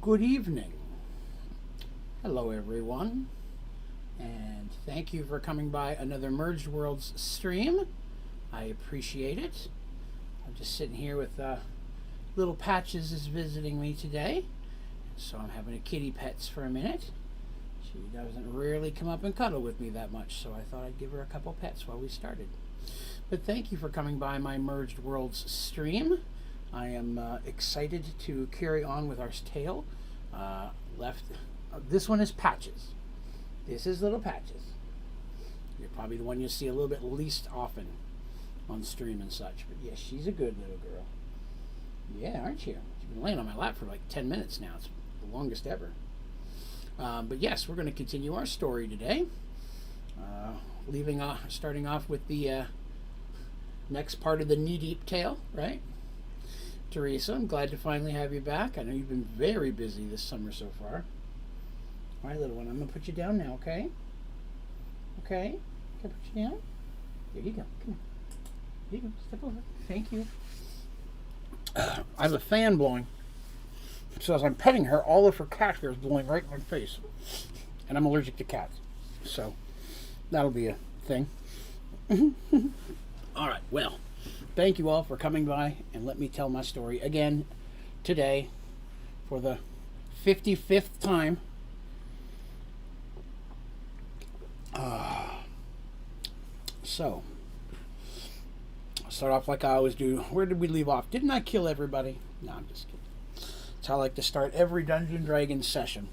Good evening. Hello, everyone, and thank you for coming by another Mergedworlds stream. I appreciate it. I'm just sitting here with little Patches is visiting me today, so I'm having a kitty pets for a minute. She doesn't really come up and cuddle with me that much, so I thought I'd give her a couple pets while we started. But thank you for coming by my Mergedworlds stream. I am excited to carry on with our tale. This one is Patches. This is little Patches. You're probably the one you'll see a little bit least often on stream and such. But yeah, she's a good little girl. Yeah, aren't you? She's been laying on my lap for like 10 minutes now. It's the longest ever. But yes, we're going to continue our story today. Starting off with the next part of the knee-deep tale, right? Teresa, I'm glad to finally have you back. I know you've been very busy this summer so far. All right, little one, I'm going to put you down now, okay? Okay? Can I put you down? There you go. Come on. There you go. Step over. Thank you. I have a fan blowing. So as I'm petting her, all of her cat hair is blowing right in my face. And I'm allergic to cats. So that'll be a thing. All right, well. Thank you all for coming by, and let me tell my story again today for the 55th time. So, I'll start off like I always do. Where did we leave off? Didn't I kill everybody? No, I'm just kidding. That's how I like to start every Dungeons & Dragons session,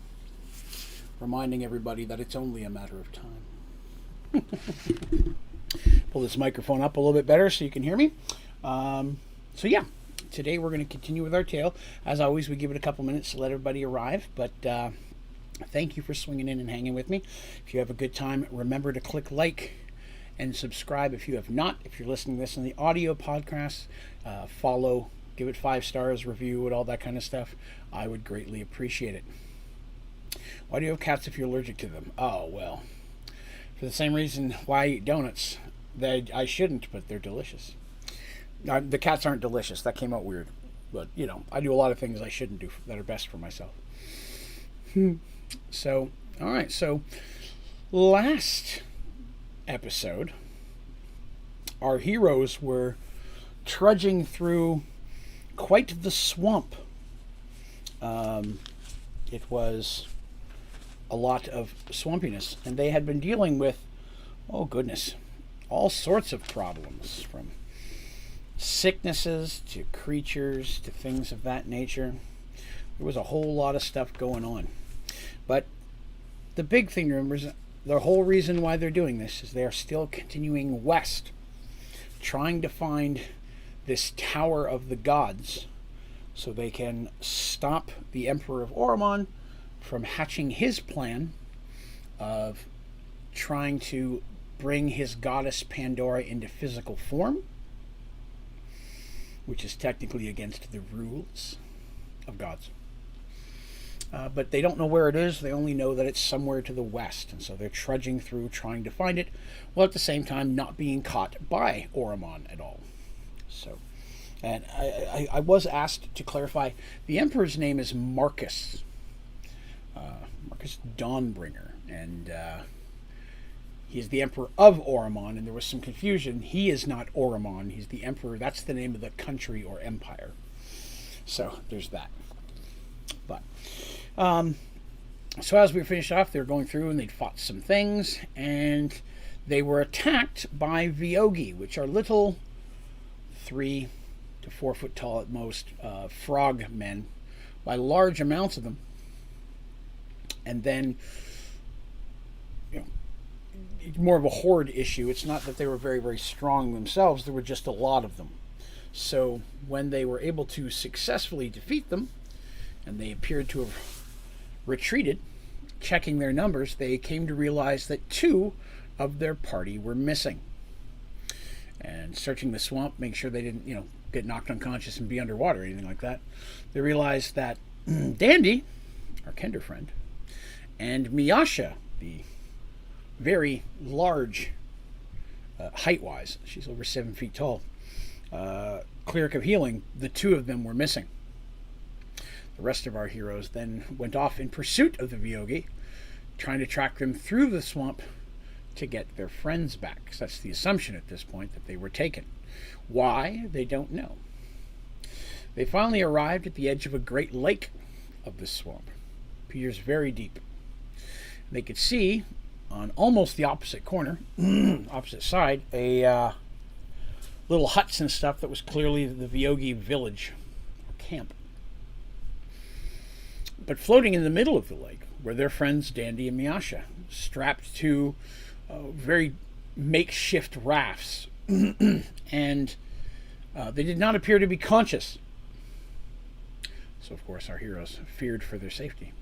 reminding everybody that it's only a matter of time. Pull this microphone up a little bit better so you can hear me. So yeah, today we're going to continue with our tale. As always, we give it a couple minutes to let everybody arrive, but thank you for swinging in and hanging with me. If you have a good time, remember to click like and subscribe if you have not. If you're listening to this in the audio podcast, follow, give it 5 stars, review it, all that kind of stuff. I would greatly appreciate it. Why do you have cats if you're allergic to them? Oh, well, for the same reason why I eat donuts. I shouldn't, but they're delicious. The cats aren't delicious. That came out weird. But, you know, I do a lot of things I shouldn't do that are best for myself. So, all right. So, last episode, our heroes were trudging through quite the swamp. It was a lot of swampiness, and they had been dealing with, oh goodness, all sorts of problems, from sicknesses to creatures to things of that nature. There was a whole lot of stuff going on. But the big thing to remember is the whole reason why they're doing this is they are still continuing west, trying to find this Tower of the Gods so they can stop the Emperor of Oromon from hatching his plan of trying to bring his goddess Pandora into physical form, which is technically against the rules of gods. But they don't know where it is. They only know that it's somewhere to the west, and so they're trudging through trying to find it, while at the same time not being caught by Oromon at all. So, and I was asked to clarify, the Emperor's name is Marcus. Marcus Dawnbringer, and he is the Emperor of Oromon, and there was some confusion. He is not Oromon. He's the Emperor. That's the name of the country or empire. So there's that. But so as we finished off, they were going through and they'd fought some things, and they were attacked by Vyogi, which are little 3 to 4 foot tall at most frog men, by large amounts of them. And then, you know, more of a horde issue. It's not that they were very, very strong themselves. There were just a lot of them. So when they were able to successfully defeat them, and they appeared to have retreated, checking their numbers, they came to realize that 2 of their party were missing. And searching the swamp, making sure they didn't, get knocked unconscious and be underwater or anything like that, they realized that Dandy, our Kender friend, and Miyasha, the very large, height-wise, she's over 7 feet tall, cleric of healing, the 2 of them were missing. The rest of our heroes then went off in pursuit of the Vyogi, trying to track them through the swamp to get their friends back. So that's the assumption at this point, that they were taken. Why? They don't know. They finally arrived at the edge of a great lake of the swamp. It appears very deep. They could see on almost the opposite corner, opposite side, a little huts and stuff that was clearly the Vyogi village or camp. But floating in the middle of the lake were their friends Dandy and Miasha, strapped to very makeshift rafts, and they did not appear to be conscious. So, of course, our heroes feared for their safety.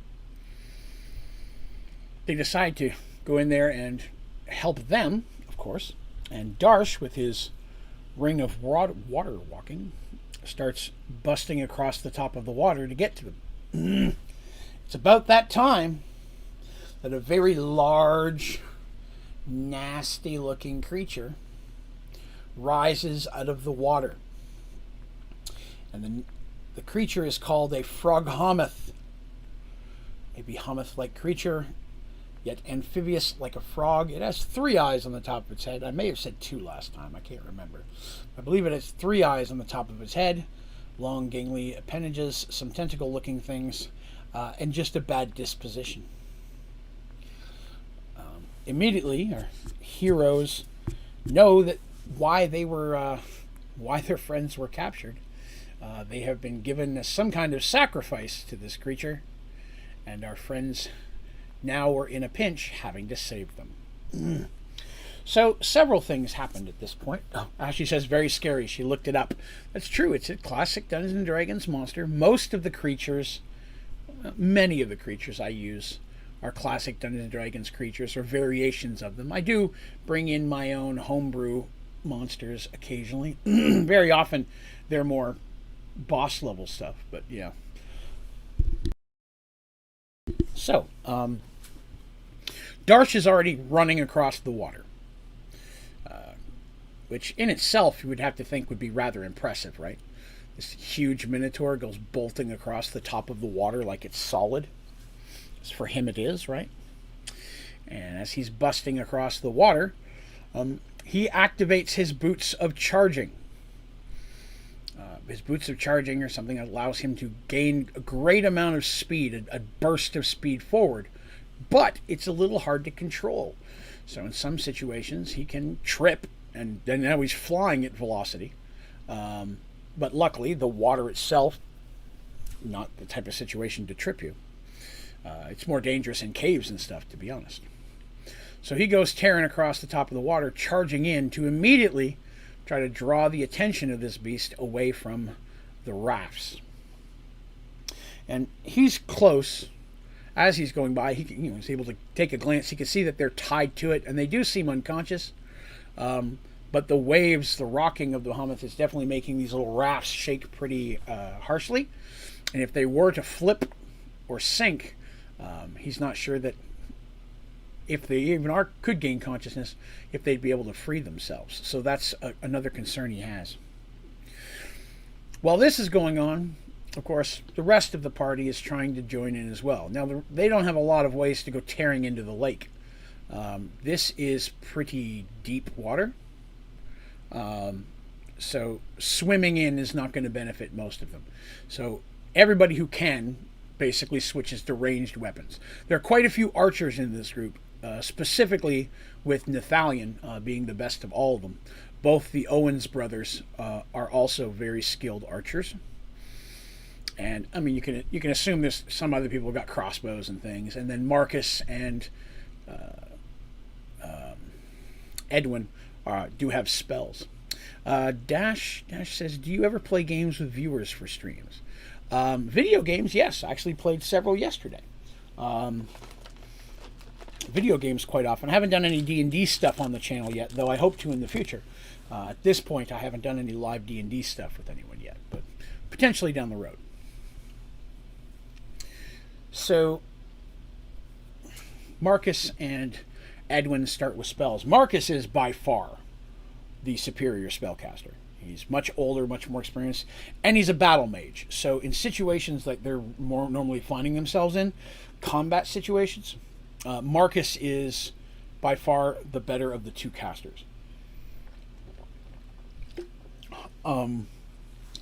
They decide to go in there and help them, of course, and Darsh, with his ring of water walking, starts busting across the top of the water to get to them. It's about that time that a very large, nasty-looking creature rises out of the water. And the creature is called a froghomoth, a behemoth-like creature, yet amphibious like a frog. It has 3 eyes on the top of its head. I may have said 2 last time. I can't remember. I believe it has 3 eyes on the top of its head, long gangly appendages, some tentacle-looking things, and just a bad disposition. Immediately, our heroes know that why their friends were captured. They have been given some kind of sacrifice to this creature, and our friends now were in a pinch, having to save them. So several things happened at this point. She says very scary. She looked it up. That's true. It's a classic Dungeons and Dragons monster. Many of the creatures I use are classic Dungeons and Dragons creatures or variations of them. I do bring in my own homebrew monsters occasionally. Very often they're more boss level stuff, but yeah. So, Darsh is already running across the water, which in itself you would have to think would be rather impressive, right? This huge minotaur goes bolting across the top of the water like it's solid. For him it is, right? And as he's busting across the water, he activates his boots of charging. His boots of charging are something that allows him to gain a great amount of speed, a burst of speed forward, but it's a little hard to control. So in some situations he can trip, and then now he's flying at velocity. But luckily the water itself, not the type of situation to trip you. It's more dangerous in caves and stuff, to be honest. So he goes tearing across the top of the water, charging in to immediately try to draw the attention of this beast away from the rafts. And he's close. As he's going by, he's able to take a glance. He can see that they're tied to it, and they do seem unconscious. But the waves, the rocking of the behemoth is definitely making these little rafts shake pretty harshly. And if they were to flip or sink, he's not sure that if they even could gain consciousness, if they'd be able to free themselves. So that's another concern he has. While this is going on, of course, the rest of the party is trying to join in as well. Now, they don't have a lot of ways to go tearing into the lake. This is pretty deep water. So swimming in is not going to benefit most of them. So everybody who can basically switches to ranged weapons. There are quite a few archers in this group, specifically with Nathalion being the best of all of them. Both the Owens brothers are also very skilled archers. And I mean, you can assume there's some other people got crossbows and things, and then Marcus and Edwin do have spells. Dash says, do you ever play games with viewers for streams? Video games, yes. I actually played several yesterday. Video games quite often. I haven't done any D&D stuff on the channel yet, though I hope to in the future. At this point, I haven't done any live D&D stuff with anyone yet, but potentially down the road. So, Marcus and Edwin start with spells. Marcus is by far the superior spellcaster. He's much older, much more experienced, and he's a battle mage. So in situations like they're more normally finding themselves in, combat situations, Marcus is by far the better of the two casters.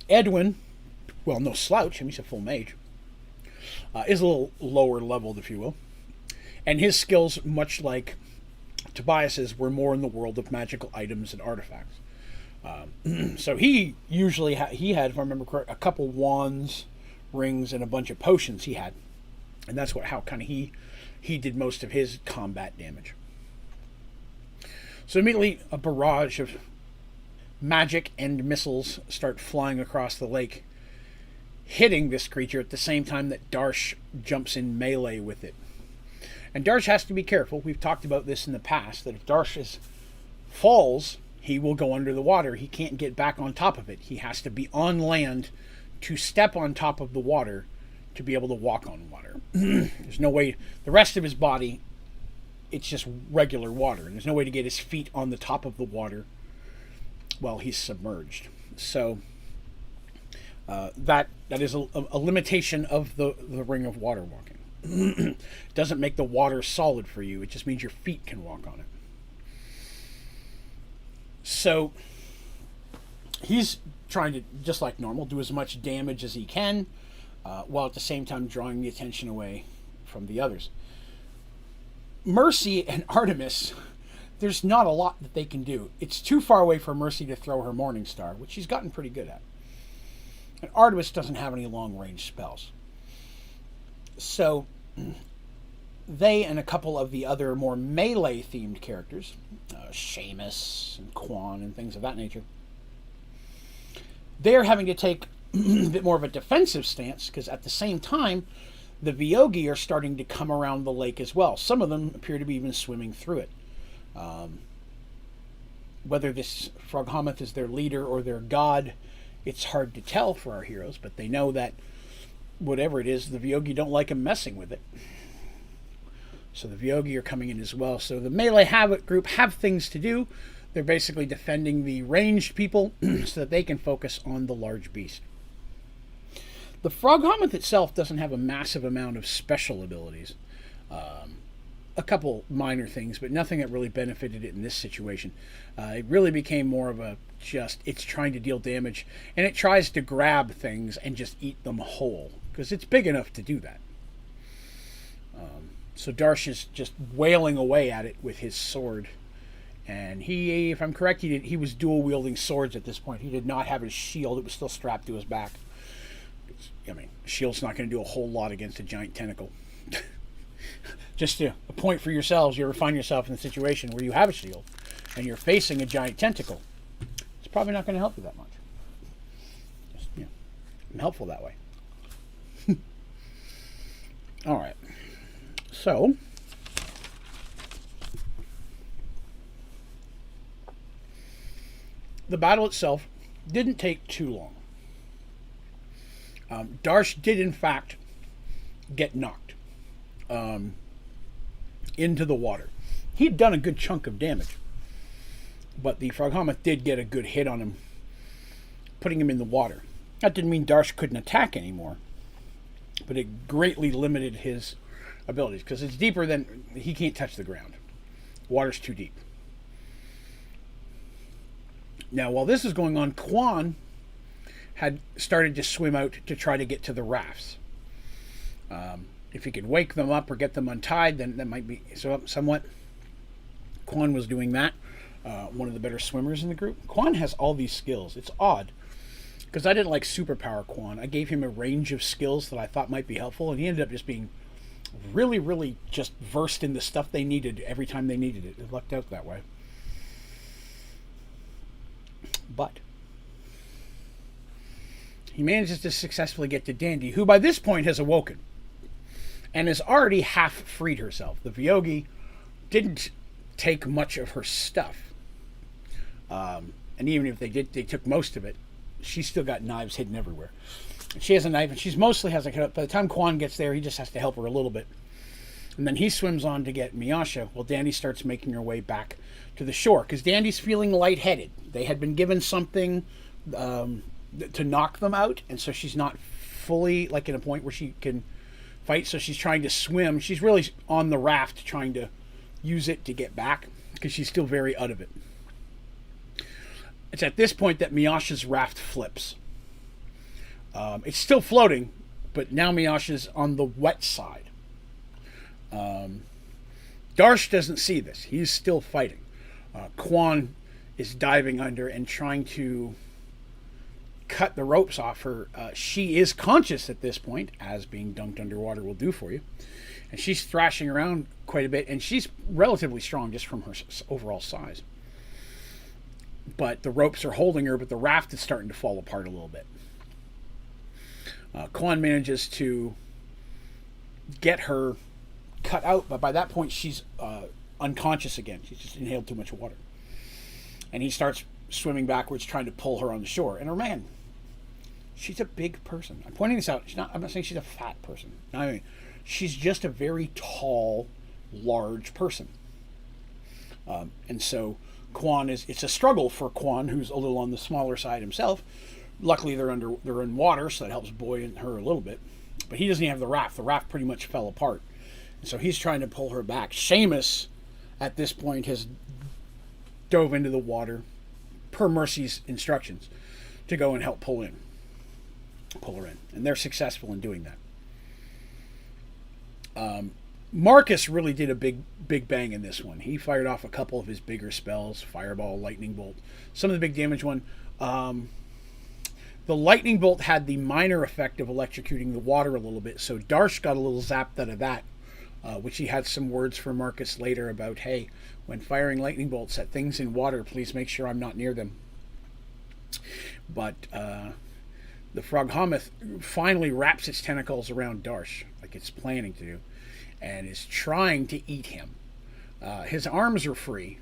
Edwin, well, no slouch, he's a full mage, is a little lower leveled, if you will. And his skills, much like Tobias's, were more in the world of magical items and artifacts. So he usually he had, if I remember correct, a couple wands, rings, and a bunch of potions he had, and that's how kind of he did most of his combat damage. So immediately a barrage of magic and missiles start flying across the lake, hitting this creature at the same time that Darsh jumps in melee with it. And Darsh has to be careful. We've talked about this in the past, that if Darsh falls, he will go under the water. He can't get back on top of it. He has to be on land to step on top of the water to be able to walk on water. There's no way. The rest of his body, it's just regular water. And there's no way to get his feet on the top of the water while he's submerged. So that is a limitation of the Ring of Water walking. It doesn't make the water solid for you. It just means your feet can walk on it. So he's trying to, just like normal, do as much damage as he can, while at the same time drawing the attention away from the others. Mercy and Artemis, there's not a lot that they can do. It's too far away for Mercy to throw her Morning Star, which she's gotten pretty good at. And Artemis doesn't have any long-range spells. So they and a couple of the other more melee-themed characters, Seamus and Quan and things of that nature, they're having to take a bit more of a defensive stance, because at the same time, the Vyogi are starting to come around the lake as well. Some of them appear to be even swimming through it. Whether this Froghammoth is their leader or their god, it's hard to tell for our heroes, but they know that whatever it is, the Vyogi don't like him messing with it. So the Vyogi are coming in as well. So the melee group have things to do. They're basically defending the ranged people so that they can focus on the large beast. The Froghammoth itself doesn't have a massive amount of special abilities. A couple minor things, but nothing that really benefited it in this situation. It really became more of a it's trying to deal damage, and it tries to grab things and just eat them whole, because it's big enough to do that. So Darsh is just wailing away at it with his sword. And he, if I'm correct, he was dual-wielding swords at this point. He did not have his shield. It was still strapped to his back. I mean, shield's not going to do a whole lot against a giant tentacle. Just a point for yourselves, you ever find yourself in a situation where you have a shield and you're facing a giant tentacle, it's probably not going to help you that much. Just, I'm helpful that way. All right. So, the battle itself didn't take too long. Darsh did, in fact, get knocked into the water. He'd done a good chunk of damage, but the Froghammoth did get a good hit on him, putting him in the water. That didn't mean Darsh couldn't attack anymore, but it greatly limited his abilities, because it's deeper than... he can't touch the ground. Water's too deep. Now, while this is going on, Quan had started to swim out to try to get to the rafts. If he could wake them up or get them untied, then that might be somewhat. Quan was doing that. One of the better swimmers in the group. Quan has all these skills. It's odd, because I didn't like superpower Quan. I gave him a range of skills that I thought might be helpful, and he ended up just being really, really just versed in the stuff they needed every time they needed it. It lucked out that way. But he manages to successfully get to Dandy, who by this point has awoken and has already half freed herself. The Vyogi didn't take much of her stuff. And even if they did, they took most of it. She's still got knives hidden everywhere. She has a knife, and she's mostly has a cut. By the time Quan gets there, he just has to help her a little bit. And then he swims on to get Miasha, while Dandy starts making her way back to the shore, because Dandy's feeling lightheaded. They had been given something to knock them out, and so she's not fully like in a point where she can fight. So she's trying to swim. She's really on the raft trying to use it to get back because she's still very out of it. It's at this point that Miasha's raft flips. It's still floating, but now Miasha's on the wet side. Darsh doesn't see this. He's still fighting. Quan is diving under and trying to cut the ropes off her. She is conscious at this point, as being dunked underwater will do for you. And she's thrashing around quite a bit, and she's relatively strong just from her overall size. But the ropes are holding her, but the raft is starting to fall apart a little bit. Quan manages to get her cut out, but by that point she's unconscious again. She's just inhaled too much water. And he starts swimming backwards, trying to pull her on the shore. And her man, she's a big person. I'm pointing this out. I'm not saying she's a fat person. I mean, she's just a very tall, large person. And so Quan it's a struggle for Quan, who's a little on the smaller side himself. Luckily, they're in water, so that helps buoy her a little bit. But he doesn't even have the raft. The raft pretty much fell apart. And so he's trying to pull her back. Seamus, at this point, has dove into the water, per Mercy's instructions, to go and help pull her in. And they're successful in doing that. Marcus really did a big bang in this one. He fired off a couple of his bigger spells, Fireball, Lightning Bolt. Some of the big damage one. The Lightning Bolt had the minor effect of electrocuting the water a little bit, so Darsh got a little zapped out of that, which he had some words for Marcus later about, hey, when firing Lightning Bolts at things in water, please make sure I'm not near them. But the Froghammoth finally wraps its tentacles around Darsh, like it's planning to do, and is trying to eat him. His arms are free,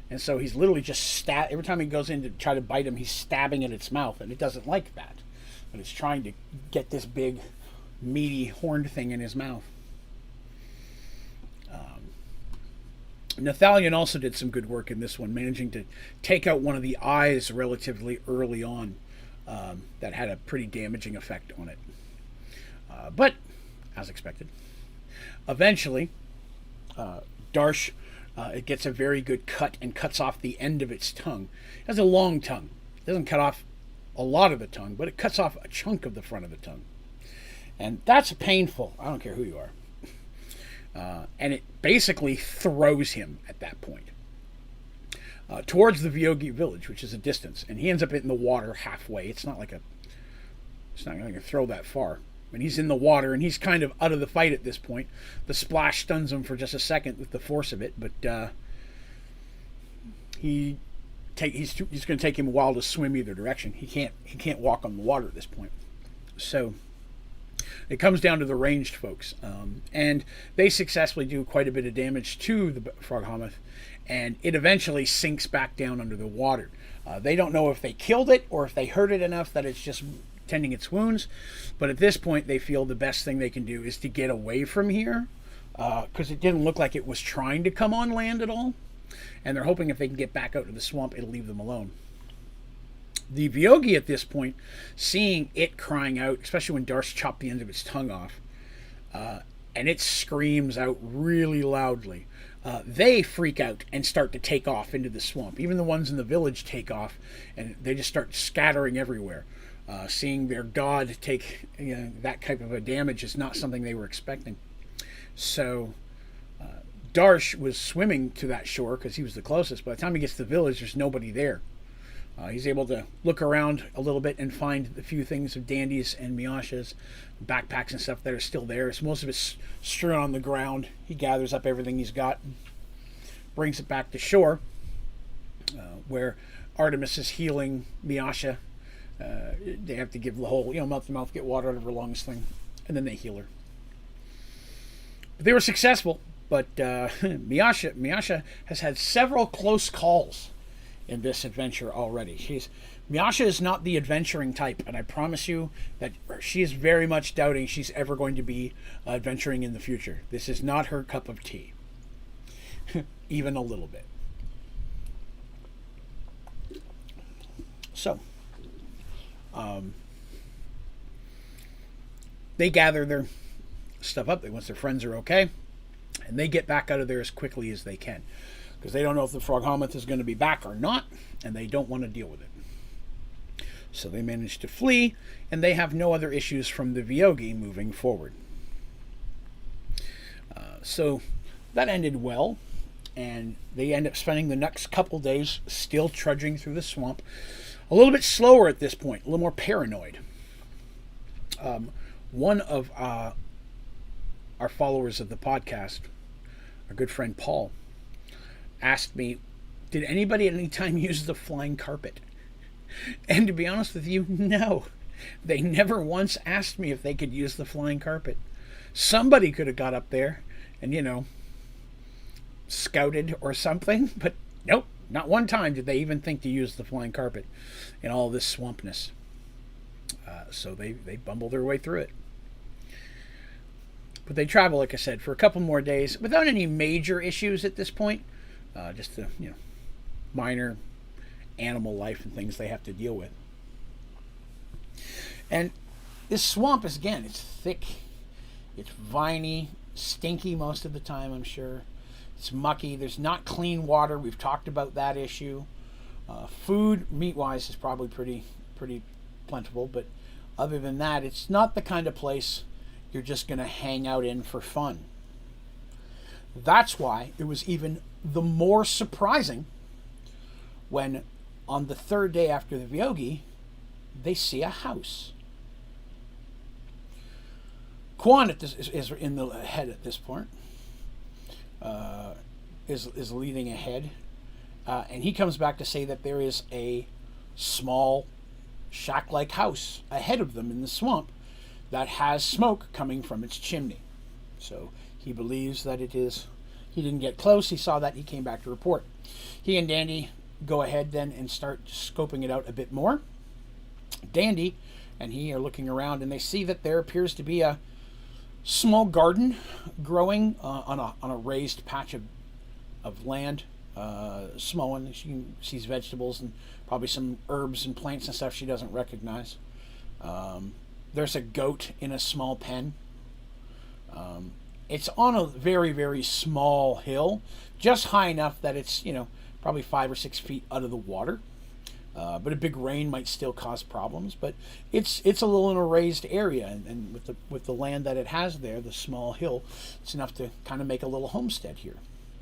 and so he's literally just every time he goes in to try to bite him, he's stabbing at its mouth, and it doesn't like that. But it's trying to get this big, meaty, horned thing in his mouth. Nathalion also did some good work in this one, managing to take out one of the eyes relatively early on. That had a pretty damaging effect on it. But, as expected, eventually, Darsh it gets a very good cut and cuts off the end of its tongue. It has a long tongue. It doesn't cut off a lot of the tongue, but it cuts off a chunk of the front of the tongue. And that's painful. I don't care who you are. And it basically throws him at that point towards the Vyogi village, which is a distance. And he ends up in the water halfway. It's not going to throw that far. When he's in the water, and he's kind of out of the fight at this point. The splash stuns him for just a second with the force of it, but he's going to take him a while to swim either direction. He can't walk on the water at this point. So it comes down to the ranged folks, and they successfully do quite a bit of damage to the Froghammoth, and it eventually sinks back down under the water. They don't know if they killed it or if they hurt it enough that it's just tending its wounds, but at this point they feel the best thing they can do is to get away from here, because it didn't look like it was trying to come on land at all, and they're hoping if they can get back out to the swamp, it'll leave them alone. The Vyogi at this point, seeing it crying out, especially when Darsh chopped the end of its tongue off, and it screams out really loudly, they freak out and start to take off into the swamp. Even the ones in the village take off, and they just start scattering everywhere. Seeing their god take that type of a damage is not something they were expecting. So Darsh was swimming to that shore because he was the closest. By the time he gets to the village, there's nobody there. He's able to look around a little bit and find a few things of Dandy's and Miasha's backpacks and stuff that are still there. So most of it's strewn on the ground. He gathers up everything he's got, and brings it back to shore, where Artemis is healing Miasha. They have to give the whole, mouth to mouth, get water out of her lungs thing, and then they heal her. But they were successful, but Miasha has had several close calls in this adventure already. Miasha is not the adventuring type, and I promise you that she is very much doubting she's ever going to be adventuring in the future. This is not her cup of tea, even a little bit. So, They gather their stuff up once their friends are okay, and they get back out of there as quickly as they can, because they don't know if the Froghemoth is going to be back or not, and they don't want to deal with it. So they manage to flee, and they have no other issues from the Vyogi moving forward. So that ended well, and they end up spending the next couple days still trudging through the swamp, a little bit slower at this point, a little more paranoid. One of our followers of the podcast, our good friend Paul, asked me, did anybody at any time use the flying carpet? And to be honest with you, no. They never once asked me if they could use the flying carpet. Somebody could have got up there and, scouted or something, but nope, not one time did they even think to use the flying carpet in all this swampness. So they bumble their way through it. But they travel, like I said, for a couple more days without any major issues at this point. Just the minor animal life and things they have to deal with. And this swamp is, again, it's thick, it's viney, stinky most of the time, I'm sure. It's mucky. There's not clean water. We've talked about that issue. Food, meat-wise, is probably pretty plentiful, but other than that, it's not the kind of place you're just going to hang out in for fun. That's why it was even the more surprising when, on the third day after the Vyogi, they see a house. Quan is in the head at this point. Is leading ahead, and he comes back to say that there is a small shack-like house ahead of them in the swamp that has smoke coming from its chimney. So he believes that it is. He didn't get close. He saw that. He came back to report. He and Dandy go ahead then and start scoping it out a bit more. Dandy and he are looking around, and they see that there appears to be a small garden growing on a raised patch of land. Small one. She sees vegetables and probably some herbs and plants and stuff she doesn't recognize. There's a goat in a small pen. It's on a very, very small hill, just high enough that it's, probably 5 or 6 feet out of the water. But a big rain might still cause problems. But it's a little in a raised area, and with the land that it has there, the small hill, it's enough to kind of make a little homestead here.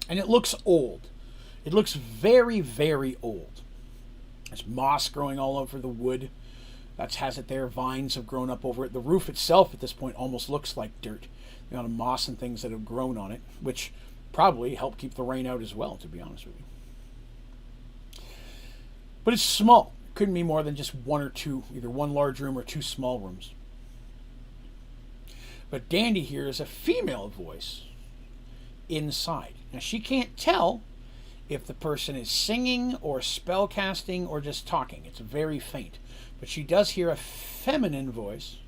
And it looks old. It looks very, very old. There's moss growing all over the wood. That has it there. Vines have grown up over it. The roof itself at this point almost looks like dirt. The amount of moss and things that have grown on it, which probably help keep the rain out as well, to be honest with you. But it's small. It couldn't be more than just one or two, either one large room or two small rooms. But Dandy hears a female voice inside. Now, she can't tell if the person is singing or spell casting or just talking. It's very faint. But she does hear a feminine voice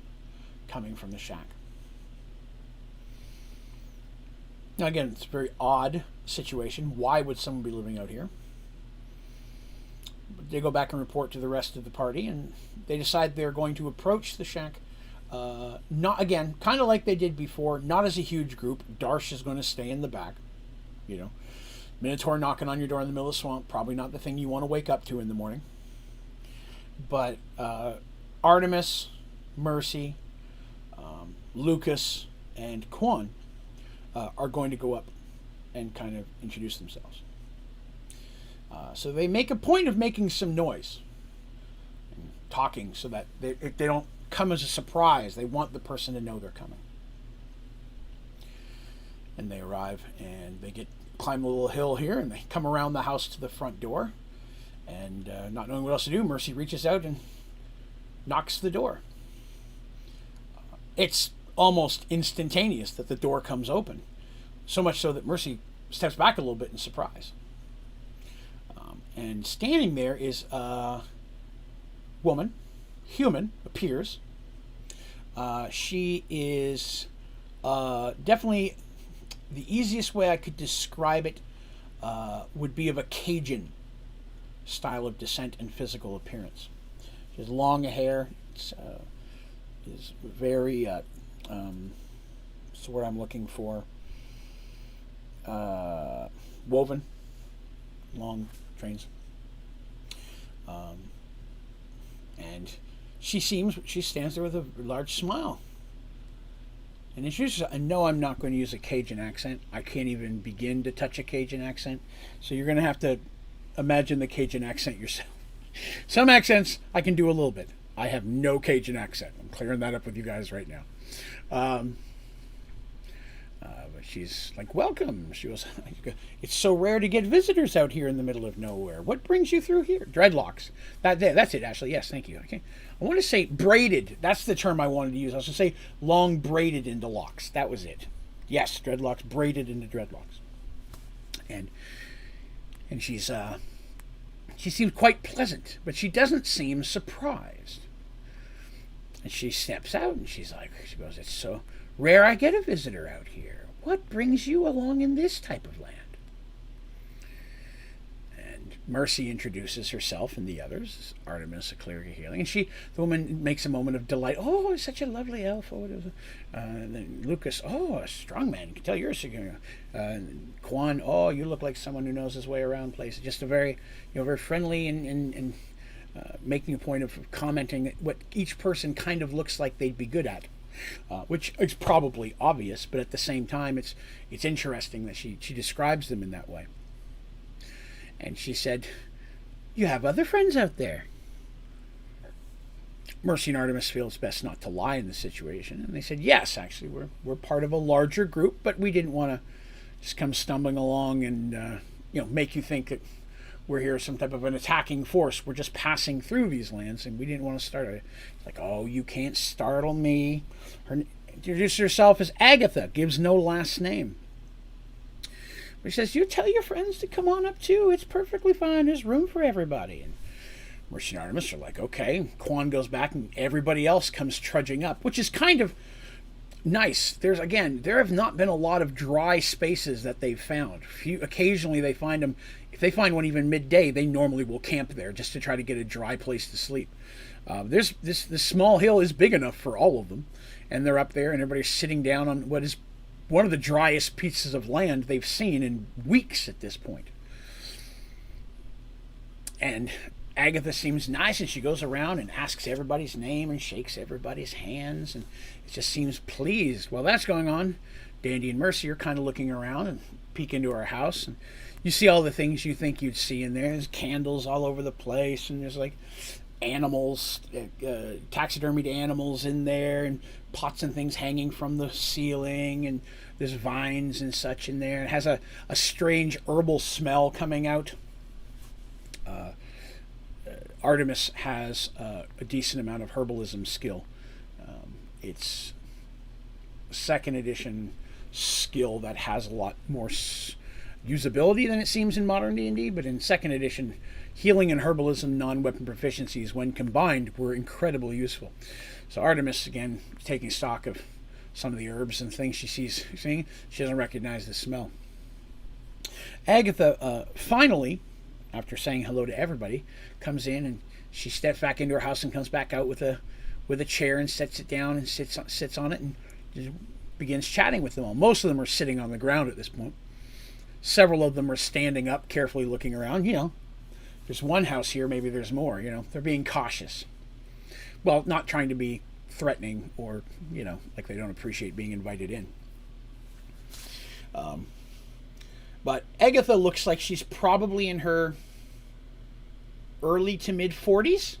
coming from the shack. Now, again, it's a very odd situation. Why would someone be living out here? They go back and report to the rest of the party, and they decide they're going to approach the shack. Not again, kind of like they did before, not as a huge group. Darsh is going to stay in the back. Minotaur knocking on your door in the middle of the swamp, probably not the thing you want to wake up to in the morning. But Artemis, Mercy, Lucas, and Quan are going to go up and kind of introduce themselves. So they make a point of making some noise and talking so that they don't come as a surprise. They want the person to know they're coming. And they arrive, and they climb a little hill here, and they come around the house to the front door. And not knowing what else to do, Mercy reaches out and knocks the door. It's almost instantaneous that the door comes open. So much so that Mercy steps back a little bit in surprise. And standing there is a woman, human, appears. She is definitely, the easiest way I could describe it would be of a Cajun style of descent and physical appearance. She has long hair. It's is very what's the word I'm looking for? Woven, long trains. And she stands there with a large smile. And no, I'm not going to use a Cajun accent. I can't even begin to touch a Cajun accent. So you're going to have to imagine the Cajun accent yourself. Some accents I can do a little bit. I have no Cajun accent. I'm clearing that up with you guys right now. But she's like, welcome. She goes, it's so rare to get visitors out here in the middle of nowhere. What brings you through here? Dreadlocks. That's it, Ashley. Yes, thank you. Okay. I want to say braided. That's the term I wanted to use. I was going to say long braided into locks. That was it. Yes, dreadlocks, braided into dreadlocks. And she's she seems quite pleasant, but she doesn't seem surprised. And she steps out and she goes, it's so rare I get a visitor out here. What brings you along in this type of land? And Mercy introduces herself and the others, Artemis, a cleric of healing. And the woman makes a moment of delight. Oh, such a lovely elf. Oh, and then Lucas, oh, a strong man. You can tell you're a Quan, oh, you look like someone who knows his way around places. Just a very, very friendly and making a point of commenting what each person kind of looks like they'd be good at. Which is probably obvious, but at the same time, it's interesting that she describes them in that way. And she said, you have other friends out there. Mercy and Artemis feel it's best not to lie in this situation. And they said, yes, actually, we're part of a larger group, but we didn't want to just come stumbling along and make you think that we're here some type of an attacking force. We're just passing through these lands, and we didn't want to start it. It's like, oh, you can't startle me. Introduces herself as Agatha, gives no last name. But she says, you tell your friends to come on up too. It's perfectly fine. There's room for everybody. And Mercy and Artemis are like, okay. Quan goes back, and everybody else comes trudging up, which is kind of nice. There have not been a lot of dry spaces that they've found. Occasionally they find them. If they find one even midday, they normally will camp there just to try to get a dry place to sleep. This small hill is big enough for all of them, and they're up there, and everybody's sitting down on what is one of the driest pieces of land they've seen in weeks at this point. And Agatha seems nice, and she goes around and asks everybody's name and shakes everybody's hands, and it just seems pleased. While that's going on, Dandy and Mercy are kind of looking around and peek into our house, and you see all the things you think you'd see in there. There's candles all over the place, and there's like animals, taxidermied animals in there, and pots and things hanging from the ceiling, and there's vines and such in there. It has a strange herbal smell coming out. Artemis has a decent amount of herbalism skill. It's a second edition skill that has a lot more usability than it seems in modern D&D, but in second edition, healing and herbalism non-weapon proficiencies, when combined, were incredibly useful. So Artemis, again, taking stock of some of the herbs and things she sees, she doesn't recognize the smell. Agatha, finally, after saying hello to everybody, comes in, and she steps back into her house and comes back out with a chair and sets it down and sits on it and just begins chatting with them all. Most of them are sitting on the ground at this point. Several of them are standing up, carefully looking around. There's one house here, maybe there's more. They're being cautious. Well, not trying to be threatening or, like they don't appreciate being invited in. But Agatha looks like she's probably in her early to mid 40s.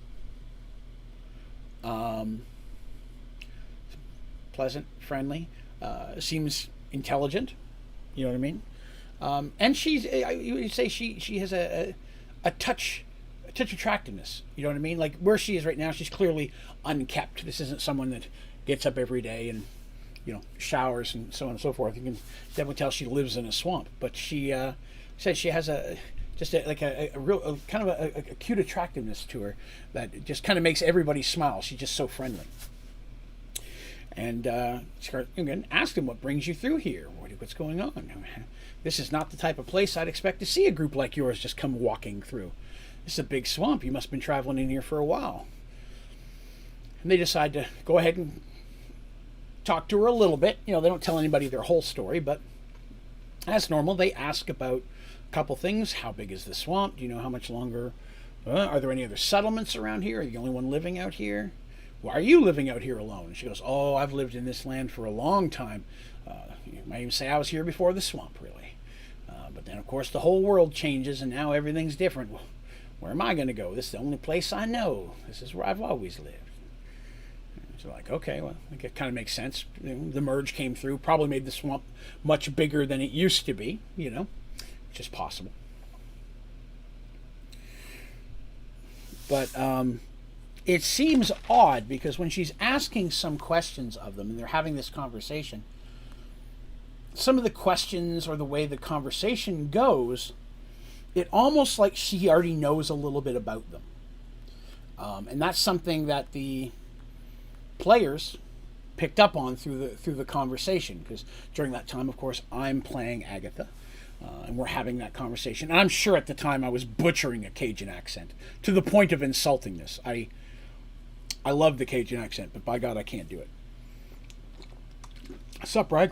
Pleasant, friendly, seems intelligent. You know what I mean? And you would say she has a touch attractiveness. You know what I mean? Like where she is right now, she's clearly unkept. This isn't someone that gets up every day and showers and so on and so forth. You can definitely tell she lives in a swamp. But she says she has a real kind of a cute attractiveness to her that just kind of makes everybody smile. She's just so friendly. And she again asked him, what brings you through here? What's going on? This is not the type of place I'd expect to see a group like yours just come walking through. This is a big swamp. You must have been traveling in here for a while. And they decide to go ahead and talk to her a little bit. They don't tell anybody their whole story, but as normal, they ask about a couple things. How big is the swamp? Do you know how much longer? Are there any other settlements around here? Are you the only one living out here? Why are you living out here alone? And she goes, oh, I've lived in this land for a long time. You might even say I was here before the swamp, really. But then, of course, the whole world changes, and now everything's different. Well, where am I going to go? This is the only place I know. This is where I've always lived. So like, okay, well, I think it kind of makes sense. The merge came through, probably made the swamp much bigger than it used to be, which is possible. But it seems odd because when she's asking some questions of them and they're having this conversation, some of the questions or the way the conversation goes, it almost like she already knows a little bit about them. And that's something that the players picked up on through the conversation, because during that time, of course, I'm playing Agatha, and we're having that conversation. And I'm sure at the time I was butchering a Cajun accent to the point of insultingness. I love the Cajun accent, but by God, I can't do it. Sup, Rag?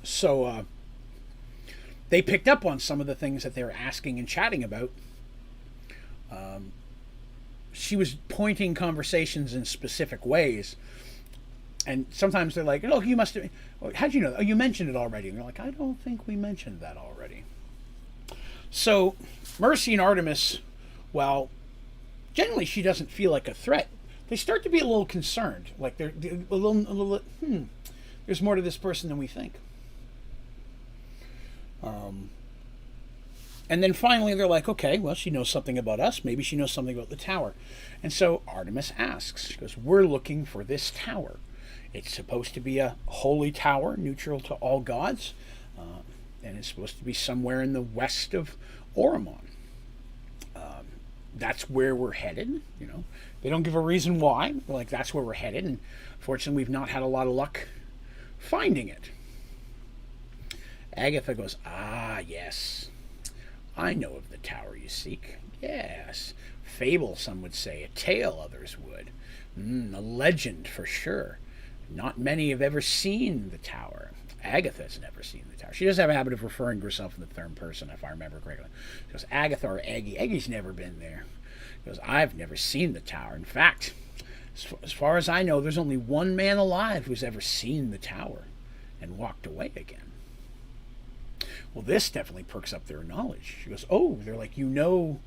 So they picked up on some of the things that they were asking and chatting about. She was pointing conversations in specific ways. And sometimes they're like, look, you must have... How'd you know? Oh, you mentioned it already. And they're like, I don't think we mentioned that already. So Mercy and Artemis, well, generally she doesn't feel like a threat. They start to be a little concerned. Like they're a little there's more to this person than we think. And then finally they're like, okay, well, she knows something about us. Maybe she knows something about the tower. And so Artemis asks, she goes, we're looking for this tower. It's supposed to be a holy tower, neutral to all gods. And it's supposed to be somewhere in the west of Oromon. That's where we're headed. They don't give a reason why. They're like, that's where we're headed. And fortunately, we've not had a lot of luck finding it. Agatha goes, yes. I know of the tower you seek. Yes. Fable, some would say. A tale, others would. A legend, for sure. Not many have ever seen the tower. Agatha's never seen the tower. She does have a habit of referring to herself in the third person, if I remember correctly. She goes, Agatha or Aggie. Aggie's never been there. She goes, I've never seen the tower. In fact, as far as I know, there's only one man alive who's ever seen the tower and walked away again. Well, this definitely perks up their knowledge. She goes, oh, they're like, you know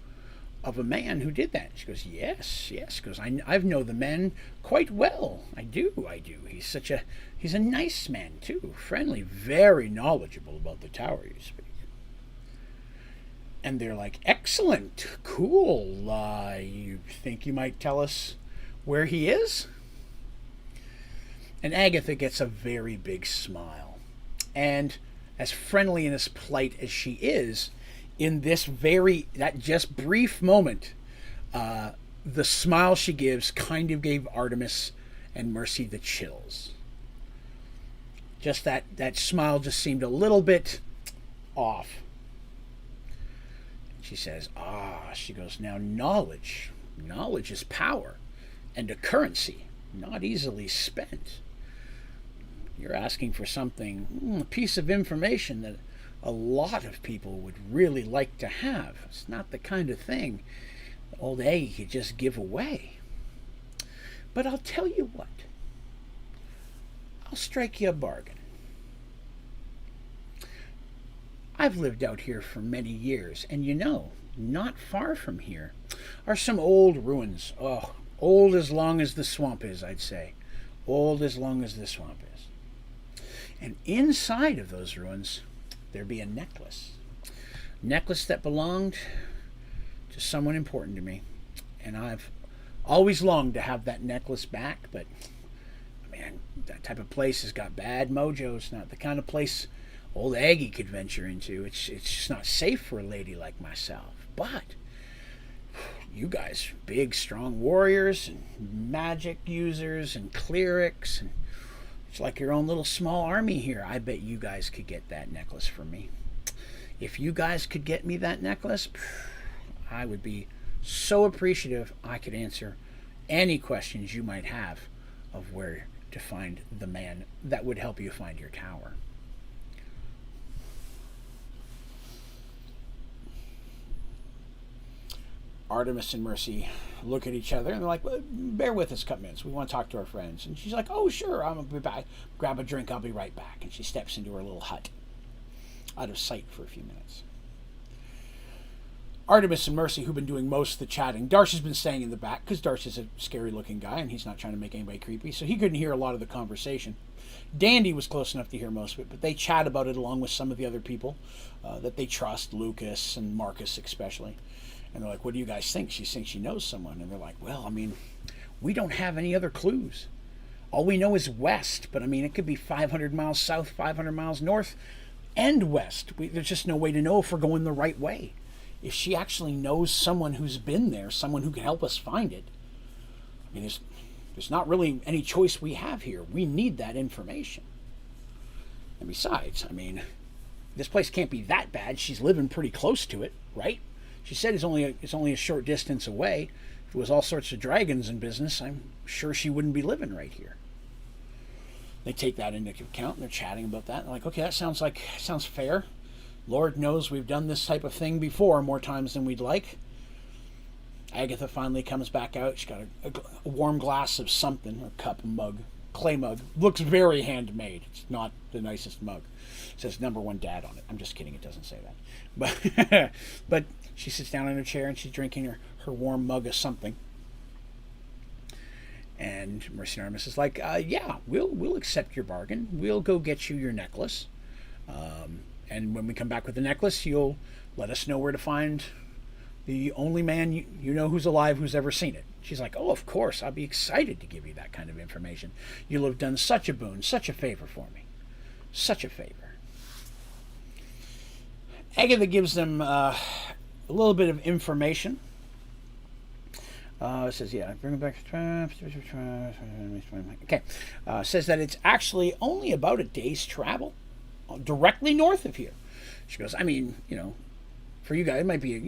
of a man who did that? She goes, yes. She goes, I know the man quite well. I do. He's a nice man too, friendly, very knowledgeable about the tower, you speak. And they're like, excellent, cool. You think you might tell us where he is? And Agatha gets a very big smile. And as friendly and as polite as she is, in that just brief moment, the smile she gives kind of gave Artemis and Mercy the chills. Just that smile just seemed a little bit off. She says, she goes, now knowledge is power and a currency not easily spent. You're asking for something, a piece of information that a lot of people would really like to have. It's not the kind of thing old Aggie could just give away. But I'll tell you what. I'll strike you a bargain. I've lived out here for many years, and not far from here are some old ruins. Oh, old as long as the swamp is, I'd say. Old as long as the swamp is. And inside of those ruins, there'd be a necklace. Necklace that belonged to someone important to me. And I've always longed to have that necklace back, but man, that type of place has got bad mojo. It's not the kind of place old Aggie could venture into. It's just not safe for a lady like myself. But you guys, big, strong warriors and magic users and clerics, and it's like your own little small army here. I bet you guys could get that necklace for me. If you guys could get me that necklace, I would be so appreciative I could answer any questions you might have of where to find the man that would help you find your tower. Artemis and Mercy look at each other and they're like, well, bear with us a couple minutes. We want to talk to our friends. And she's like, oh, sure, I'm going to be back. Grab a drink. I'll be right back. And she steps into her little hut, out of sight for a few minutes. Artemis and Mercy, who've been doing most of the chatting. Darcy's been staying in the back because Darcy's a scary-looking guy and he's not trying to make anybody creepy, so he couldn't hear a lot of the conversation. Dandy was close enough to hear most of it, but they chat about it along with some of the other people that they trust, Lucas and Marcus especially. And they're like, what do you guys think? She thinks she knows someone. And they're like, well, I mean, we don't have any other clues. All we know is west, but I mean, it could be 500 miles south, 500 miles north, and west. There's just no way to know if we're going the right way. If she actually knows someone who's been there, someone who can help us find it, I mean, there's not really any choice we have here. We need that information. And besides, I mean, this place can't be that bad. She's living pretty close to it, right? She said it's only a short distance away. If it was all sorts of dragons in business, I'm sure she wouldn't be living right here. They take that into account and they're chatting about that. They're like, okay, that sounds fair. Lord knows we've done this type of thing before more times than we'd like. Agatha finally comes back out. She's got a warm glass of something, a cup, mug, clay mug. Looks very handmade. It's not the nicest mug. It says #1 Dad on it. I'm just kidding. It doesn't say that. But she sits down in her chair and she's drinking her warm mug of something. And Mercy and Artemis is like, yeah, we'll accept your bargain. We'll go get you your necklace. And when we come back with the necklace, you'll let us know where to find the only man you know who's alive who's ever seen it. She's like, oh, of course. I'll be excited to give you that kind of information. You'll have done such a boon, such a favor for me. Such a favor. Agatha gives them a little bit of information. It says, yeah, bring it back. Okay. Says that it's actually only about a day's travel directly north of here. She goes, I mean, for you guys, it might be,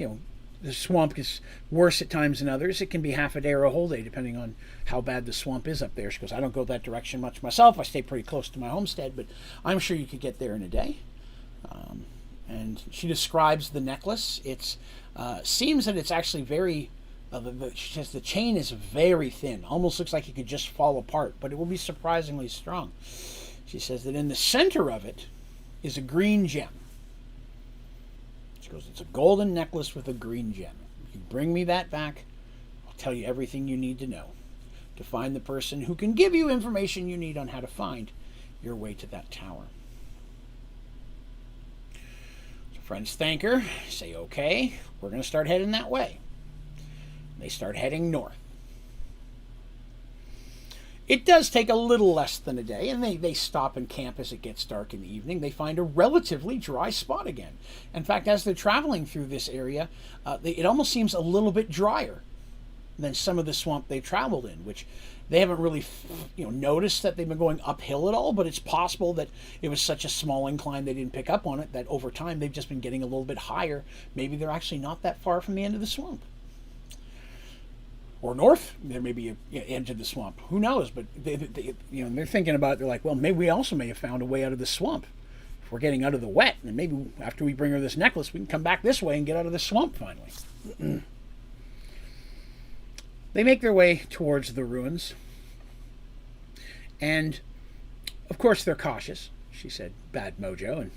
the swamp is worse at times than others. It can be half a day or a whole day, depending on how bad the swamp is up there. She goes, I don't go that direction much myself. I stay pretty close to my homestead, but I'm sure you could get there in a day. And she describes the necklace. It seems that it's actually very, she says the chain is very thin. Almost looks like it could just fall apart, but it will be surprisingly strong. She says that in the center of it is a green gem. She goes, it's a golden necklace with a green gem. If you bring me that back, I'll tell you everything you need to know to find the person who can give you information you need on how to find your way to that tower. So friends thank her, say, okay, we're going to start heading that way. They start heading north. It does take a little less than a day, and they stop and camp as it gets dark in the evening. They find a relatively dry spot again. In fact, as they're traveling through this area, it almost seems a little bit drier than some of the swamp they've traveled in, which they haven't really noticed that they've been going uphill at all, but it's possible that it was such a small incline they didn't pick up on it, that over time they've just been getting a little bit higher. Maybe they're actually not that far from the end of the swamp. Or north, there may be an edge of the swamp. Who knows? But they're thinking about it. They're like, well, maybe we also may have found a way out of the swamp. If we're getting out of the wet, and maybe after we bring her this necklace, we can come back this way and get out of the swamp finally. They make their way towards the ruins. And, of course, they're cautious. She said, bad mojo. And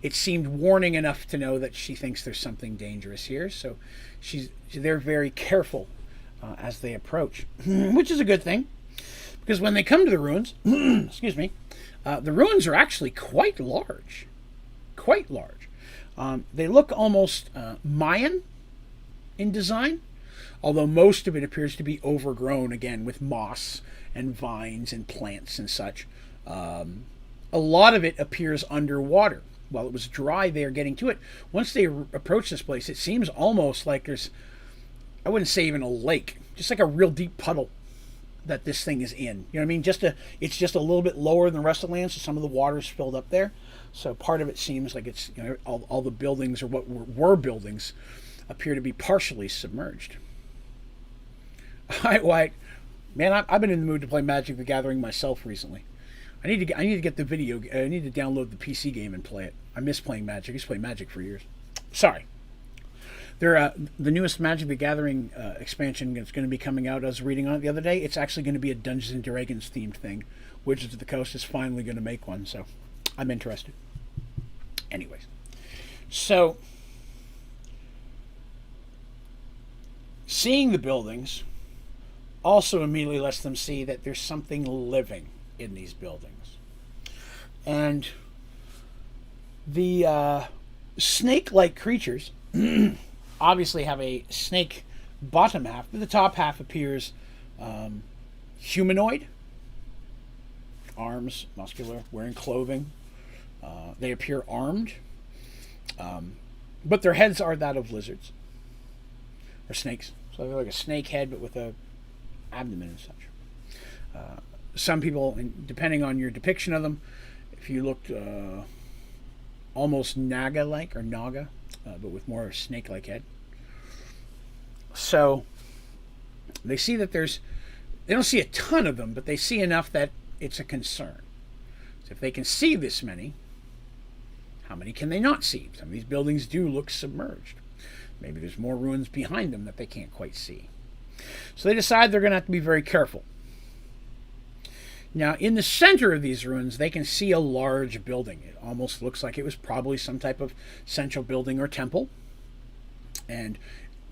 it seemed warning enough to know that she thinks there's something dangerous here. So they're very careful as they approach, which is a good thing, because when they come to the ruins, excuse me, the ruins are actually quite large. They look almost Mayan in design, although most of it appears to be overgrown, again, with moss and vines and plants and such. A lot of it appears underwater. While it was dry there getting to it, once they approach this place, it seems almost like there's, I wouldn't say even a lake, just like a real deep puddle that this thing is in. You know what I mean? It's just a little bit lower than the rest of the land, so some of the water's filled up there. So part of it seems like it's, all the buildings, or what were buildings, appear to be partially submerged. All right, White, Man, I've been in the mood to play Magic the Gathering myself recently. I need to get the video. I need to download the PC game and play it. I miss playing Magic. I used to play Magic for years. Sorry. The newest Magic the Gathering expansion that's going to be coming out. I was reading on it the other day. It's actually going to be a Dungeons and Dragons themed thing. Wizards of the Coast is finally going to make one, so I'm interested. Anyways, so seeing the buildings also immediately lets them see that there's something living in these buildings. And the snake-like creatures obviously have a snake bottom half, but the top half appears humanoid, arms, muscular, wearing clothing. They appear armed, but their heads are that of lizards or snakes. So they're like a snake head, but with a abdomen and such. Some people, depending on your depiction of them, if you looked almost naga-like or naga, but with more of a snake-like head. So they see that they don't see a ton of them, but they see enough that it's a concern. So if they can see this many, how many can they not see? Some of these buildings do look submerged. Maybe there's more ruins behind them that they can't quite see. So they decide they're going to have to be very careful. Now, in the center of these ruins, they can see a large building. It almost looks like it was probably some type of central building or temple. And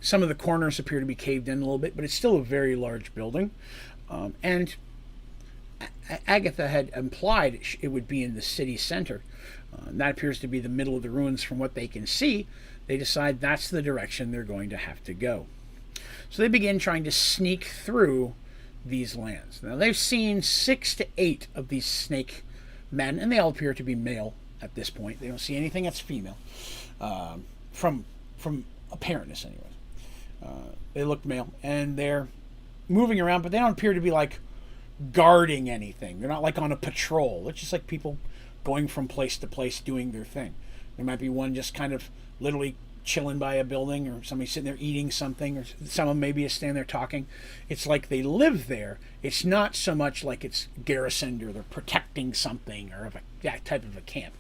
some of the corners appear to be caved in a little bit, but it's still a very large building. And Agatha had implied it would be in the city center. And that appears to be the middle of the ruins from what they can see. They decide that's the direction they're going to have to go. So they begin trying to sneak through these lands. Now they've seen 6 to 8 of these snake men, and they all appear to be male at this point. They don't see anything that's female, from apparentness anyways. They look male, and they're moving around, but they don't appear to be like guarding anything. They're not like on a patrol. It's just like people going from place to place doing their thing. There might be one just kind of literally chilling by a building, or somebody sitting there eating something, or someone maybe is standing there talking. It's like they live there. It's not so much like it's garrisoned or they're protecting something or that type of a camp.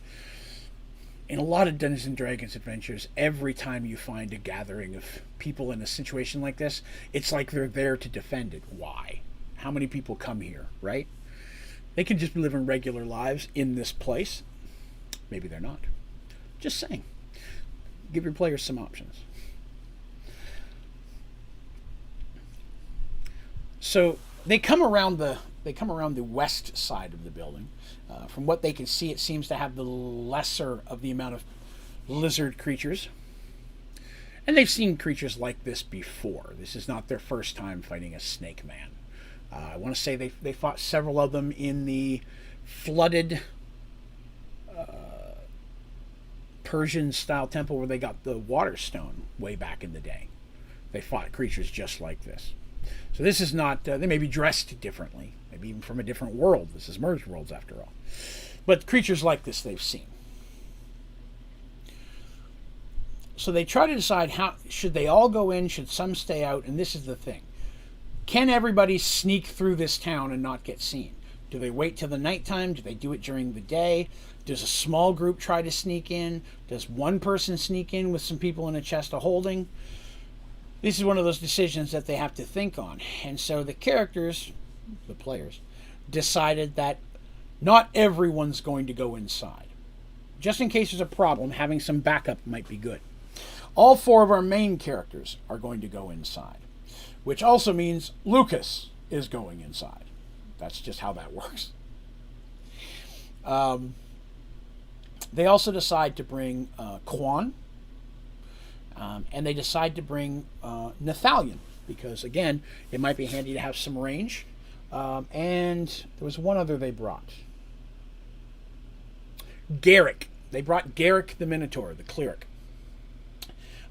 In a lot of Dungeons and Dragons adventures, every time you find a gathering of people in a situation like this, it's like they're there to defend it. Why? How many people come here, right? They can just be living regular lives in this place. Maybe they're not. Just saying. Give your players some options. So they come around the west side of the building. From what they can see, it seems to have the lesser of the amount of lizard creatures. And they've seen creatures like this before. This is not their first time fighting a snake man. I want to say they fought several of them in the flooded Persian-style temple where they got the water stone way back in the day. They fought creatures just like this. So this is not... they may be dressed differently. Maybe even from a different world. This is Mergeworlds, after all. But creatures like this they've seen. So they try to decide how... Should they all go in? Should some stay out? And this is the thing. Can everybody sneak through this town and not get seen? Do they wait till the nighttime? Do they do it during the day? Does a small group try to sneak in? Does one person sneak in with some people in a chest of holding? This is one of those decisions that they have to think on. And so the characters, the players, decided that not everyone's going to go inside. Just in case there's a problem, having some backup might be good. All 4 of our main characters are going to go inside, which also means Lucas is going inside. That's just how that works. They also decide to bring Quan, and they decide to bring Nathalion, because, again, it might be handy to have some range. And there was one other they brought. Garrick. They brought Garrick the Minotaur, the cleric.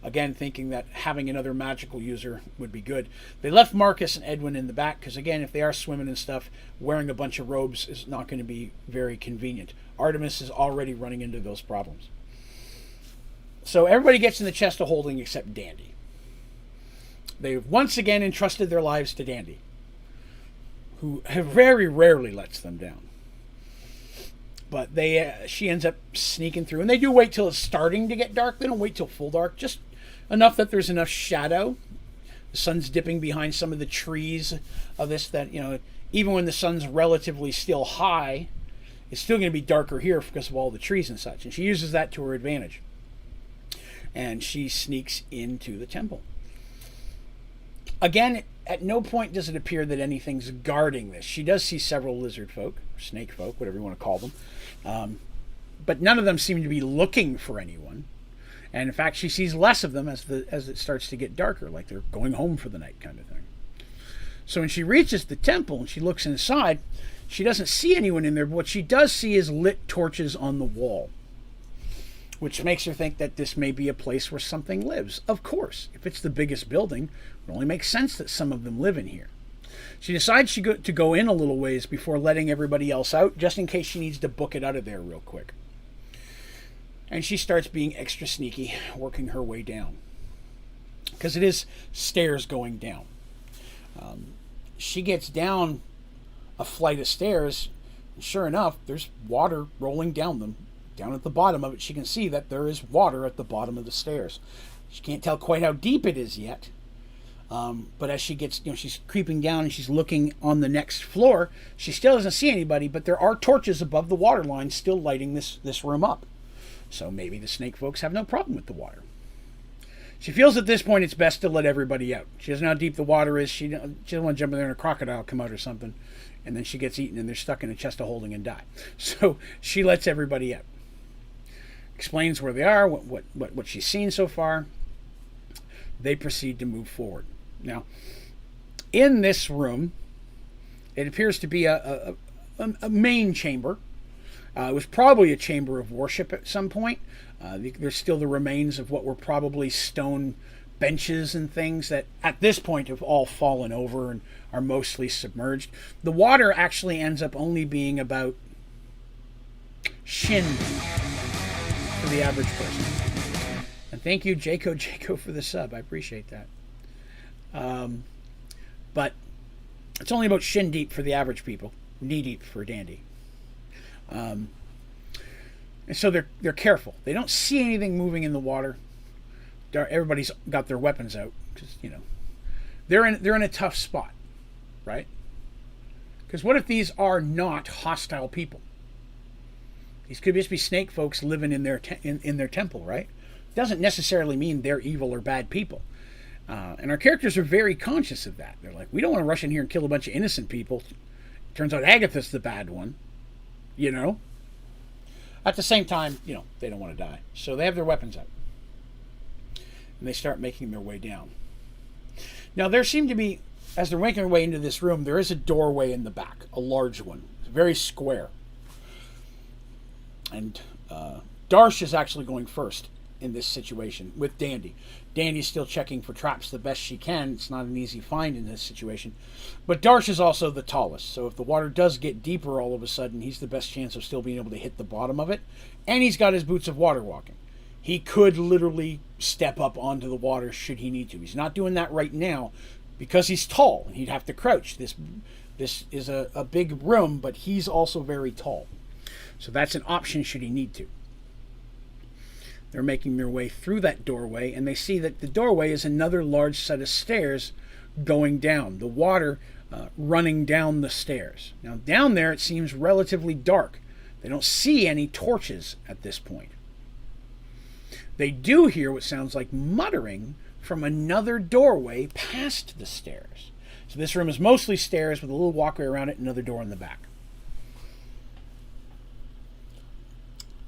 Again, thinking that having another magical user would be good. They left Marcus and Edwin in the back because, again, if they are swimming and stuff, wearing a bunch of robes is not going to be very convenient. Artemis is already running into those problems. So everybody gets in the chest of holding except Dandy. They've once again entrusted their lives to Dandy. who very rarely lets them down. But she ends up sneaking through, and they do wait till it's starting to get dark. They don't wait till full dark, just enough that there's enough shadow. The sun's dipping behind some of the trees of this that, even when the sun's relatively still high, it's still going to be darker here because of all the trees and such. And she uses that to her advantage. And she sneaks into the temple. Again, at no point does it appear that anything's guarding this. She does see several lizard folk, snake folk, whatever you want to call them. But none of them seem to be looking for anyone. And in fact, she sees less of them as it starts to get darker, like they're going home for the night kind of thing. So when she reaches the temple and she looks inside, she doesn't see anyone in there, but what she does see is lit torches on the wall, which makes her think that this may be a place where something lives. Of course, if it's the biggest building, it only makes sense that some of them live in here. She decides to go in a little ways before letting everybody else out, just in case she needs to book it out of there real quick. And she starts being extra sneaky, working her way down. Because it is stairs going down. She gets down a flight of stairs, and sure enough, there's water rolling down them. Down at the bottom of it, she can see that there is water at the bottom of the stairs. She can't tell quite how deep it is yet. But as she gets, she's creeping down and she's looking on the next floor, she still doesn't see anybody, but there are torches above the water line still lighting this room up. So maybe the snake folks have no problem with the water. She feels at this point it's best to let everybody out. She doesn't know how deep the water is. She doesn't want to jump in there and a crocodile come out or something. And then she gets eaten and they're stuck in a chest of holding and die. So she lets everybody out. Explains where they are, what she's seen so far. They proceed to move forward. Now, in this room, it appears to be a main chamber. It was probably a chamber of worship at some point. There's still the remains of what were probably stone benches and things that at this point have all fallen over and are mostly submerged. The water actually ends up only being about shin deep for the average person. And thank you, Jaco, for the sub. I appreciate that. But it's only about shin deep for the average people, knee deep for Dandy. And so they're careful. They don't see anything moving in the water. Everybody's got their weapons out because they're in a tough spot, right? Because what if these are not hostile people? These could just be snake folks living in their in their temple, right? Doesn't necessarily mean they're evil or bad people. And our characters are very conscious of that. They're like, we don't want to rush in here and kill a bunch of innocent people. Turns out Agatha's the bad one, At the same time, they don't want to die. So they have their weapons out. And they start making their way down. Now, there seem to be, as they're making their way into this room, there is a doorway in the back, a large one. It's very square. And Darsh is actually going first in this situation with Dandy. Dandy's still checking for traps the best she can. It's not an easy find in this situation. But Darsh is also the tallest, so if the water does get deeper all of a sudden, he's the best chance of still being able to hit the bottom of it. And he's got his boots of water walking. He could literally step up onto the water should he need to. He's not doing that right now because he's tall, and he'd have to crouch. This is a big room, but he's also very tall. So that's an option should he need to. They're making their way through that doorway, and they see that the doorway is another large set of stairs going down. The water running down the stairs. Now, down there, it seems relatively dark. They don't see any torches at this point. They do hear what sounds like muttering from another doorway past the stairs. So this room is mostly stairs with a little walkway around it and another door in the back.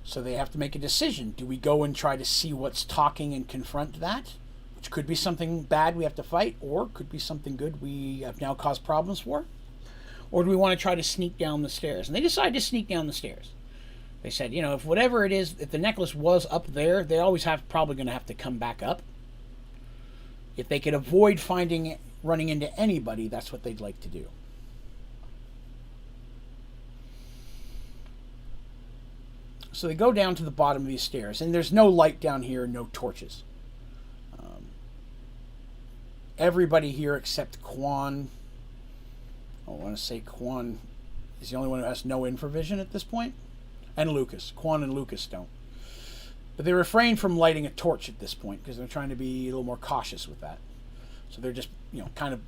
So they have to make a decision. Do we go and try to see what's talking and confront that? Which could be something bad we have to fight, or could be something good we have now caused problems for? Or do we want to try to sneak down the stairs? And they decide to sneak down the stairs. They said, if whatever it is, if the necklace was up there, they always probably going to have to come back up. If they could avoid running into anybody, that's what they'd like to do. So they go down to the bottom of these stairs, and there's no light down here, no torches. Everybody here except Quan, I want to say Quan is the only one who has no infravision at this point. And Lucas. Quan and Lucas don't. But they refrain from lighting a torch at this point because they're trying to be a little more cautious with that. So they're just, kind of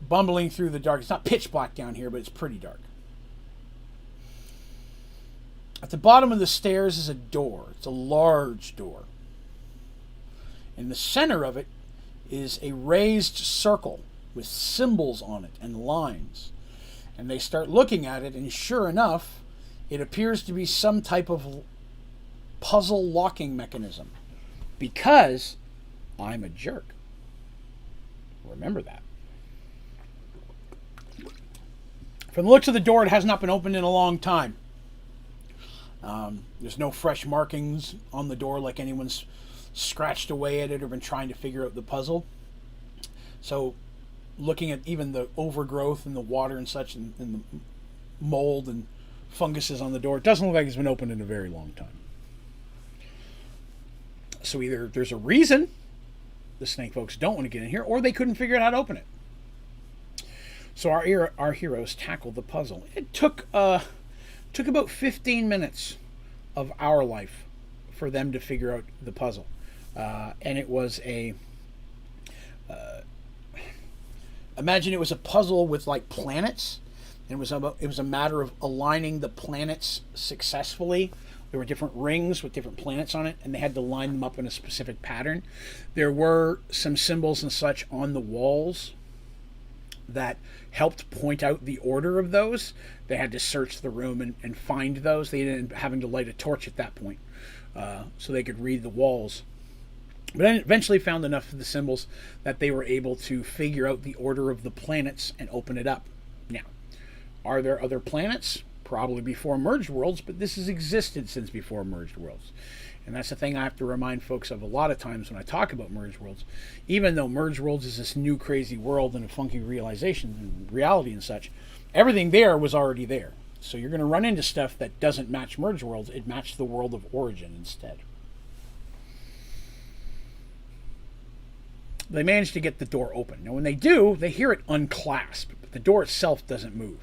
bumbling through the dark. It's not pitch black down here, but it's pretty dark. At the bottom of the stairs is a door. It's a large door. In the center of it is a raised circle with symbols on it and lines. And they start looking at it, and sure enough, it appears to be some type of puzzle locking mechanism. Because I'm a jerk. Remember that. From the looks of the door, it has not been opened in a long time. There's no fresh markings on the door like anyone's scratched away at it or been trying to figure out the puzzle. So looking at even the overgrowth and the water and such and the mold and funguses on the door, it doesn't look like it's been opened in a very long time. So either there's a reason the snake folks don't want to get in here, or they couldn't figure out how to open it. So our heroes tackled the puzzle. It took about 15 minutes of our life for them to figure out the puzzle. And it was imagine it was a puzzle with like planets. It was a matter of aligning the planets successfully. There were different rings with different planets on it, and they had to line them up in a specific pattern. There were some symbols and such on the walls that helped point out the order of those. They had to search the room and find those. They ended up having to light a torch at that point so they could read the walls. But then eventually found enough of the symbols that they were able to figure out the order of the planets and open it up. Now, are there other planets? Probably before Mergeworlds, but this has existed since before Mergeworlds. And that's the thing I have to remind folks of a lot of times when I talk about Mergeworlds. Even though Mergeworlds is this new crazy world and a funky realization and reality and such, everything there was already there. So you're going to run into stuff that doesn't match Mergeworlds. It matched the world of origin instead. They manage to get the door open. Now when they do, they hear it unclasp, but the door itself doesn't move.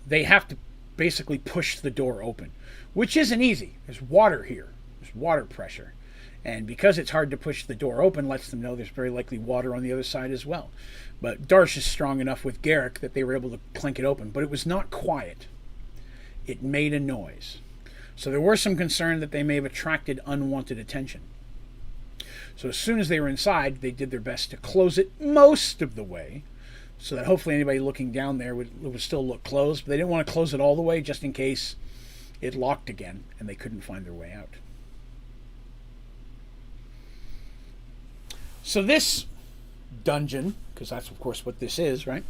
They have to basically push the door open, which isn't easy. There's water here. There's water pressure. And because it's hard to push the door open, lets them know there's very likely water on the other side as well. But Darsh is strong enough with Garrick that they were able to clink it open. But it was not quiet. It made a noise. So there were some concern that they may have attracted unwanted attention. So as soon as they were inside, they did their best to close it most of the way, so that hopefully anybody looking down there would still look closed. But they didn't want to close it all the way just in case it locked again and they couldn't find their way out. So this dungeon, because that's of course what this is, right,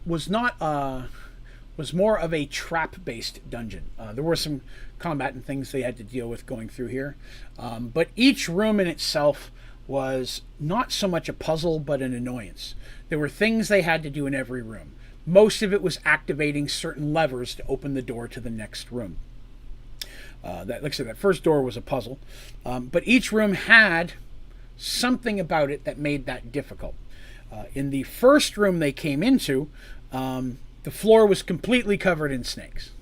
was more of a trap-based dungeon. There were some combat and things they had to deal with going through here. But each room in itself was not so much a puzzle, but an annoyance. There were things they had to do in every room. Most of it was activating certain levers to open the door to the next room. Like I said, that first door was a puzzle. But each room had something about it that made that difficult. In the first room they came into, the floor was completely covered in snakes.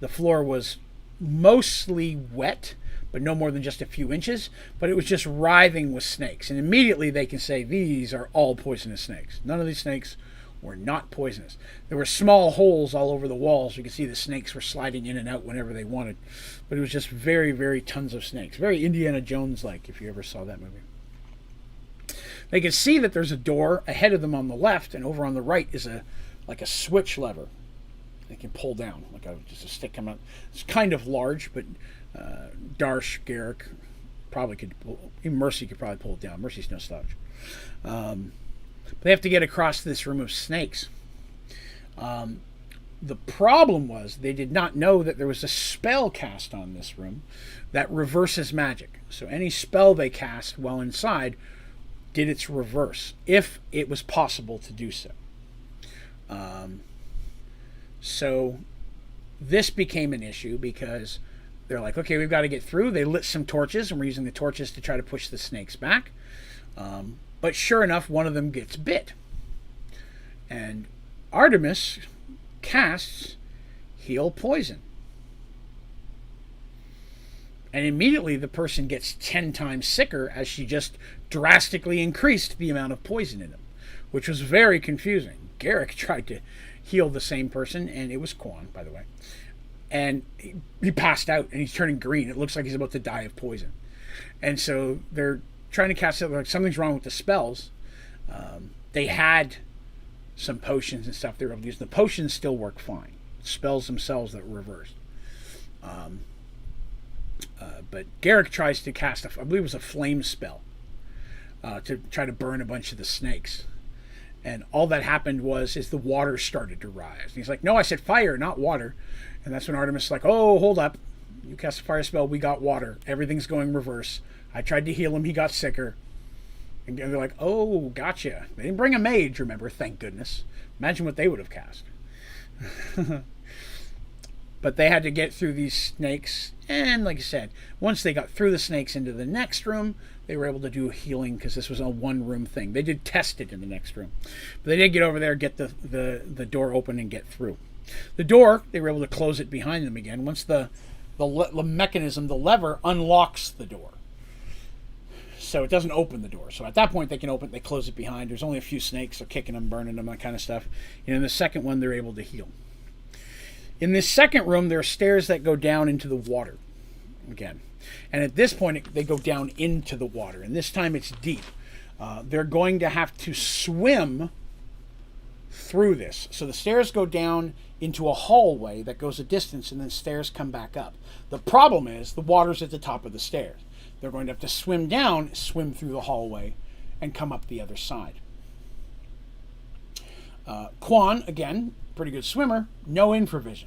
The floor was mostly wet, but no more than just a few inches, but it was just writhing with snakes. And immediately they can say, these are all poisonous snakes. None of these snakes were not poisonous. There were small holes all over the walls. You could see the snakes were sliding in and out whenever they wanted. But it was just very, very tons of snakes. Very Indiana Jones-like, if you ever saw that movie. They could see that there's a door ahead of them on the left, and over on the right is like a switch lever they can pull down, like just a stick coming out. It's kind of large, but Darsh, Garrick probably could pull, even Mercy could probably pull it down. Mercy's no slouch. But they have to get across this room of snakes. The problem was they did not know that there was a spell cast on this room that reverses magic. So any spell they cast while inside did its reverse, if it was possible to do so. So this became an issue because they're like, okay, we've got to get through. They lit some torches, and we're using the torches to try to push the snakes back. But sure enough, one of them gets bit. And Artemis casts Heal Poison. And immediately the person gets 10 times sicker as she just drastically increased the amount of poison in them, which was very confusing. Garrick tried to heal the same person, and it was Quan, by the way. And he passed out, and he's turning green. It looks like he's about to die of poison. And so they're trying to cast it, like something's wrong with the spells. They had some potions and stuff they were able to use. The potions still work fine. Spells themselves that were reversed. But Garrick tries to cast, I believe it was a flame spell, to try to burn a bunch of the snakes. And all that happened was the water started to rise. And he's like, no, I said fire, not water. And that's when Artemis is like, oh, hold up. You cast a fire spell, we got water. Everything's going reverse. I tried to heal him, he got sicker. And they're like, oh, gotcha. They didn't bring a mage, remember, thank goodness. Imagine what they would have cast. But they had to get through these snakes. And like I said, once they got through the snakes into the next room, they were able to do healing because this was a one-room thing. They did test it in the next room. But they did get over there, get the door open, and get through. The door, they were able to close it behind them again. Once the mechanism, the lever, unlocks the door. So it doesn't open the door. So at that point, they can open it, they close it behind. There's only a few snakes, so kicking them, burning them, that kind of stuff. And in the second one, they're able to heal. In this second room, there are stairs that go down into the water again. And at this point, they go down into the water. And this time it's deep. They're going to have to swim through this. So the stairs go down into a hallway that goes a distance, and then stairs come back up. The problem is the water's at the top of the stairs. They're going to have to swim down, swim through the hallway, and come up the other side. Quan, again, pretty good swimmer, no infravision.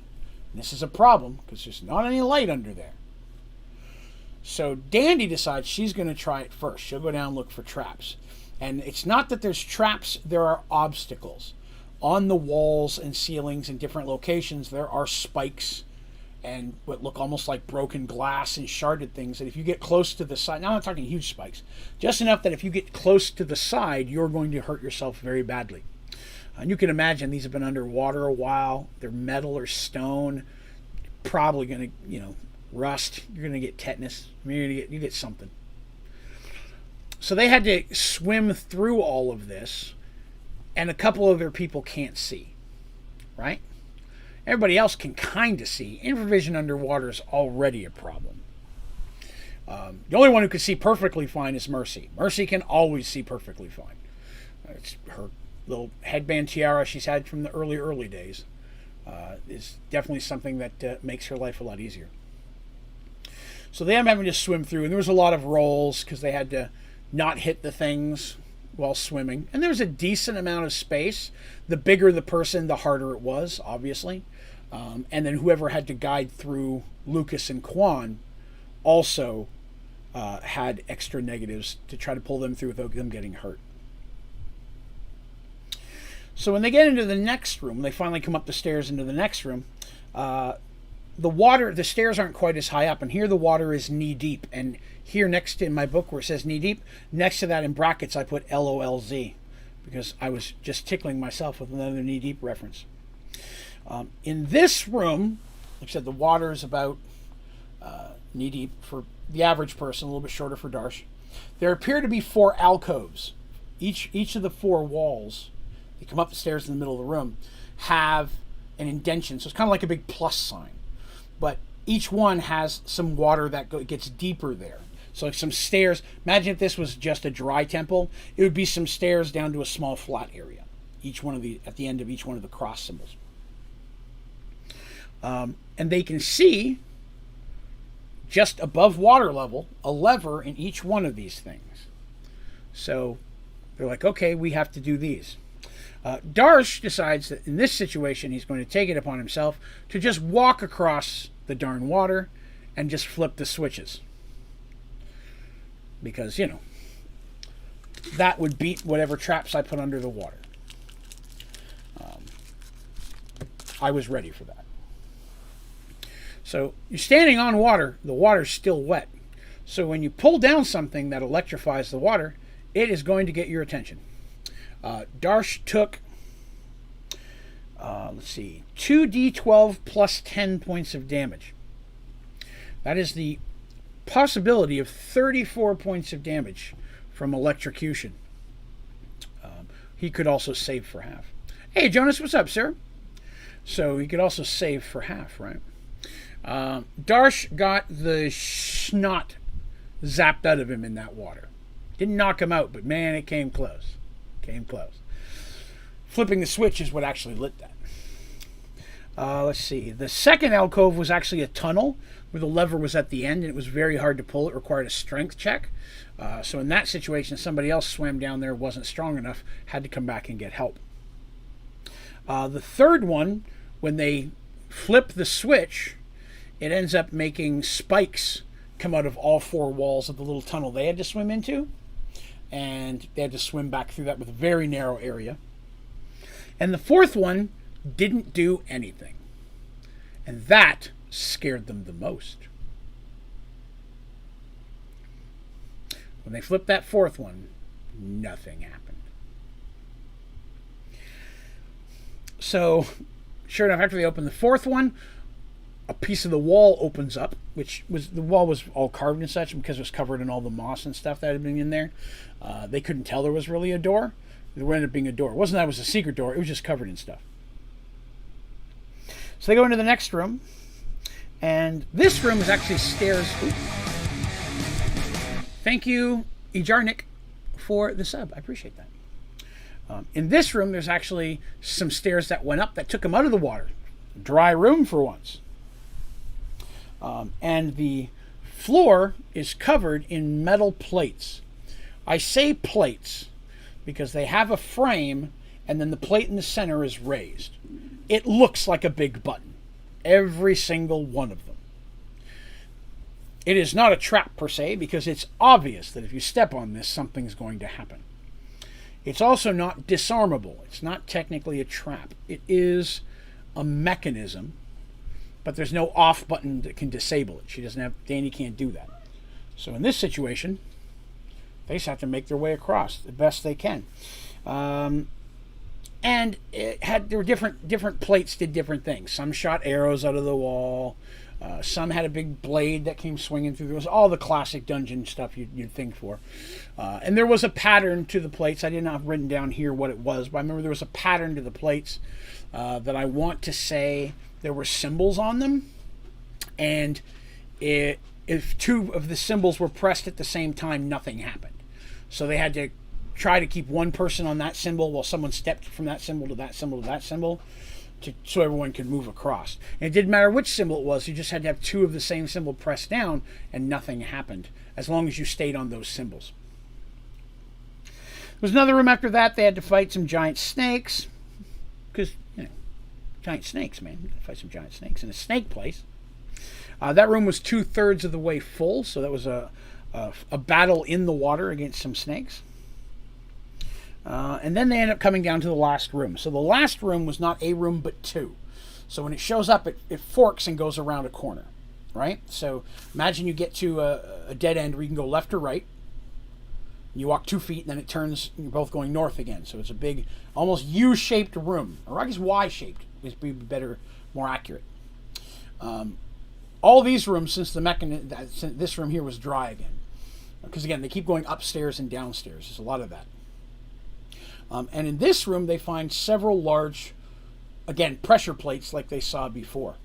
And this is a problem because there's not any light under there. So Dandy decides she's going to try it first. She'll go down and look for traps. And it's not that there's traps, there are obstacles. On the walls and ceilings in different locations, there are spikes and what look almost like broken glass and sharded things that if you get close to the side, now I'm not talking huge spikes, just enough that if you get close to the side, you're going to hurt yourself very badly. And you can imagine these have been underwater a while. They're metal or stone. Probably going to, rust. You're going to get tetanus. You get something. So they had to swim through all of this, and a couple of their people can't see, right? Everybody else can kind of see. Infravision underwater is already a problem. The only one who can see perfectly fine is Mercy. Mercy can always see perfectly fine. It's her little headband tiara she's had from the early days. Is definitely something that makes her life a lot easier. So they are having to swim through, and there was a lot of rolls because they had to not hit the things while swimming. And there was a decent amount of space. The bigger the person, the harder it was, obviously. And then whoever had to guide through Lucas and Quan also had extra negatives to try to pull them through without them getting hurt. So when they get into the next room, they finally come up the stairs into the next room. The stairs aren't quite as high up, and here the water is knee deep. And here next to in my book where it says knee deep, next to that in brackets I put LOLZ because I was just tickling myself with another knee deep reference. In this room, like I said, the water is about knee deep for the average person, a little bit shorter for Darsh. There appear to be 4 alcoves. Each of the 4 walls, they come up the stairs in the middle of the room, have an indentation. So it's kind of like a big plus sign. But each one has some water that gets deeper there. So like some stairs. Imagine if this was just a dry temple. It would be some stairs down to a small flat area. At the end of each one of the cross symbols. And they can see, just above water level, a lever in each one of these things. So they're like, okay, we have to do these. Darsh decides that in this situation, he's going to take it upon himself to just walk across the darn water and just flip the switches. Because, that would beat whatever traps I put under the water. I was ready for that. So you're standing on water, the water's still wet. So when you pull down something that electrifies the water, it is going to get your attention. Darsh took let's see, 2d12 plus 10 points of damage. That is the possibility of 34 points of damage from electrocution. He could also save for half. Hey, Jonas, what's up, sir? So he could also save for half, right? Darsh got the snot zapped out of him in that water. Didn't knock him out, but man, it came close. Came close. Flipping the switch is what actually lit that. Let's see. The second alcove was actually a tunnel where the lever was at the end, and it was very hard to pull. It required a strength check. So in that situation, somebody else swam down there, wasn't strong enough, had to come back and get help. The third one, when they flip the switch, it ends up making spikes come out of all four walls of the little tunnel they had to swim into. And they had to swim back through that with a very narrow area. And the fourth one didn't do anything. And that scared them the most. When they flipped that fourth one, nothing happened. So, sure enough, after they opened the fourth one, a piece of the wall opens up, which was, the wall was all carved and such, because it was covered in all the moss and stuff that had been in there. They couldn't tell there was really a door. There ended up being a door. It wasn't that it was a secret door, it was just covered in stuff. So they go into the next room, and this room is actually stairs. Ooh. Thank you, Ejarnik, for the sub. I appreciate that. In this room, there's actually some stairs that went up that took them out of the water. Dry room for once. And the floor is covered in metal plates. I say plates because they have a frame, and then the plate in the center is raised. It looks like a big button. Every single one of them. It is not a trap per se, because it's obvious that if you step on this, something's going to happen. It's also not disarmable. It's not technically a trap. It is a mechanism, but there's no off button that can disable it. Danny can't do that. So in this situation, they just have to make their way across the best they can. And there were different plates did different things. Some shot arrows out of the wall. Some had a big blade that came swinging through. There was all the classic dungeon stuff you'd think for. And there was a pattern to the plates. I did not have written down here what it was, but I remember there was a pattern to the plates that I want to say there were symbols on them. And if two of the symbols were pressed at the same time, nothing happened. So they had to try to keep one person on that symbol while someone stepped from that symbol to that symbol to that symbol, so everyone could move across. And it didn't matter which symbol it was, you just had to have two of the same symbol pressed down, and nothing happened, as long as you stayed on those symbols. There was another room after that. They had to fight some giant snakes, because, giant snakes, man. You gotta fight some giant snakes in a snake place. That room was 2/3 of the way full, so that was a battle in the water against some snakes. And then they end up coming down to the last room. So the last room was not a room, but two. So when it shows up, it forks and goes around a corner, right? So imagine you get to a dead end where you can go left or right. You walk 2 feet, and then it turns, and you're both going north again. So it's a big, almost U-shaped room. Or I guess Y-shaped would be better, more accurate. All these rooms, since this room here was dry again. Because again, they keep going upstairs and downstairs. There's a lot of that. And in this room, they find several large, again, pressure plates like they saw before.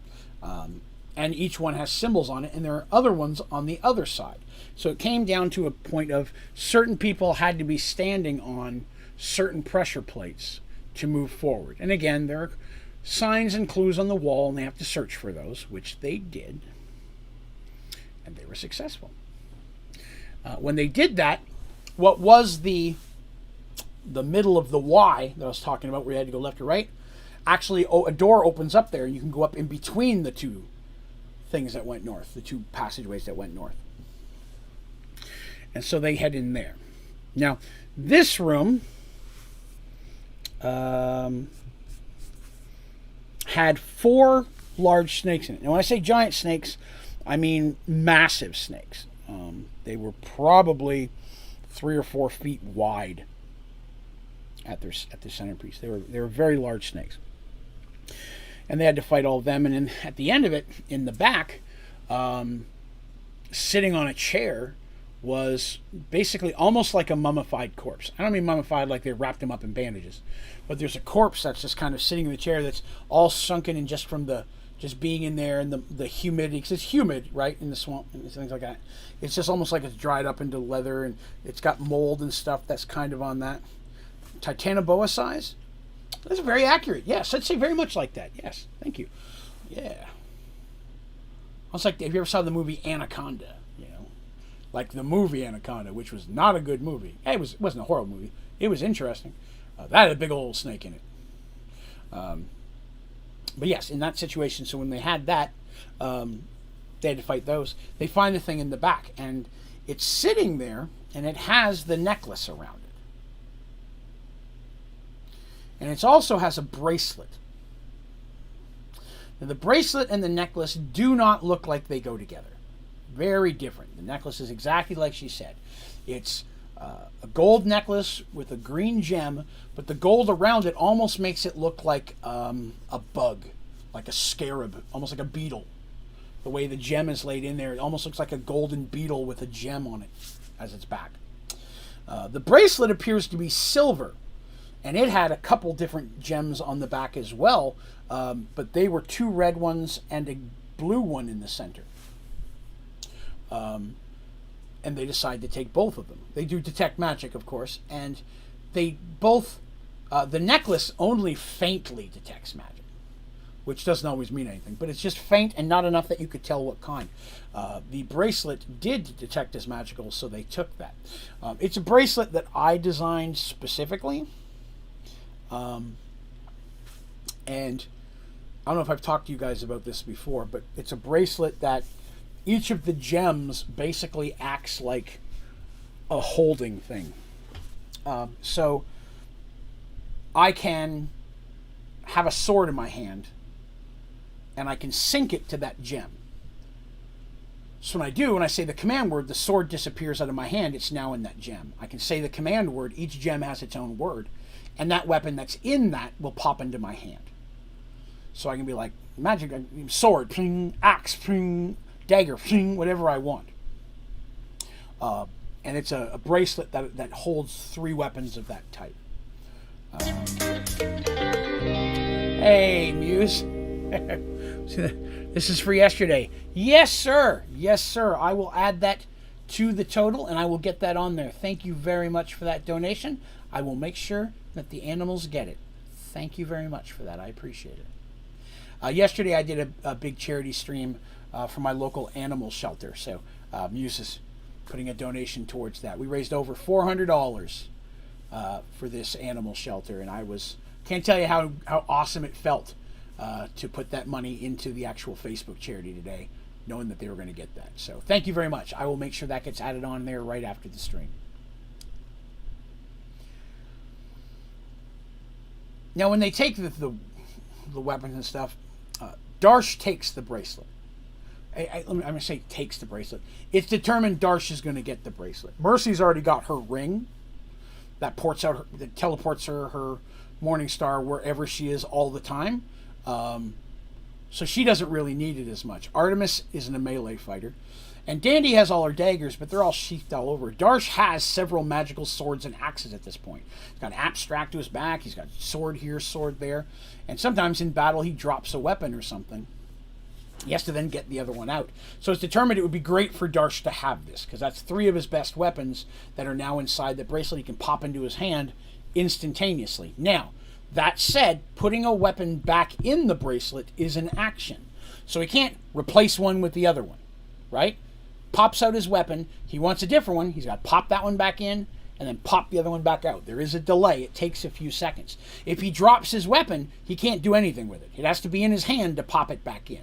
And each one has symbols on it, and there are other ones on the other side. So it came down to a point of certain people had to be standing on certain pressure plates to move forward. And again, there are signs and clues on the wall, and they have to search for those, which they did. And they were successful. When they did that, what was the middle of the Y that I was talking about, where you had to go left or right, actually a door opens up there, and you can go up in between the two things that went north, the two passageways that went north. And so they head in there. Now, this room had 4 large snakes in it. Now, when I say giant snakes, I mean massive snakes. They were probably 3 or 4 feet wide at their centerpiece. They were very large snakes. And they had to fight all of them. And then at the end of it, in the back, sitting on a chair was basically almost like a mummified corpse. I don't mean mummified like they wrapped him up in bandages, but there's a corpse that's just kind of sitting in the chair that's all sunken in just from the just being in there and the humidity, because it's humid, right, in the swamp and things like that. It's just almost like it's dried up into leather, and it's got mold and stuff that's kind of on that. Titanoboa size? That's very accurate. Yes, I'd say very much like that. Yes, thank you. Yeah. It's like, have you ever saw the movie Anaconda? You know, like the movie Anaconda, which was not a good movie. It wasn't a horror movie. It was interesting. That had a big old snake in it. But yes, in that situation, so when they had that, they had to fight those. They find the thing in the back, and it's sitting there, and it has the necklace around it. And it also has a bracelet. Now, the bracelet and the necklace do not look like they go together. Very different. The necklace is exactly like she said. It's a gold necklace with a green gem, but the gold around it almost makes it look like a bug, like a scarab, almost like a beetle. The way the gem is laid in there, it almost looks like a golden beetle with a gem on it as its back. The bracelet appears to be silver, and it had a couple different gems on the back as well, but they were 2 red ones and a blue one in the center. And they decide to take both of them. They do detect magic, of course, and they both, the necklace only faintly detects magic, which doesn't always mean anything, but it's just faint and not enough that you could tell what kind. The bracelet did detect as magical, so they took that. It's a bracelet that I designed specifically, and I don't know if I've talked to you guys about this before, but it's a bracelet that each of the gems basically acts like a holding thing. So I can have a sword in my hand, and I can sync it to that gem. So when I say the command word, the sword disappears out of my hand. It's now in that gem. I can say the command word. Each gem has its own word, and that weapon that's in that will pop into my hand. So I can be like, magic, sword, ping, axe, ping, dagger, ping, whatever I want. And it's a bracelet that holds 3 weapons of that type. Hey, Muse. This is for yesterday. Yes, sir. Yes, sir. I will add that to the total, and I will get that on there. Thank you very much for that donation. I will make sure that the animals get it. Thank you very much for that. I appreciate it. Yesterday, I did a big charity stream for my local animal shelter. So Muse is putting a donation towards that. We raised over $400 for this animal shelter, and can't tell you how awesome it felt to put that money into the actual Facebook charity today, knowing that they were going to get that. So thank you very much. I will make sure that gets added on there right after the stream. Now, when they take the weapons and stuff, Darsh takes the bracelet. I'm going to say takes the bracelet. It's determined Darsh is going to get the bracelet. Mercy's already got her ring that teleports her Morning Star wherever she is all the time. So she doesn't really need it as much. Artemis isn't a melee fighter. And Dandy has all her daggers, but they're all sheathed all over. Darsh has several magical swords and axes at this point. He's got an app strapped to his back. He's got sword here, sword there. And sometimes in battle he drops a weapon or something. He has to then get the other one out. So it's determined it would be great for Darsh to have this, because that's 3 of his best weapons that are now inside the bracelet. He can pop into his hand instantaneously. Now, that said, putting a weapon back in the bracelet is an action. So he can't replace one with the other one, right? Pops out his weapon. He wants a different one. He's got to pop that one back in and then pop the other one back out. There is a delay. It takes a few seconds. If he drops his weapon, he can't do anything with it. It has to be in his hand to pop it back in.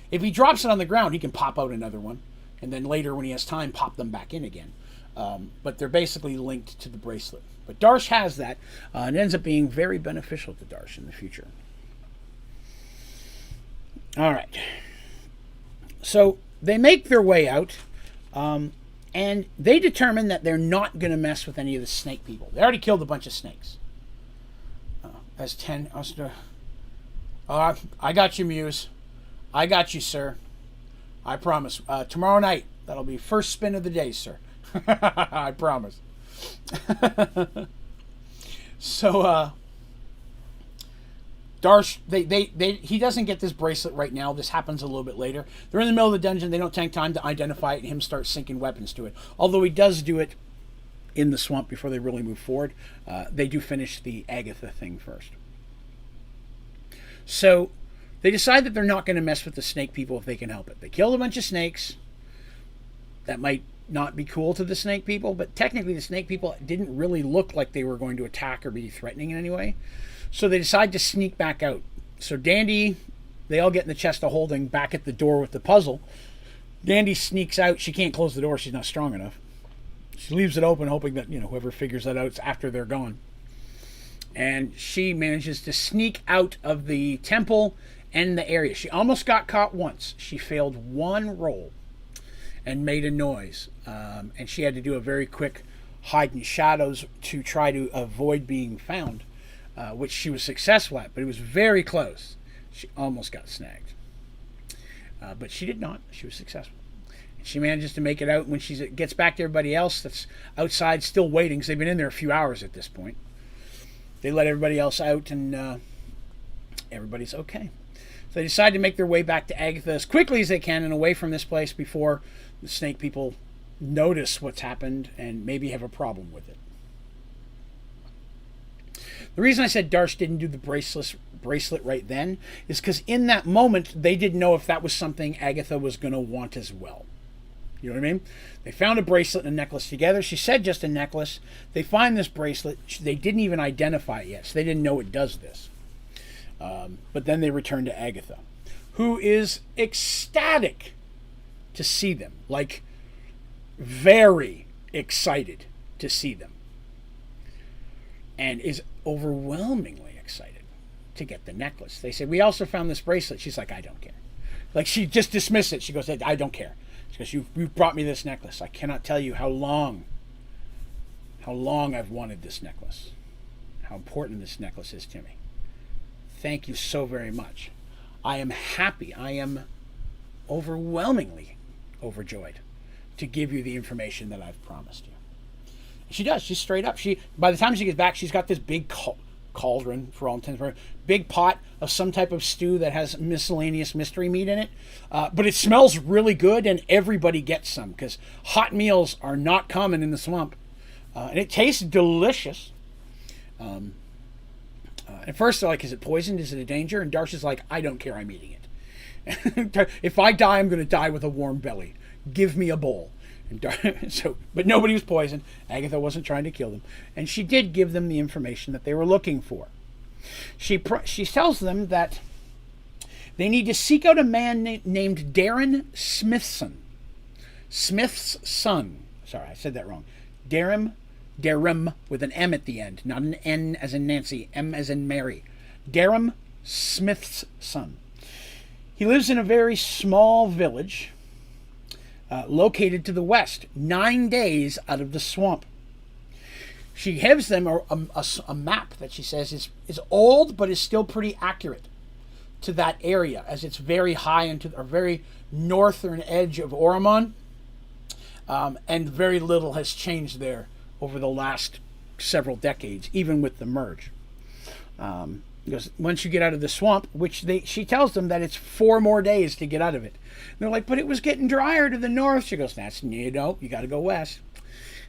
If he drops it on the ground, he can pop out another one, and then later when he has time, pop them back in again. But they're basically linked to the bracelet. But Darsh has that, and it ends up being very beneficial to Darsh in the future. All right. So they make their way out, and they determine that they're not going to mess with any of the snake people. They already killed a bunch of snakes. As 10, I got you, Muse. I got you, sir. I promise. Tomorrow night, that'll be first spin of the day, sir. I promise. So, Darsh, he doesn't get this bracelet right now. This happens a little bit later. They're in the middle of the dungeon. They don't take time to identify it, and him start sinking weapons to it. Although he does do it in the swamp before they really move forward. They do finish the Agatha thing first. So they decide that they're not going to mess with the snake people if they can help it. They killed a bunch of snakes. That might not be cool to the snake people, but technically the snake people didn't really look like they were going to attack or be threatening in any way. So they decide to sneak back out. So Dandy, they all get in the chest of holding back at the door with the puzzle. Dandy sneaks out. She can't close the door. She's not strong enough. She leaves it open, hoping that, whoever figures that out is after they're gone. And she manages to sneak out of the temple and the area. She almost got caught once. She failed one roll and made a noise. And she had to do a very quick hide in shadows to try to avoid being found, which she was successful at, but it was very close. She almost got snagged. But she did not. She was successful. And she manages to make it out when she gets back to everybody else that's outside still waiting, because they've been in there a few hours at this point. They let everybody else out, and everybody's okay. So they decide to make their way back to Agatha as quickly as they can and away from this place before the snake people notice what's happened and maybe have a problem with it. The reason I said Darsh didn't do the bracelet right then is because in that moment they didn't know if that was something Agatha was going to want as well. You know what I mean? They found a bracelet and a necklace together. She said just a necklace. They find this bracelet. They didn't even identify it yet, so they didn't know it does this. But then they return to Agatha, who is ecstatic to see them. Like, very excited to see them. And is overwhelmingly excited to get the necklace. They say, we also found this bracelet. She's like, I don't care. Like, she just dismissed it. She goes, I don't care. She goes, you brought me this necklace. I cannot tell you how long I've wanted this necklace. How important this necklace is to me. Thank you so very much. I am happy. I am overwhelmingly overjoyed to give you the information that I've promised you. She does. She's straight up. By the time she gets back, she's got this big cauldron, for all intents and purposes, big pot of some type of stew that has miscellaneous mystery meat in it. But it smells really good, and everybody gets some, because hot meals are not common in the swamp. And it tastes delicious. At first, they're like, is it poisoned? Is it a danger? And Darsh is like, I don't care. I'm eating it. If I die, I'm going to die with a warm belly. Give me a bowl. But nobody was poisoned. Agatha wasn't trying to kill them. And she did give them the information that they were looking for. She tells them that they need to seek out a man named Darren Smithson. Smith's son. Sorry, I said that wrong. Darren with an M at the end. Not an N as in Nancy, M as in Mary. Darren Smith's son. He lives in a very small village located to the west, 9 days out of the swamp. She gives them a map that she says is old, but is still pretty accurate to that area, as it's very high into or very northern edge of Oromon, and very little has changed there over the last several decades, even with the merge. Because once you get out of the swamp, which she tells them that it's 4 more days to get out of it. And they're like, but it was getting drier to the north. She goes, you got to go west.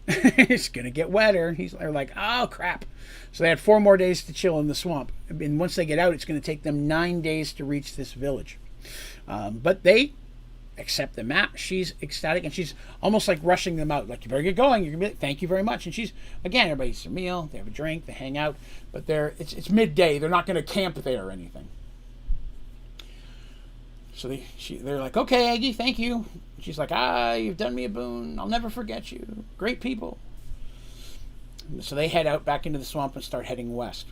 It's going to get wetter. They're like, oh, crap. So they had 4 more days to chill in the swamp. And once they get out, it's going to take them 9 days to reach this village. But they accept the map. She's ecstatic, and she's almost like rushing them out. Like, you better get going. Thank you very much. And she's, again, everybody eats their meal. They have a drink. They hang out. But it's midday. They're not going to camp there or anything. So they're like, okay, Aggie, thank you. She's like, you've done me a boon. I'll never forget you. Great people. So they head out back into the swamp and start heading west.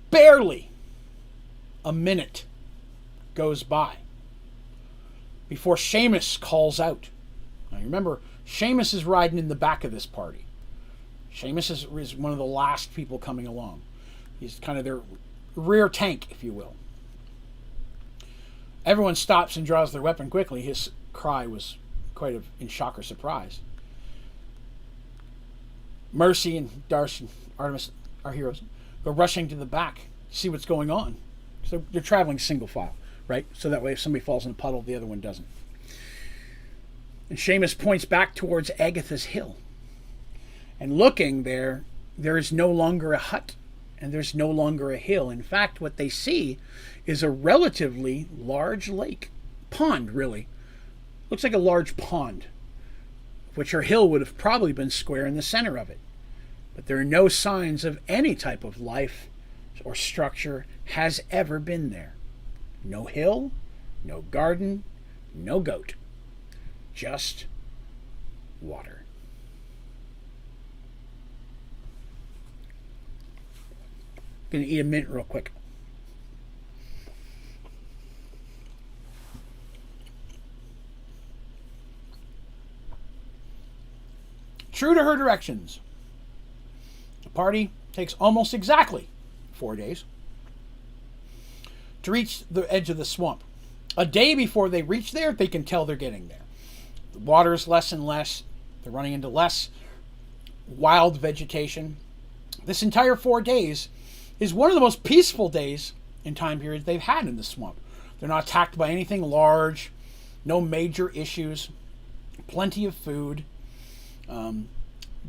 Barely a minute goes by before Seamus calls out. Now, remember, Seamus is riding in the back of this party. Seamus is one of the last people coming along. He's kind of their rear tank, if you will. Everyone stops and draws their weapon quickly. His cry was quite in shock or surprise. Mercy and Darcy and Artemis, our heroes, go rushing to the back to see what's going on. So they're traveling single file, right? So that way if somebody falls in a puddle, the other one doesn't. And Seamus points back towards Agatha's hill. And looking there is no longer a hut, and there's no longer a hill. In fact, what they see is a relatively large lake. Pond, really. Looks like a large pond, which her hill would have probably been square in the center of it. But there are no signs of any type of life or structure has ever been there. No hill, no garden, no goat. Just water. Gonna eat a mint real quick. True to her directions, the party takes almost exactly 4 days to reach the edge of the swamp. A day before they reach there, they can tell they're getting there. The water is less and less. They're running into less wild vegetation. This entire 4 days is one of the most peaceful days in time periods they've had in the swamp. They're not attacked by anything large, no major issues, plenty of food.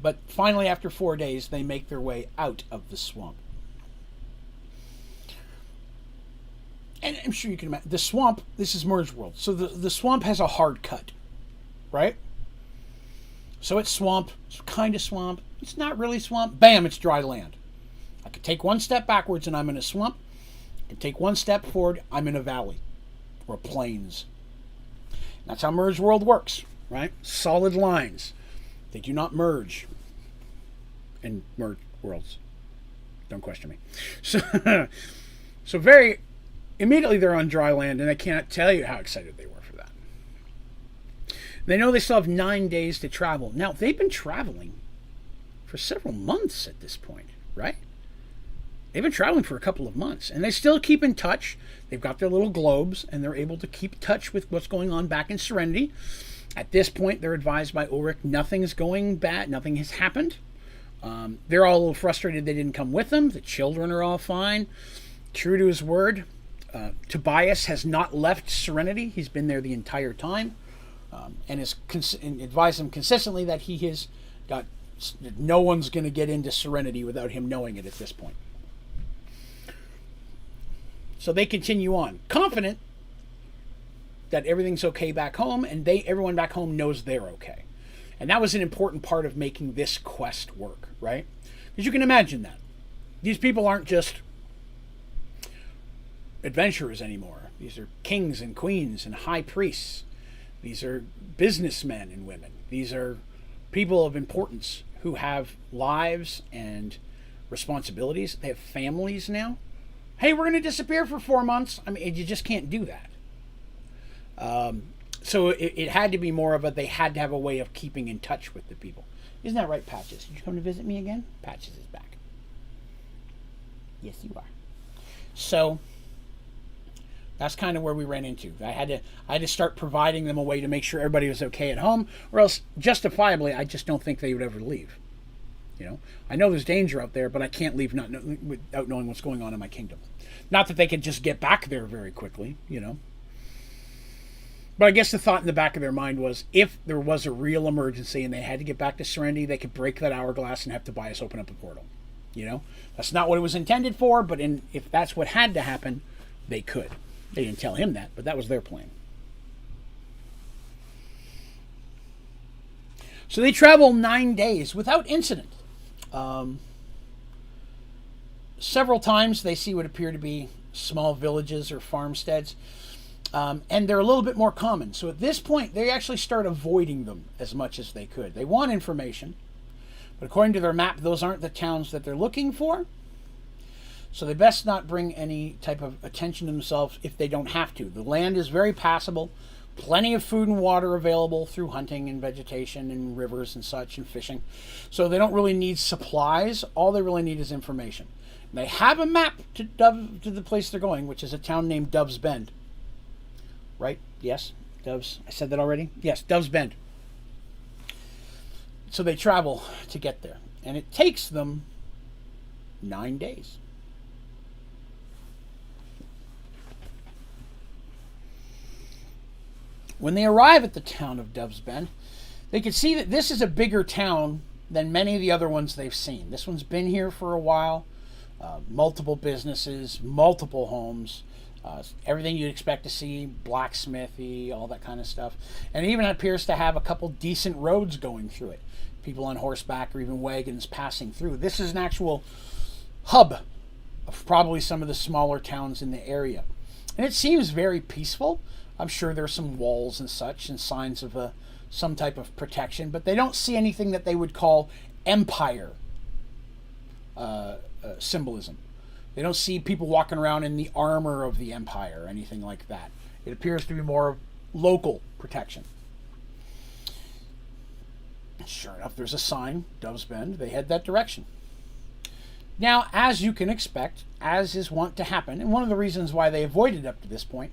But finally, after 4 days, they make their way out of the swamp. And I'm sure you can imagine, the swamp, this is Mergeworlds, so the swamp has a hard cut, right? So it's swamp, it's kind of swamp, it's not really swamp, bam, it's dry land. I could take one step backwards and I'm in a swamp. I could take one step forward, I'm in a valley or plains. That's how Mergeworld works, right? Solid lines. They do not merge in Mergeworlds. Don't question me. So very immediately they're on dry land, and I cannot tell you how excited they were for that. They know they still have 9 days to travel. Now, they've been traveling for several months at this point, right? They've been traveling for a couple of months, and they still keep in touch. They've got their little globes, and they're able to keep touch with what's going on back in Serenity. At this point, they're advised by Ulrich nothing's going bad, nothing has happened. They're all a little frustrated they didn't come with them. The children are all fine. True to his word, Tobias has not left Serenity. He's been there the entire time, and has advised them consistently that he has got no one's going to get into Serenity without him knowing it at this point. So they continue on, confident that everything's okay back home, and everyone back home knows they're okay. And that was an important part of making this quest work, right? Because you can imagine that. These people aren't just adventurers anymore. These are kings and queens and high priests. These are businessmen and women. These are people of importance who have lives and responsibilities. They have families now. Hey, we're going to disappear for 4 months. I mean, you just can't do that. So it had to be more of they had to have a way of keeping in touch with the people. Isn't that right, Patches? Did you come to visit me again? Patches is back. Yes, you are. So that's kind of where we ran into. I had to start providing them a way to make sure everybody was okay at home, or else justifiably, I just don't think they would ever leave. You know, I know there's danger out there, but I can't leave without knowing what's going on in my kingdom. Not that they could just get back there very quickly, you know. But I guess the thought in the back of their mind was, if there was a real emergency and they had to get back to Serenity, they could break that hourglass and have Tobias open up a portal. You know, that's not what it was intended for, but if that's what had to happen, they could. They didn't tell him that, but that was their plan. So they travel 9 days without incident. Several times they see what appear to be small villages or farmsteads. And they're a little bit more common. So at this point, they actually start avoiding them as much as they could. They want information, but according to their map, those aren't the towns that they're looking for. So they best not bring any type of attention to themselves if they don't have to. The land is very passable. Plenty of food and water available through hunting and vegetation and rivers and such and fishing. So they don't really need supplies. All they really need is information. They have a map to the place they're going, which is a town named Dove's Bend. Right? Yes? Dove's. I said that already? Yes, Dove's Bend. So they travel to get there. And it takes them 9 days. When they arrive at the town of Dove's Bend, they can see that this is a bigger town than many of the other ones they've seen. This one's been here for a while. Multiple businesses, multiple homes, everything you'd expect to see, blacksmithy, all that kind of stuff. And it even appears to have a couple decent roads going through it. People on horseback or even wagons passing through. This is an actual hub of probably some of the smaller towns in the area. And it seems very peaceful. I'm sure there's some walls and such and signs of some type of protection, but they don't see anything that they would call empire symbolism. They don't see people walking around in the armor of the empire or anything like that. It appears to be more local protection. Sure enough, there's a sign, Dove's Bend. They head that direction. Now, as you can expect, as is wont to happen, and one of the reasons why they avoided up to this point,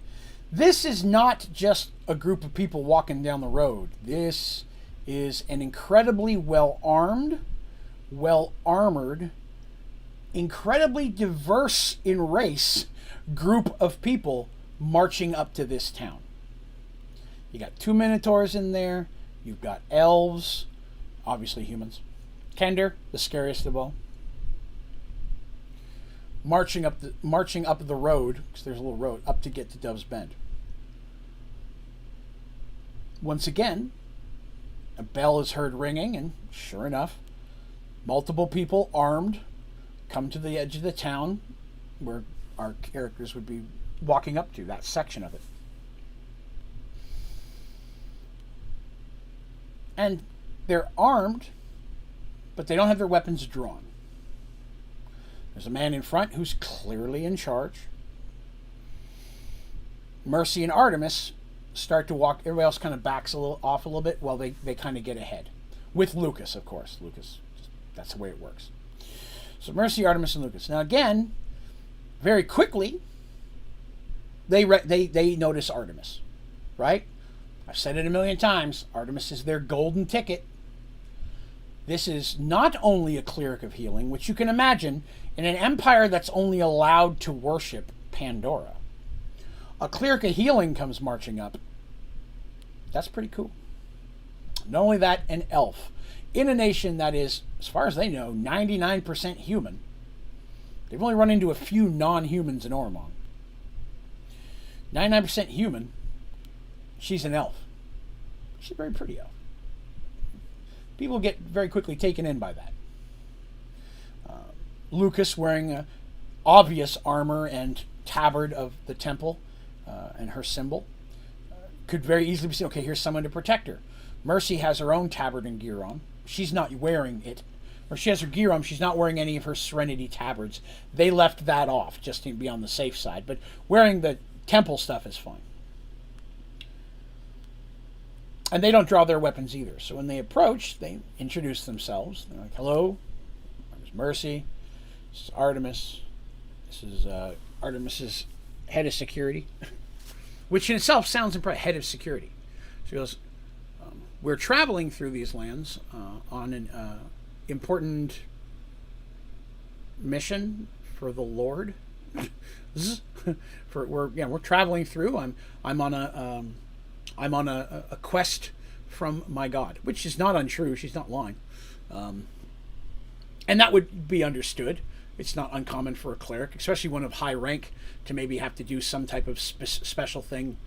this is not just a group of people walking down the road. This is an incredibly well-armed, well-armored, incredibly diverse in race group of people marching up to this town. You got 2 minotaurs in there. You've got elves, obviously humans. Kender, the scariest of all. Marching up the road, because there's a little road, up to get to Dove's Bend. Once again, a bell is heard ringing, and sure enough, multiple people armed come to the edge of the town where our characters would be walking up to, that section of it. And they're armed, but they don't have their weapons drawn. There's a man in front who's clearly in charge. Mercy and Artemis start to walk. Everybody else kind of backs off a little bit while they kind of get ahead. With Lucas, of course. Lucas, that's the way it works. So Mercy, Artemis, and Lucas. Now again, very quickly, they notice Artemis, right? I've said it a million times. Artemis is their golden ticket. This is not only a cleric of healing, which you can imagine in an empire that's only allowed to worship Pandora. A cleric of healing comes marching up. That's pretty cool. Not only that, an elf. In a nation that is, as far as they know, 99% human. They've only run into a few non-humans in Oromon. 99% human. She's an elf. She's a very pretty elf. People get very quickly taken in by that. Lucas wearing obvious armor and tabard of the temple and her symbol. Could very easily be seen, okay, here's someone to protect her. Mercy has her own tabard and gear on. She's not wearing it. Or she has her gear on, she's not wearing any of her Serenity tabards. They left that off just to be on the safe side. But wearing the temple stuff is fine. And they don't draw their weapons either. So when they approach, they introduce themselves. They're like, hello, my name is Mercy. This is Artemis. This is Artemis's head of security. Which in itself sounds impressive. Head of security. So he goes, we're traveling through these lands on an important mission for the Lord. We're traveling through. I'm on a quest from my God, which is not untrue. She's not lying. And that would be understood. It's not uncommon for a cleric, especially one of high rank, to maybe have to do some type of special thing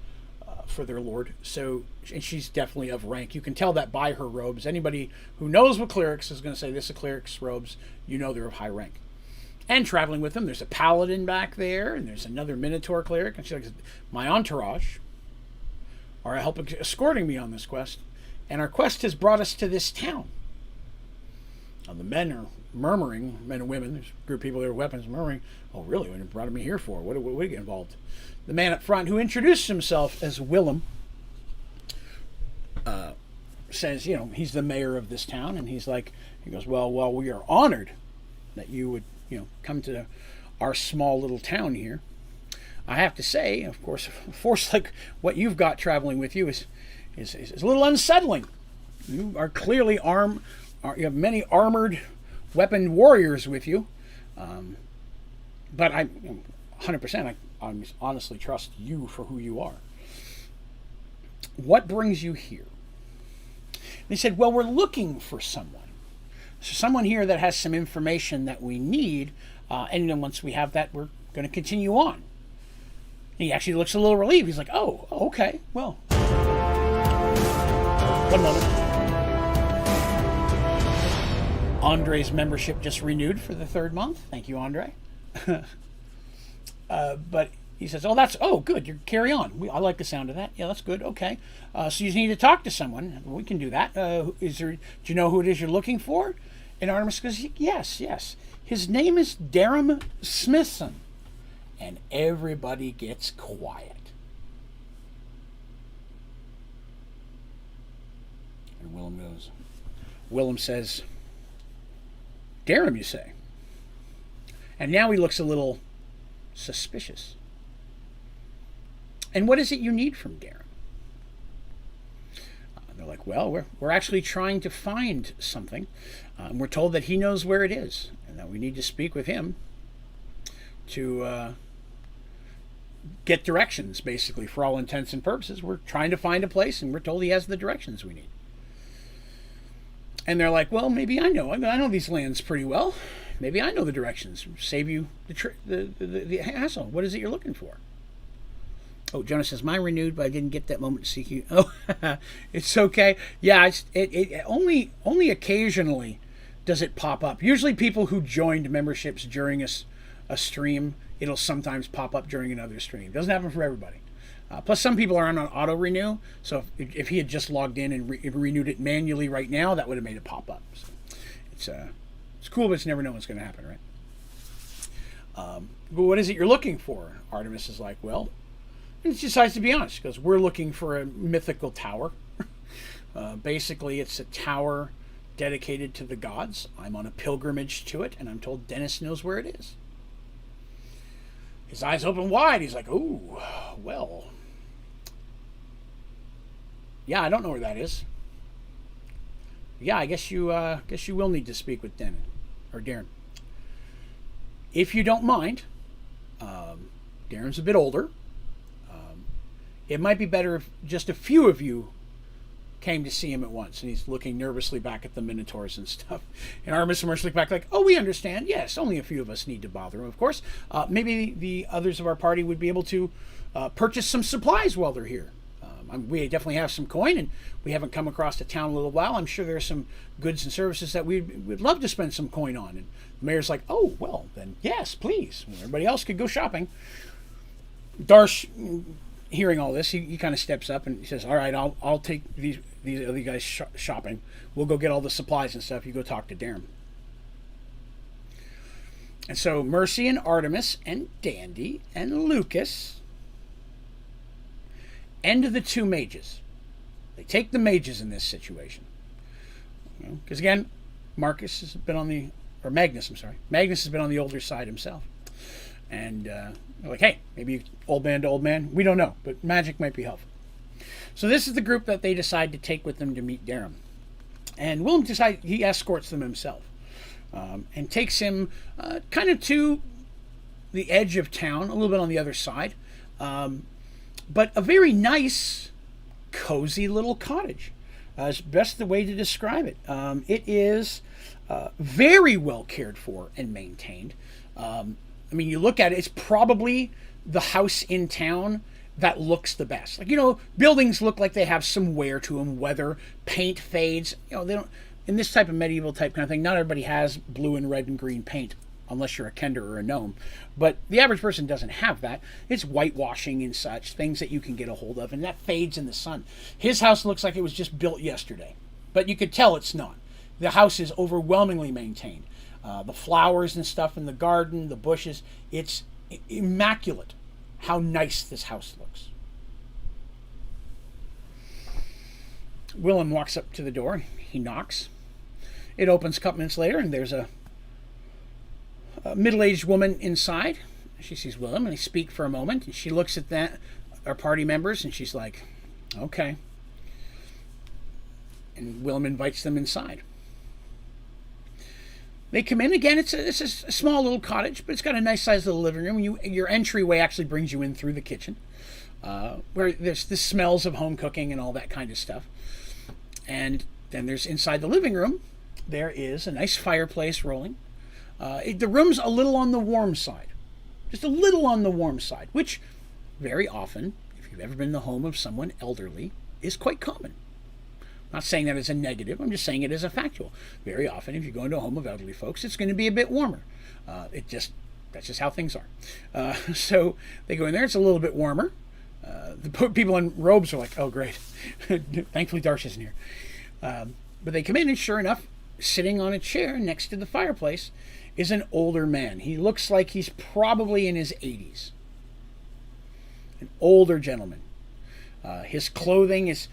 for their lord. So, and she's definitely of rank. You can tell that by her robes. Anybody who knows what clerics is going to say, this is a cleric's robes, you know they're of high rank. And traveling with them, there's a paladin back there, and there's another Minotaur cleric, and she's like, my entourage are helping escorting me on this quest, and our quest has brought us to this town. Now the men are murmuring, men and women, there's a group of people with their weapons murmuring, oh really, what brought me here for? What do we get involved? The man up front, who introduced himself as Willem, says, he's the mayor of this town, and he goes, well, we are honored that you would, come to our small little town here. I have to say, of course, a force like what you've got traveling with you is a little unsettling. You are clearly armed. You have many armored, weaponed warriors with you, but 100%, I honestly trust you for who you are. What brings you here? They said, well, we're looking for someone. So someone here that has some information that we need, and then once we have that, we're going to continue on. And he actually looks a little relieved. He's like, oh, okay, well. One moment. Andre's membership just renewed for the 3rd month. Thank you, Andre. But he says, oh, good, you carry on. I like the sound of that. Yeah, that's good, okay. So you need to talk to someone. We can do that. Do you know who it is you're looking for? And Artemis goes, yes. His name is Darren Smithson. And everybody gets quiet. And Willem says, Darren, you say? And now he looks a little suspicious. And what is it you need from Darren? They're like, well, we're actually trying to find something. And we're told that he knows where it is, and that we need to speak with him to get directions, basically, for all intents and purposes. We're trying to find a place, and we're told he has the directions we need. And they're like, well, maybe I know. I know these lands pretty well. Maybe I know the directions. Save you the hassle. What is it you're looking for? Oh, Jonah says, mine renewed, but I didn't get that moment to seek you. Oh, it's okay. Yeah, it only occasionally does it pop up. Usually people who joined memberships during a stream, it'll sometimes pop up during another stream. It doesn't happen for everybody. Plus, some people are on auto renew, so if he had just logged in and renewed it manually right now, that would have made it pop up. So it's cool, but it's never know what's going to happen, right? But what is it you're looking for? Artemis is like, well, and she decides to be honest, because we're looking for a mythical tower. Basically, it's a tower dedicated to the gods. I'm on a pilgrimage to it, and I'm told Dennis knows where it is. His eyes open wide. He's like, oh, well. Yeah, I don't know where that is. Yeah, I guess you will need to speak with Darren. If you don't mind, Darren's a bit older. It might be better if just a few of you came to see him at once. And he's looking nervously back at the minotaurs and stuff. And Artemis and Mercy look back like, oh, we understand. Yes, only a few of us need to bother him, of course. Maybe the others of our party would be able to purchase some supplies while they're here. We definitely have some coin, and we haven't come across the town in a little while. I'm sure there's some goods and services that we'd love to spend some coin on. And the mayor's like, oh, well, then yes, please. Everybody else could go shopping. Darsh, hearing all this, he kind of steps up and he says, all right, I'll take these other guys shopping. We'll go get all the supplies and stuff. You go talk to Darren. And so Mercy and Artemis and Dandy and Lucas and the 2 mages. They take the mages in this situation. Because again, Magnus has been on the older side himself. And they're like, hey, maybe old man to old man. We don't know, but magic might be helpful. So this is the group that they decide to take with them to meet Darren. And Willem he escorts them himself. And takes him kind of to the edge of town, a little bit on the other side. But a very nice, cozy little cottage. Is best the way to describe it. It is very well cared for and maintained. I mean, you look at it, it's probably the house in town that looks the best. Like, buildings look like they have some wear to them, weather, paint fades. They don't, in this type of medieval type kind of thing, not everybody has blue and red and green paint, unless you're a kender or a gnome. But the average person doesn't have that. It's whitewashing and such, things that you can get a hold of, and that fades in the sun. His house looks like it was just built yesterday, but you could tell it's not. The house is overwhelmingly maintained. The flowers and stuff in the garden, the bushes, it's immaculate how nice this house looks. Willem walks up to the door. He knocks. It opens a couple minutes later, and there's a middle-aged woman inside. She sees Willem, and they speak for a moment. And she looks at our party members, and she's like, okay. And Willem invites them inside. They come in again. It's a small little cottage, but it's got a nice sized little living room. Your entryway actually brings you in through the kitchen, where there's the smells of home cooking and all that kind of stuff. And then there's inside the living room, there is a nice fireplace rolling. The room's a little on the warm side, just a little on the warm side, which very often, if you've ever been in the home of someone elderly, is quite common. I'm not saying that as a negative, I'm just saying it as a factual. Very often, if you go into a home of elderly folks, it's going to be a bit warmer. That's just how things are. So they go in there, it's a little bit warmer. The people in robes are like, oh, great. Thankfully, Darsh isn't here. But they come in, and sure enough, sitting on a chair next to the fireplace is an older man. He looks like he's probably in his 80s. An older gentleman. His clothing is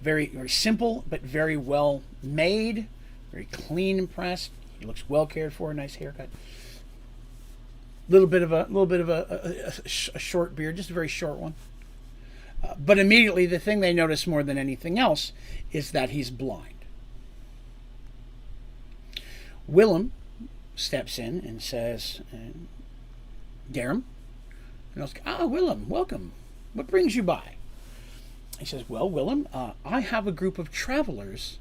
very, very simple, but very well made, very clean and pressed. He looks well cared for, nice haircut. Little bit of a short beard, just a very short one. But immediately, the thing they notice more than anything else is that he's blind. Willem steps in and says, Darum. And I was like, Willem, welcome. What brings you by? He says, well, Willem, I have a group of travelers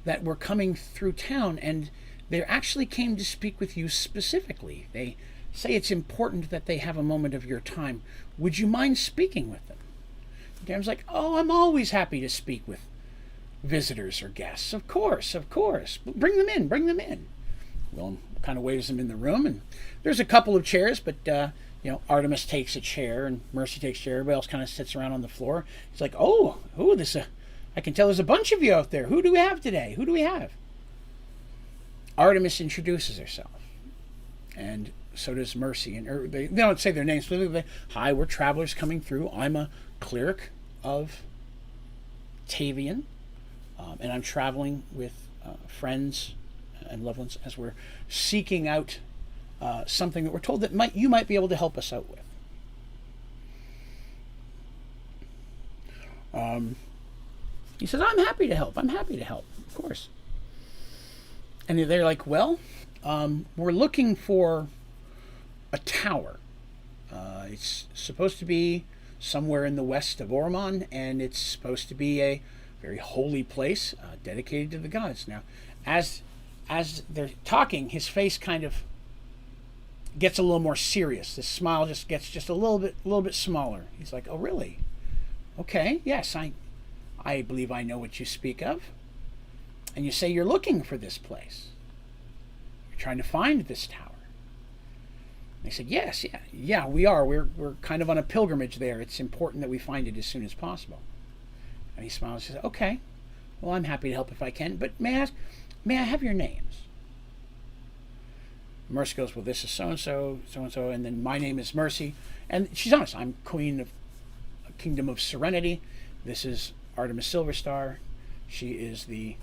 that were coming through town, and they actually came to speak with you specifically. They say it's important that they have a moment of your time. Would you mind speaking with them? Darum's like, oh, I'm always happy to speak with visitors or guests. Of course. Bring them in. Willem kind of waves them in the room, and there's a couple of chairs, but Artemis takes a chair and Mercy takes a chair. Everybody else kind of sits around on the floor. He's like, I can tell there's a bunch of you out there. Who do we have today? Who do we have? Artemis introduces herself, and so does Mercy. And they don't say their names specifically. Hi, we're travelers coming through. I'm a cleric of Tavian, and I'm traveling with friends and loved ones as we're seeking out something that we're told that you might be able to help us out with. He says, I'm happy to help, of course. And they're like, well, we're looking for a tower. It's supposed to be somewhere in the west of Oromon, and it's supposed to be a very holy place dedicated to the gods. Now, as they're talking, his face kind of gets a little more serious. His smile just gets a little bit smaller. He's like, oh, really? Okay, yes, I believe I know what you speak of. And you say you're looking for this place. You're trying to find this tower. They said, yes, yeah, we are. We're kind of on a pilgrimage there. It's important that we find it as soon as possible. And he smiles and says, okay, well, I'm happy to help if I can, but may I have your names? Mercy goes, well, this is so-and-so, so-and-so, and then my name is Mercy. And she's honest. I'm Queen of Kingdom of Serenity. This is Artemis Silverstar. She is the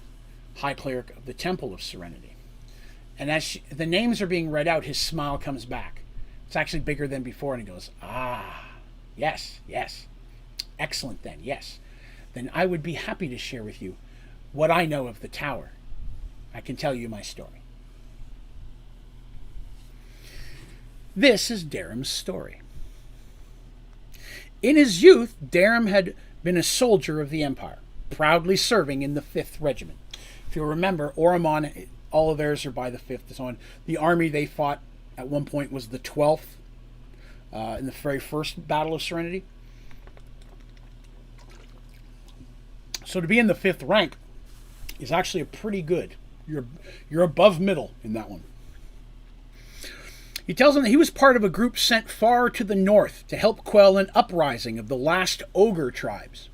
High Cleric of the Temple of Serenity. And as the names are being read out, his smile comes back. It's actually bigger than before, and he goes, yes. Excellent then, yes. Then I would be happy to share with you what I know of the tower. I can tell you my story. This is Darum's story. In his youth, Darum had been a soldier of the Empire, proudly serving in the 5th Regiment. If you'll remember, Oromon, all of theirs are by the 5th and so on. The army they fought at one point was the 12th in the very first Battle of Serenity. So to be in the 5th rank is actually a pretty good. You're above middle in that one. He tells them that he was part of a group sent far to the north to help quell an uprising of the last ogre tribes.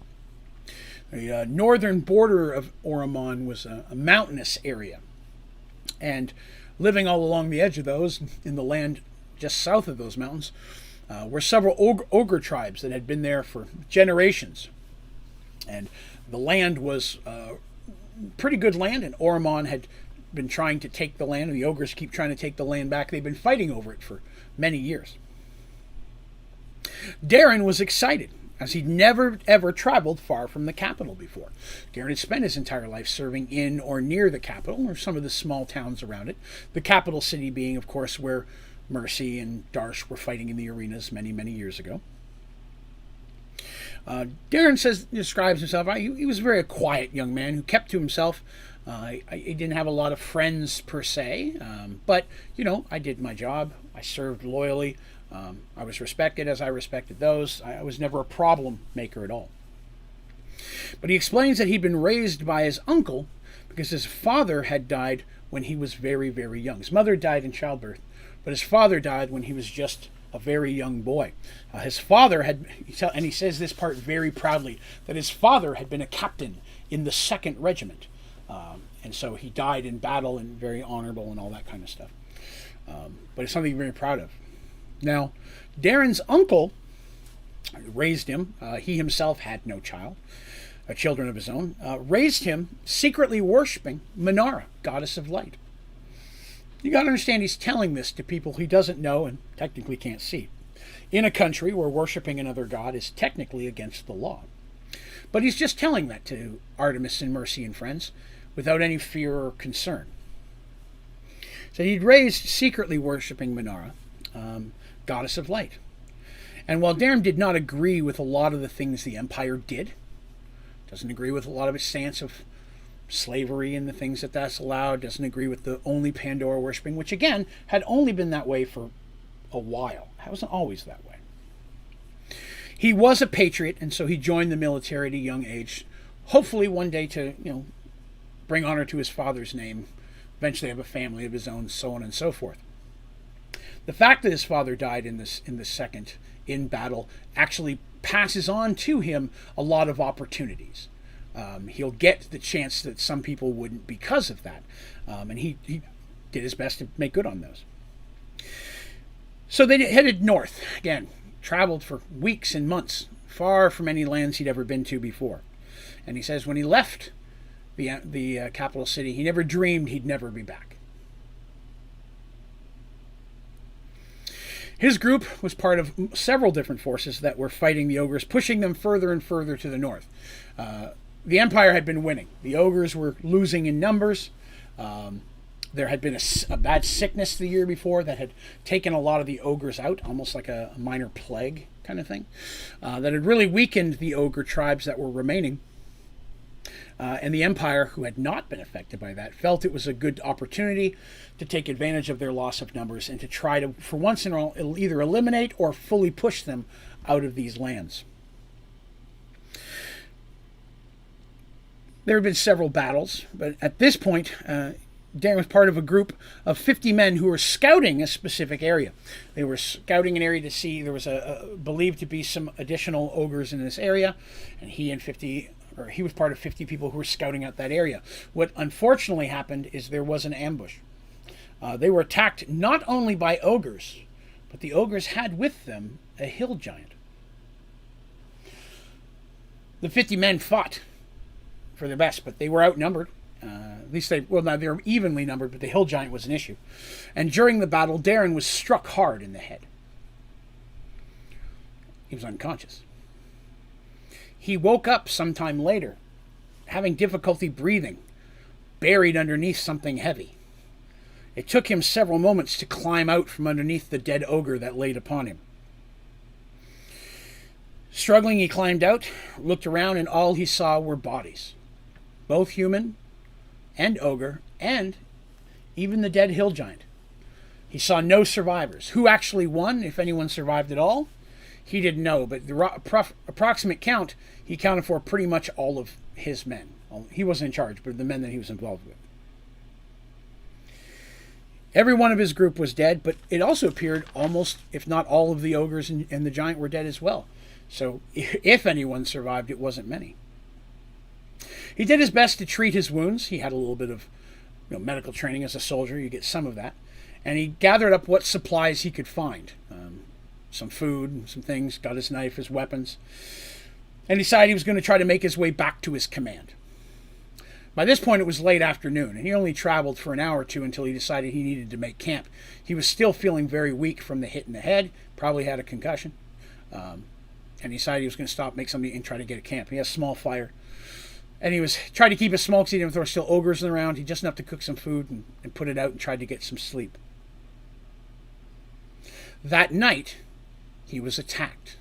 The northern border of Oromon was a mountainous area. And living all along the edge of those, in the land just south of those mountains, were several ogre tribes that had been there for generations. And the land was pretty good land, and Oromon had been trying to take the land, and the ogres keep trying to take the land back. They've been fighting over it for many years. Darren was excited, as he'd never ever traveled far from the capital before. Darren had spent his entire life serving in or near the capital, or some of the small towns around it. The capital city being, of course, where Mercy and Darsh were fighting in the arenas many, many years ago. Darren describes himself, he was a very quiet young man who kept to himself. He didn't have a lot of friends per se, but, I did my job. I served loyally. I was respected as I respected those. I was never a problem maker at all. But he explains that he'd been raised by his uncle because his father had died when he was very, very young. His mother died in childbirth, but his father died when he was just a very young boy. His father had, and he says this part very proudly, that his father had been a captain in the 2nd Regiment. And so he died in battle and very honorable and all that kind of stuff. But it's something he's very proud of. Now, Darren's uncle raised him. He himself had no children of his own. Raised him secretly worshipping Minara, goddess of light. You got to understand, he's telling this to people he doesn't know and technically can't see, in a country where worshipping another god is technically against the law. But he's just telling that to Artemis and Mercy and friends without any fear or concern. So he'd raised secretly worshipping Minara, goddess of light. And while Darren did not agree with a lot of the things the Empire did, doesn't agree with a lot of its stance of slavery and the things that's allowed, doesn't agree with the only Pandora worshipping, which again had only been that way for a while. It wasn't always that way. He was a patriot, and so he joined the military at a young age, hopefully one day to, bring honor to his father's name, eventually have a family of his own, so on and so forth. The fact that his father died in the 2nd in battle actually passes on to him a lot of opportunities. He'll get the chance that some people wouldn't because of that. And he did his best to make good on those. So they headed north. Again, traveled for weeks and months, far from any lands he'd ever been to before. And he says when he left the capital city, he never dreamed he'd never be back. His group was part of several different forces that were fighting the ogres, pushing them further and further to the north. The Empire had been winning. The ogres were losing in numbers. There had been a bad sickness the year before that had taken a lot of the ogres out, almost like a minor plague kind of thing, that had really weakened the ogre tribes that were remaining. And the Empire, who had not been affected by that, felt it was a good opportunity to take advantage of their loss of numbers and to try to, for once and all, either eliminate or fully push them out of these lands. There had been several battles, but at this point, Darren was part of a group of 50 men who were scouting a specific area. They were scouting an area to see there was believed to be some additional ogres in this area, and he was part of 50 people who were scouting out that area. What unfortunately happened is there was an ambush. They were attacked not only by ogres, but the ogres had with them a hill giant. The 50 men fought for their best, but they were outnumbered. At least they were evenly numbered, but the hill giant was an issue. And during the battle, Darren was struck hard in the head. He was unconscious. He woke up sometime later, having difficulty breathing, buried underneath something heavy. It took him several moments to climb out from underneath the dead ogre that laid upon him. Struggling, he climbed out, looked around, and all he saw were bodies, both human and ogre, and even the dead hill giant. He saw no survivors. Who actually won, if anyone survived at all? He didn't know, but the approximate count, he counted for pretty much all of his men. He wasn't in charge, but the men that he was involved with. Every one of his group was dead, but it also appeared almost, if not all of the ogres and the giant were dead as well. So if anyone survived, it wasn't many. He did his best to treat his wounds. He had a little bit of medical training as a soldier. You get some of that. And he gathered up what supplies he could find. Some food, some things, got his knife, his weapons, and decided he was going to try to make his way back to his command. By this point, it was late afternoon, and he only traveled for an hour or two until he decided he needed to make camp. He was still feeling very weak from the hit in the head, probably had a concussion, and he decided he was going to stop, make something, and try to get a camp. He has a small fire, and he was trying to keep it small because he didn't know there were still ogres around. He just enough to cook some food and put it out and tried to get some sleep. That night, he was attacked.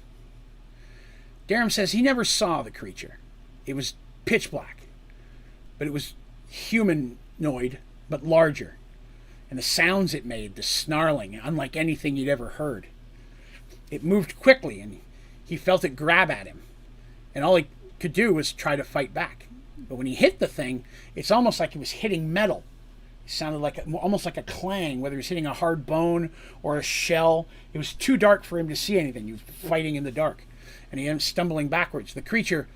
Darren says he never saw the creature. It was pitch black, but it was humanoid, but larger. And the sounds it made, the snarling, unlike anything you'd ever heard. It moved quickly, and he felt it grab at him. And all he could do was try to fight back. But when he hit the thing, it's almost like he was hitting metal. It sounded like almost like a clang, whether he was hitting a hard bone or a shell. It was too dark for him to see anything. He was fighting in the dark. And he ended up stumbling backwards. The creature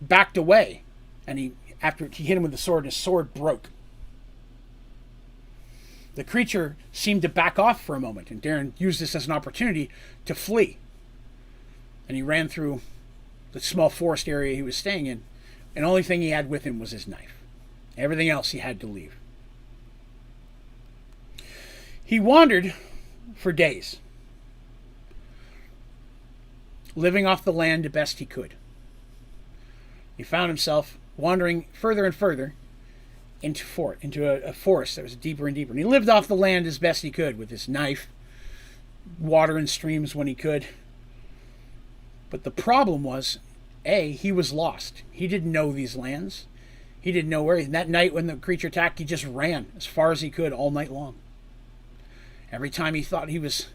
backed away, and after he hit him with the sword, his sword broke. The creature seemed to back off for a moment, and Darren used this as an opportunity to flee. And he ran through the small forest area he was staying in, and the only thing he had with him was his knife. Everything else he had to leave. He wandered for days, living off the land the best he could. He found himself wandering further and further into a forest that was deeper and deeper. And he lived off the land as best he could with his knife, water and streams when he could. But the problem was, he was lost. He didn't know these lands. He didn't know where. And that night when the creature attacked, he just ran as far as he could all night long. Every time he thought he was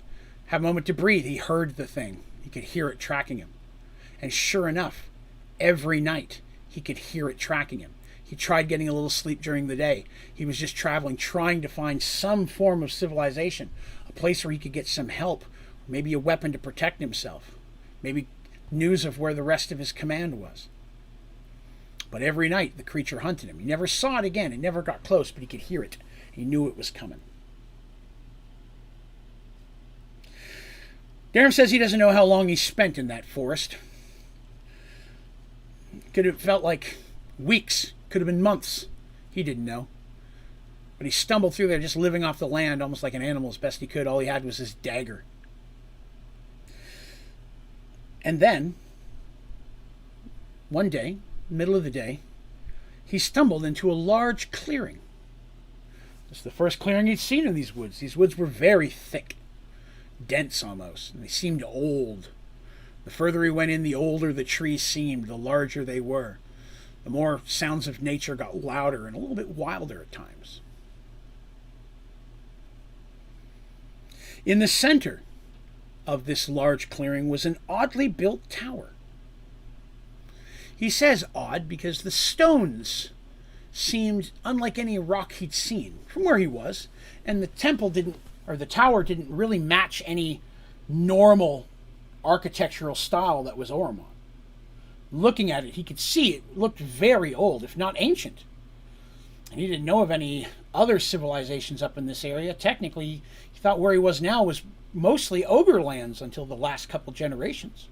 have a moment to breathe, he heard the thing. He could hear it tracking him. And sure enough, every night he could hear it tracking him. He tried getting a little sleep during the day. He was just traveling, trying to find some form of civilization, a place where he could get some help, maybe a weapon to protect himself, maybe news of where the rest of his command was. But every night the creature hunted him. He never saw it again. It never got close, but he could hear it. He knew it was coming. Darren says he doesn't know how long he spent in that forest. Could have felt like weeks, could have been months. He didn't know. But he stumbled through there just living off the land almost like an animal as best he could. All he had was his dagger. And then, one day, middle of the day, he stumbled into a large clearing. It's the first clearing he'd seen in these woods. These woods were very thick, dense almost, and they seemed old. The further he went in, the older the trees seemed, the larger they were. The more sounds of nature got louder and a little bit wilder at times. In the center of this large clearing was an oddly built tower. He says odd because the stones seemed unlike any rock he'd seen from where he was, and the tower didn't really match any normal architectural style that was Oromon. Looking at it, he could see it looked very old, if not ancient. And he didn't know of any other civilizations up in this area. Technically, he thought where he was now was mostly ogre lands until the last couple generations.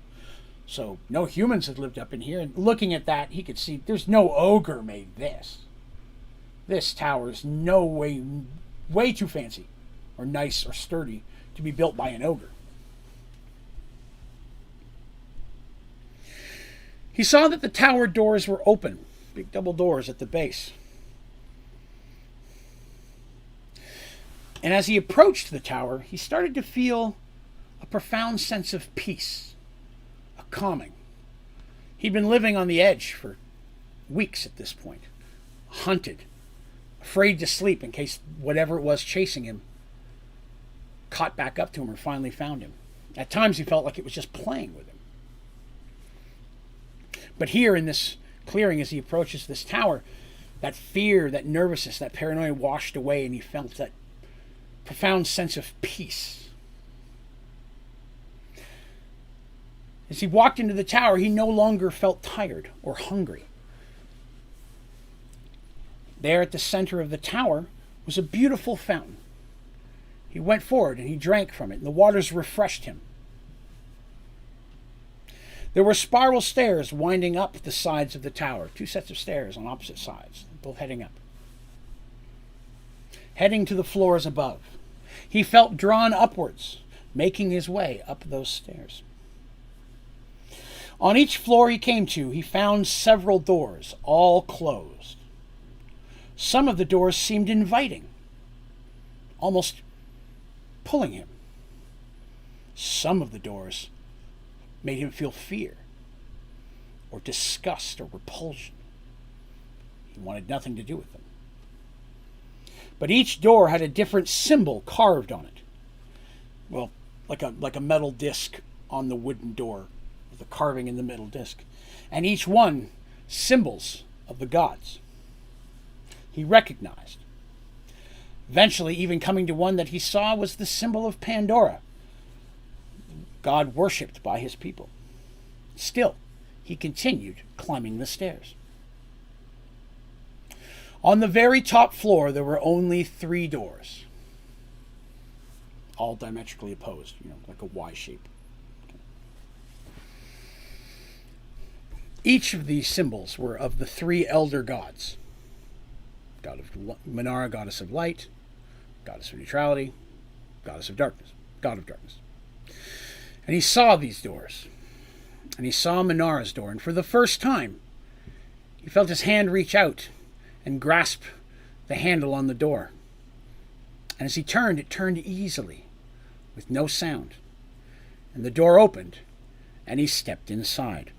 So no humans had lived up in here. And looking at that, he could see there's no ogre made this. This tower is no way too fancy or nice or sturdy to be built by an ogre. He saw that the tower doors were open, big double doors at the base. And as he approached the tower, he started to feel a profound sense of peace, a calming. He'd been living on the edge for weeks at this point, hunted, afraid to sleep in case whatever it was chasing him caught back up to him or finally found him. At times he felt like it was just playing with him. But here in this clearing, as he approaches this tower, that fear, that nervousness, that paranoia washed away, and he felt that profound sense of peace. As he walked into the tower, he no longer felt tired or hungry. There at the center of the tower was a beautiful fountain. He went forward and he drank from it, and the waters refreshed him. There were spiral stairs winding up the sides of the tower, two sets of stairs on opposite sides. both heading up. Heading to the floors above, he felt drawn upwards, making his way up those stairs. On each floor he came to, he found several doors, all closed. Some of the doors seemed inviting, almost pulling him. Some of the doors made him feel fear, or disgust, or repulsion. He wanted nothing to do with them. But each door had a different symbol carved on it. Well, like a metal disc on the wooden door, with a carving in the middle disc. And each one symbols of the gods he recognized. Eventually, even coming to one that he saw was the symbol of Pandora, God worshipped by his people. Still, he continued climbing the stairs. On the very top floor, there were only 3 doors, all diametrically opposed, like a Y shape. Each of these symbols were of the 3 elder gods. God of Minara, goddess of light, goddess of neutrality, goddess of darkness, god of darkness. And he saw these doors, and he saw Minara's door, and for the first time, he felt his hand reach out and grasp the handle on the door. And as he turned, it turned easily, with no sound. And the door opened, and he stepped inside.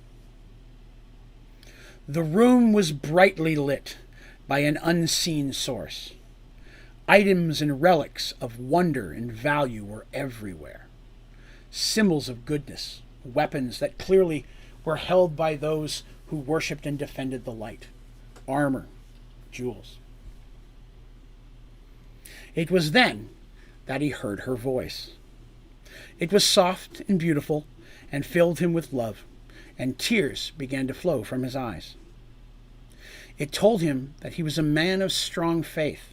The room was brightly lit by an unseen source. Items and relics of wonder and value were everywhere. Symbols of goodness, weapons that clearly were held by those who worshipped and defended the light, armor, jewels. It was then that he heard her voice. It was soft and beautiful and filled him with love, and tears began to flow from his eyes. It told him that he was a man of strong faith,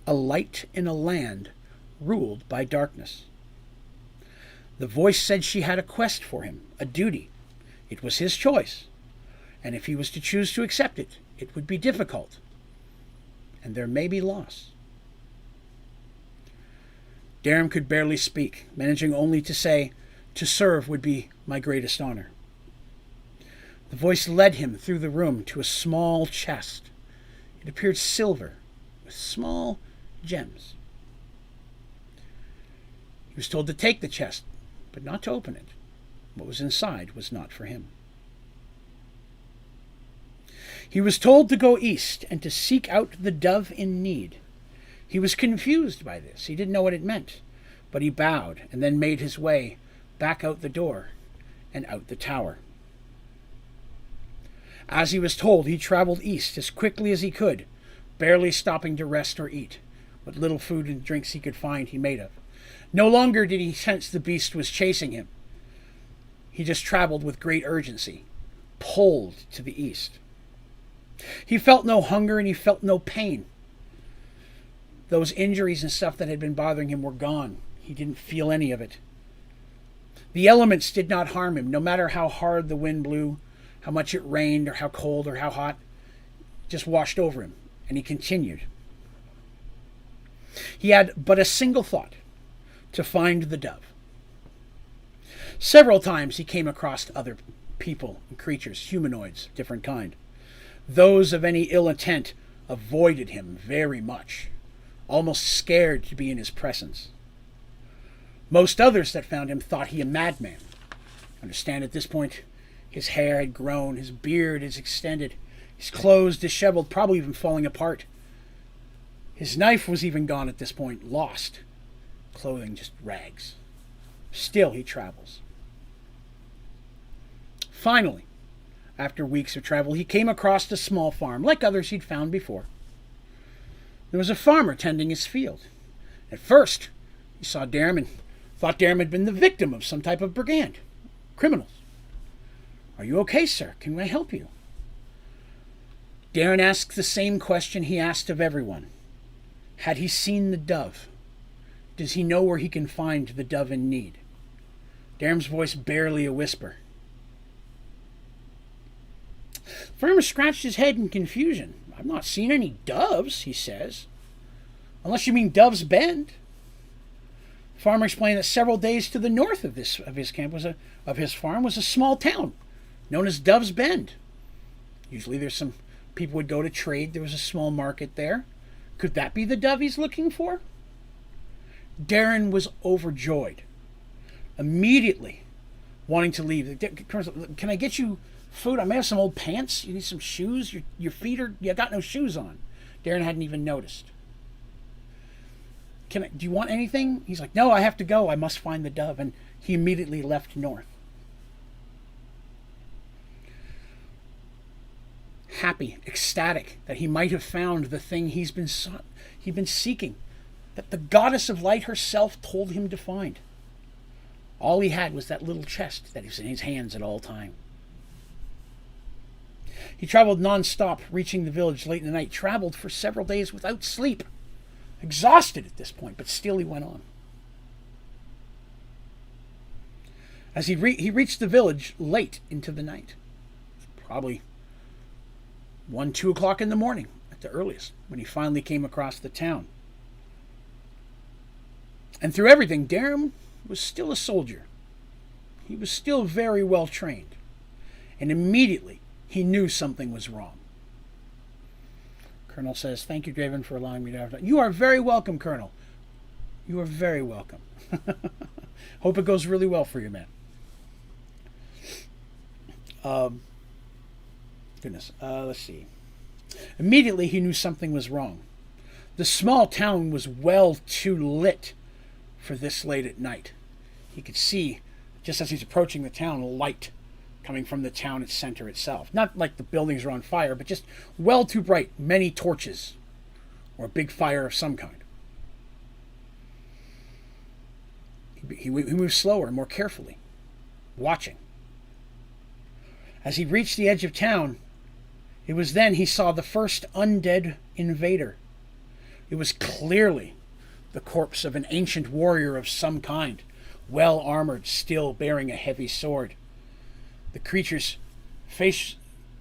a light in a land ruled by darkness. The voice said she had a quest for him, a duty. It was his choice, and if he was to choose to accept it, it would be difficult, and there may be loss. Darum could barely speak, managing only to say, "To serve would be my greatest honor." The voice led him through the room to a small chest. It appeared silver, with small gems. He was told to take the chest, but not to open it. What was inside was not for him. He was told to go east and to seek out the dove in need. He was confused by this. He didn't know what it meant, but he bowed and then made his way back out the door and out the tower. As he was told, he traveled east as quickly as he could, barely stopping to rest or eat. What little food and drinks he could find, he made of. No longer did he sense the beast was chasing him. He just traveled with great urgency, pulled to the east. He felt no hunger and he felt no pain. Those injuries and stuff that had been bothering him were gone. He didn't feel any of it. The elements did not harm him, no matter how hard the wind blew, how much it rained, or how cold or how hot. It just washed over him, and he continued. He had but a single thought: to find the dove. Several times he came across other people and creatures, humanoids of different kind. Those of any ill intent avoided him very much, almost scared to be in his presence. Most others that found him thought he a madman. Understand, at this point, his hair had grown, his beard is extended, his clothes disheveled, probably even falling apart. His knife was even gone at this point, lost. Clothing just rags. Still he travels. Finally, after weeks of travel, he came across a small farm, like others he'd found before. There was a farmer tending his field. At first, he saw Darum and thought Darum had been the victim of some type of brigand. Criminals. "Are you okay, sir? Can I help you?" Darum asked the same question he asked of everyone. Had he seen the dove? Does he know where he can find the dove in need? Darum's voice barely a whisper. The farmer scratched his head in confusion. "I've not seen any doves," he says. "Unless you mean Dove's Bend." The farmer explained that several days to the north of his farm was a small town known as Dove's Bend. Usually there's some people would go to trade. There was a small market there. Could that be the dove he's looking for? Darren was overjoyed, immediately wanting to leave. "Can I get you food? I may have some old pants. You need some shoes. Your feet you got no shoes on." Darren hadn't even noticed. "Do you want anything?" He's like, "No, I have to go. I must find the dove." And he immediately left north. Happy, ecstatic that he might have found the thing he'd been seeking, that the goddess of light herself told him to find. All he had was that little chest that was in his hands at all time. He traveled non-stop, reaching the village late in the night, traveled for several days without sleep, exhausted at this point, but still he went on. As he reached the village late into the night, probably 1, 2 o'clock in the morning at the earliest, when he finally came across the town. And through everything, Darren was still a soldier. He was still very well trained. And immediately, he knew something was wrong. Colonel says, "Thank you, Draven, for allowing me to have that." "You are very welcome, Colonel. You are very welcome." Hope it goes really well for you, man. Let's see. Immediately, he knew something was wrong. The small town was well too lit for this late at night. He could see, just as he's approaching the town, light coming from the town center itself. Not like the buildings are on fire, but just well too bright, many torches, or a big fire of some kind. He moved slower and more carefully, watching. As he reached the edge of town, it was then he saw the first undead invader. It was clearly the corpse of an ancient warrior of some kind, well armored, still bearing a heavy sword. The creature's face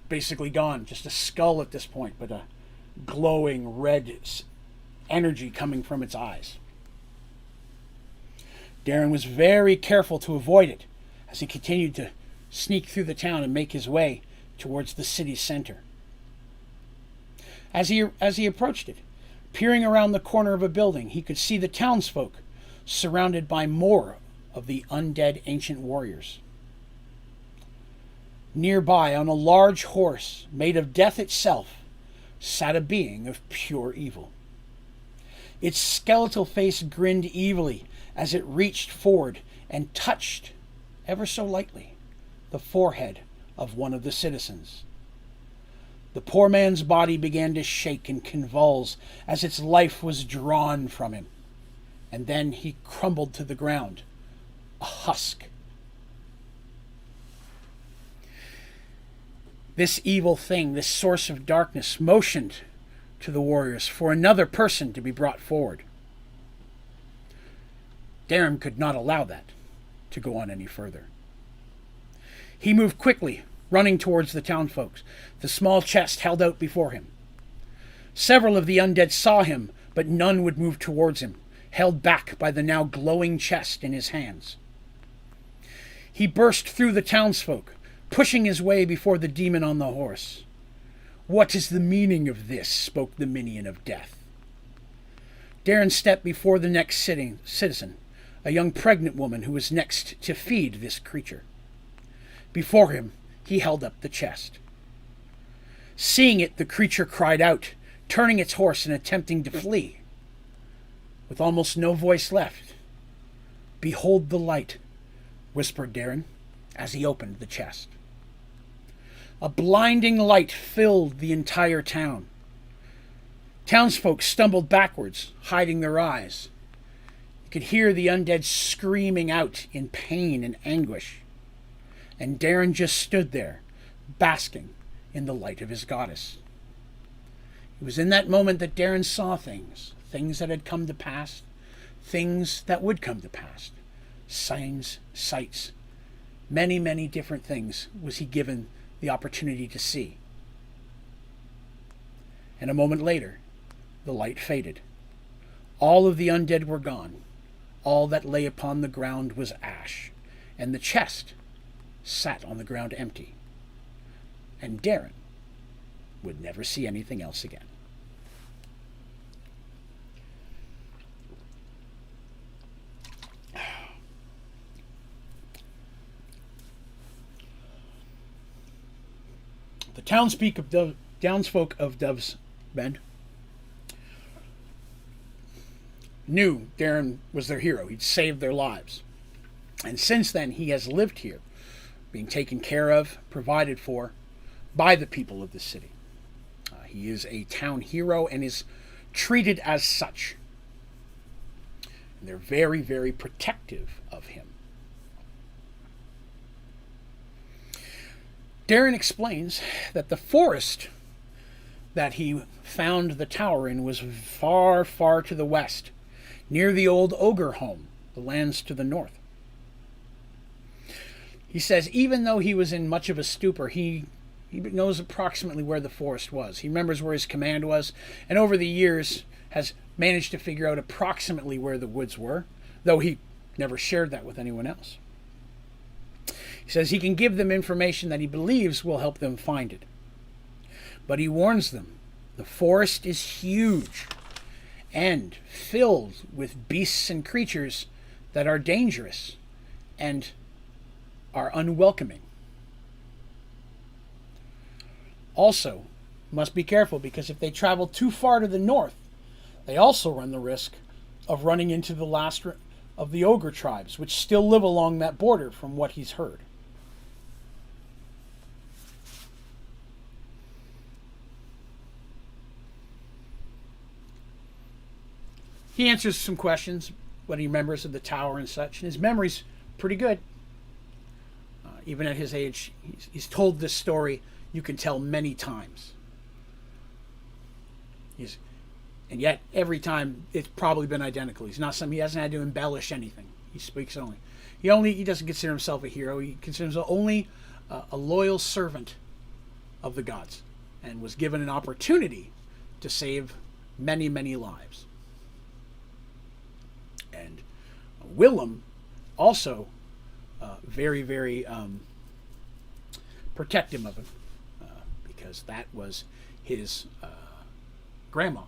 basically gone, just a skull at this point, but a glowing red energy coming from its eyes. Darren was very careful to avoid it as he continued to sneak through the town and make his way towards the city's center. As he approached it, peering around the corner of a building, he could see the townsfolk surrounded by more of the undead ancient warriors. Nearby, on a large horse made of death itself, sat a being of pure evil. Its skeletal face grinned evilly as it reached forward and touched, ever so lightly, the forehead of one of the citizens. The poor man's body began to shake and convulse as its life was drawn from him, and then he crumbled to the ground, a husk. This evil thing, this source of darkness, motioned to the warriors for another person to be brought forward. Darren could not allow that to go on any further. He moved quickly, running towards the townfolk, the small chest held out before him. Several of the undead saw him, but none would move towards him, held back by the now glowing chest in his hands. He burst through the townsfolk, pushing his way before the demon on the horse. "What is the meaning of this?" spoke the minion of death. Darren stepped before the next citizen, a young pregnant woman who was next to feed this creature. Before him, he held up the chest. Seeing it, the creature cried out, turning its horse and attempting to flee. With almost no voice left, "Behold the light," whispered Darren as he opened the chest. A blinding light filled the entire town. Townsfolk stumbled backwards, hiding their eyes. You could hear the undead screaming out in pain and anguish. And Darren just stood there, basking in the light of his goddess. It was in that moment that Darren saw things that had come to pass, things that would come to pass, signs, sights, many, many different things was he given the opportunity to see. and a moment later, the light faded. All of the undead were gone. All that lay upon the ground was ash, and the chest sat on the ground empty. And Darren would never see anything else again. The townsfolk of Dove's Bend knew Darren was their hero. He'd saved their lives. And since then, he has lived here, being taken care of, provided for by the people of the city. He is a town hero and is treated as such. And they're very, very protective of him. Darren explains that the forest that he found the tower in was far, far to the west, near the old ogre home, the lands to the north. He says even though he was in much of a stupor, he knows approximately where the forest was. He remembers where his command was, and over the years has managed to figure out approximately where the woods were, though he never shared that with anyone else. He says he can give them information that he believes will help them find it. But he warns them, the forest is huge and filled with beasts and creatures that are dangerous and are unwelcoming. Also, must be careful because if they travel too far to the north, they also run the risk of running into the last of the ogre tribes, which still live along that border from what he's heard. He answers some questions, what he remembers of the tower and such, and his memory's pretty good. Even at his age, he's told this story, you can tell, many times. And yet, every time, it's probably been identical. He hasn't had to embellish anything. He speaks only. He doesn't consider himself a hero. He considers himself only a loyal servant of the gods, and was given an opportunity to save many, many lives. And Willem also very, very protective of him, because that was his grandma,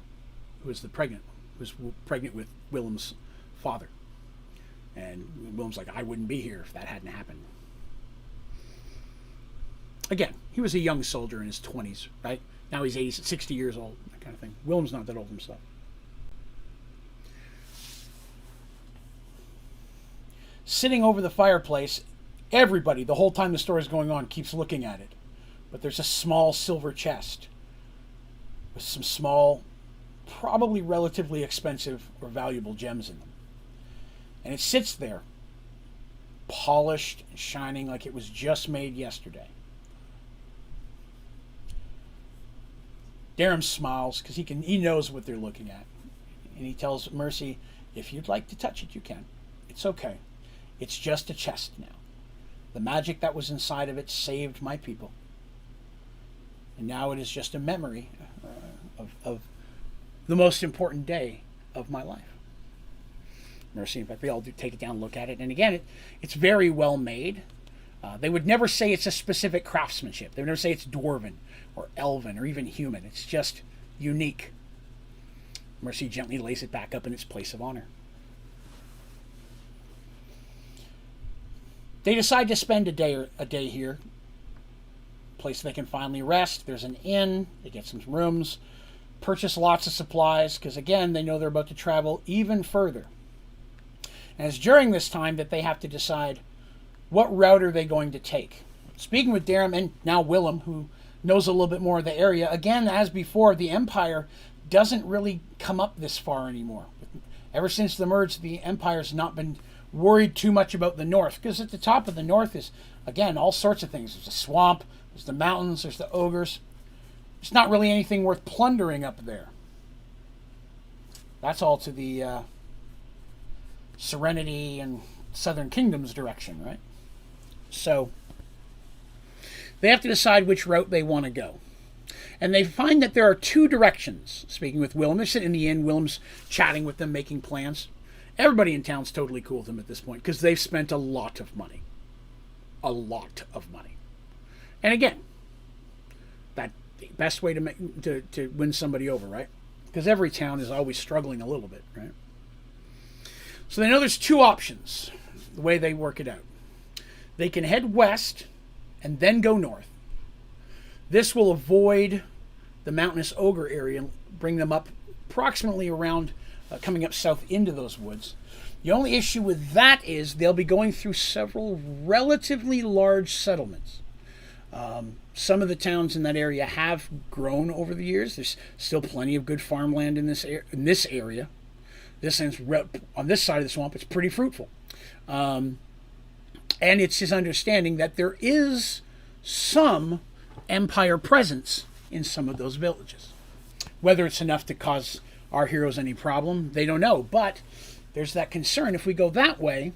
who was pregnant with Willem's father. And Willem's like, I wouldn't be here if that hadn't happened. Again, he was a young soldier in his 20s, right? Now he's 60 years old, that kind of thing. Willem's not that old himself. Sitting over the fireplace, everybody, the whole time the story is going on, keeps looking at it. But there's a small silver chest with some small, probably relatively expensive or valuable gems in them. And it sits there, polished and shining like it was just made yesterday. Darren smiles because he knows what they're looking at. And he tells Mercy, if you'd like to touch it, you can. It's okay. It's just a chest now. The magic that was inside of it saved my people. And now it is just a memory of the most important day of my life. Mercy, in fact, we all do take it down and look at it. And again, it's very well made. They would never say it's a specific craftsmanship. They would never say it's dwarven or elven or even human. It's just unique. Mercy gently lays it back up in its place of honor. They decide to spend a day here, a place they can finally rest. There's an inn. They get some rooms, purchase lots of supplies, because again, they know they're about to travel even further. And it's during this time that they have to decide what route are they going to take. Speaking with Darren and now Willem, who knows a little bit more of the area, again, as before, the Empire doesn't really come up this far anymore. Ever since the merge, the Empire's not been worried too much about the north, because at the top of the north is, again, all sorts of things. There's a swamp, there's the mountains, there's the ogres. There's not really anything worth plundering up there. That's all to the Serenity and Southern Kingdoms direction, right? So they have to decide which route they want to go. And they find that there are two directions. Speaking with Willem, they're sitting in the inn. Willem's chatting with them, making plans. Everybody in town's totally cool with them at this point because they've spent a lot of money. A lot of money. And again, that the best way to win somebody over, right? Because every town is always struggling a little bit, right? So they know there's two options, the way they work it out. They can head west and then go north. This will avoid the mountainous ogre area and bring them up approximately around coming up south into those woods. The only issue with that is they'll be going through several relatively large settlements. Some of the towns in that area have grown over the years. There's still plenty of good farmland in this area. On this side of the swamp, it's pretty fruitful. And it's his understanding that there is some Empire presence in some of those villages. Whether it's enough to cause our heroes any problem, they don't know. But there's that concern. If we go that way,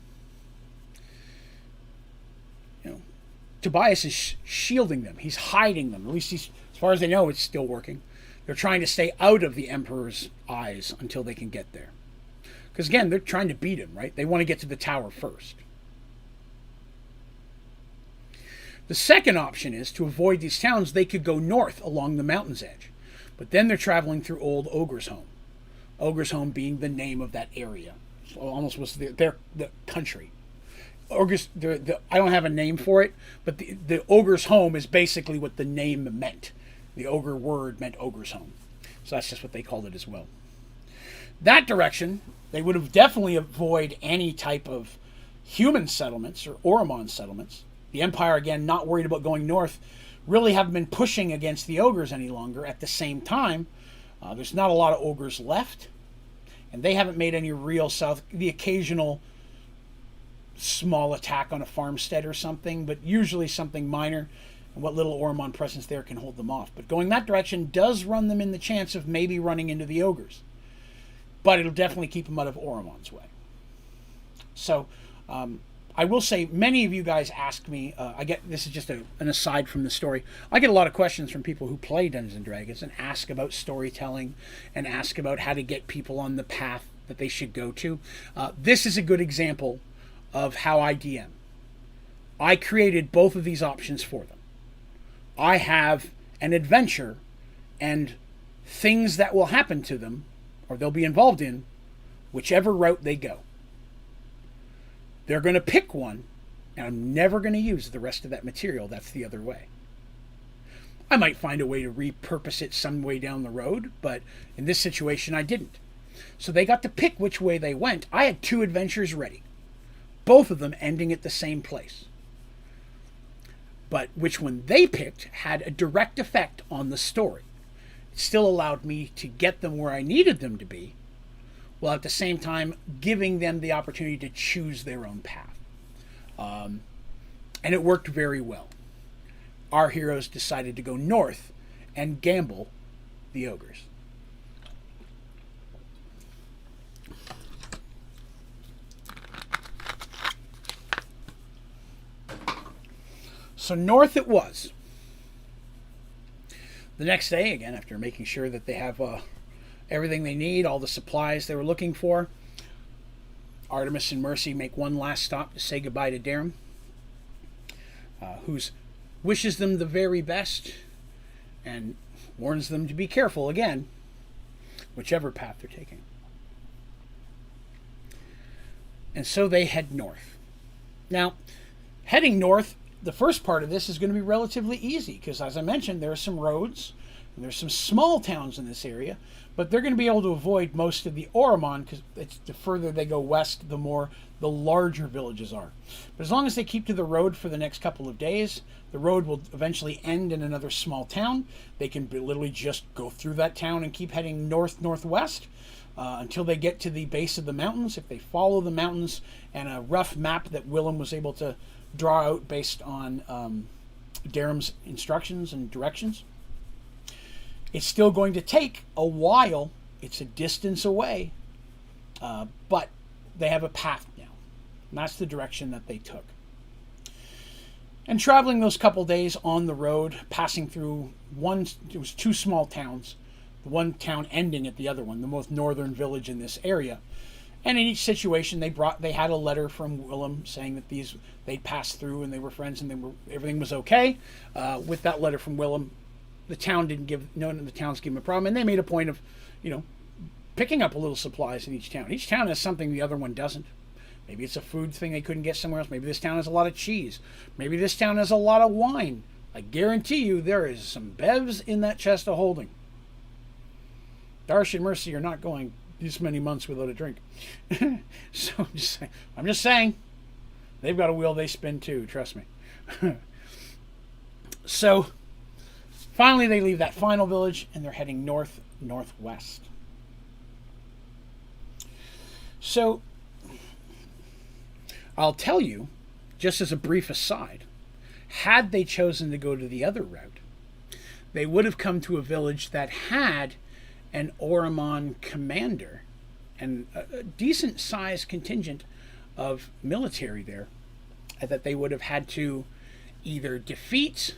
Tobias is shielding them. He's hiding them. At least as far as they know, it's still working. They're trying to stay out of the Emperor's eyes until they can get there. Because again, they're trying to beat him, right? They want to get to the tower first. The second option is to avoid these towns. They could go north along the mountain's edge. But then they're traveling through Old Ogre's Home. Ogre's Home being the name of that area. So almost was the country. Ogre's, I don't have a name for it, but the Ogre's Home is basically what the name meant. The ogre word meant Ogre's Home. So that's just what they called it as well. That direction, they would have definitely avoid any type of human settlements or Oromon settlements. The Empire, again, not worried about going north, really haven't been pushing against the ogres any longer. At the same time, there's not a lot of ogres left, and they haven't made any real south. The occasional small attack on a farmstead or something, but usually something minor, and what little Oromon presence there can hold them off. But going that direction does run them in the chance of maybe running into the ogres. But it'll definitely keep them out of Oromon's way. So, I will say, many of you guys ask me, this is just an aside from the story, I get a lot of questions from people who play Dungeons & Dragons and ask about storytelling and ask about how to get people on the path that they should go to. This is a good example of how I DM. I created both of these options for them. I have an adventure and things that will happen to them, or they'll be involved in, whichever route they go. They're going to pick one, and I'm never going to use the rest of that material that's the other way. I might find a way to repurpose it some way down the road, but in this situation I didn't. So they got to pick which way they went. I had 2 adventures ready, both of them ending at the same place. But which one they picked had a direct effect on the story. It still allowed me to get them where I needed them to be, while at the same time giving them the opportunity to choose their own path. And it worked very well. Our heroes decided to go north and gamble the ogres. So north it was. The next day, again, after making sure that they have everything they need, all the supplies they were looking for, Artemis and Mercy make one last stop to say goodbye to Darum, who wishes them the very best and warns them to be careful again, whichever path they're taking. And so they head north. Now, heading north, the first part of this is going to be relatively easy because, as I mentioned, there are some roads and there's some small towns in this area, but they're going to be able to avoid most of the Oromon because the further they go west, the larger villages are. But as long as they keep to the road for the next couple of days, the road will eventually end in another small town. They can literally just go through that town and keep heading northwest until they get to the base of the mountains. If they follow the mountains and a rough map that Willem was able to draw out based on Darum's instructions and directions, it's still going to take a while. It's a distance away, but they have a path now. And that's the direction that they took. And traveling those couple days on the road, passing through it was two small towns, the one town ending at the other one, the most northern village in this area. And in each situation, they had a letter from Willem saying that they'd passed through and they were friends and everything was okay. With that letter from Willem, the town didn't give none of the towns gave him a problem, and they made a point of, picking up a little supplies in each town. Each town has something the other one doesn't. Maybe it's a food thing they couldn't get somewhere else. Maybe this town has a lot of cheese. Maybe this town has a lot of wine. I guarantee you there is some bevs in that chest of holding. Darsh and Mercy are not going this many months without a drink. So I'm just saying. They've got a wheel they spin too, trust me. So finally they leave that final village and they're heading northwest. So I'll tell you, just as a brief aside, had they chosen to go to the other route, they would have come to a village that had an Oromon commander and a decent sized contingent of military there that they would have had to either defeat,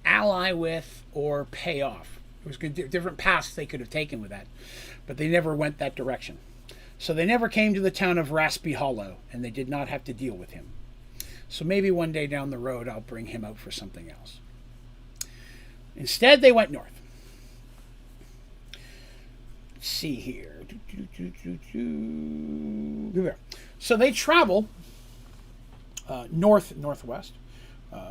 ally with, or pay off. It was different paths they could have taken with that, but they never went that direction. So they never came to the town of Raspy Hollow, and they did not have to deal with him. So maybe one day down the road I'll bring him out for something else. Instead, they went north. Let's see here. So they travel northwest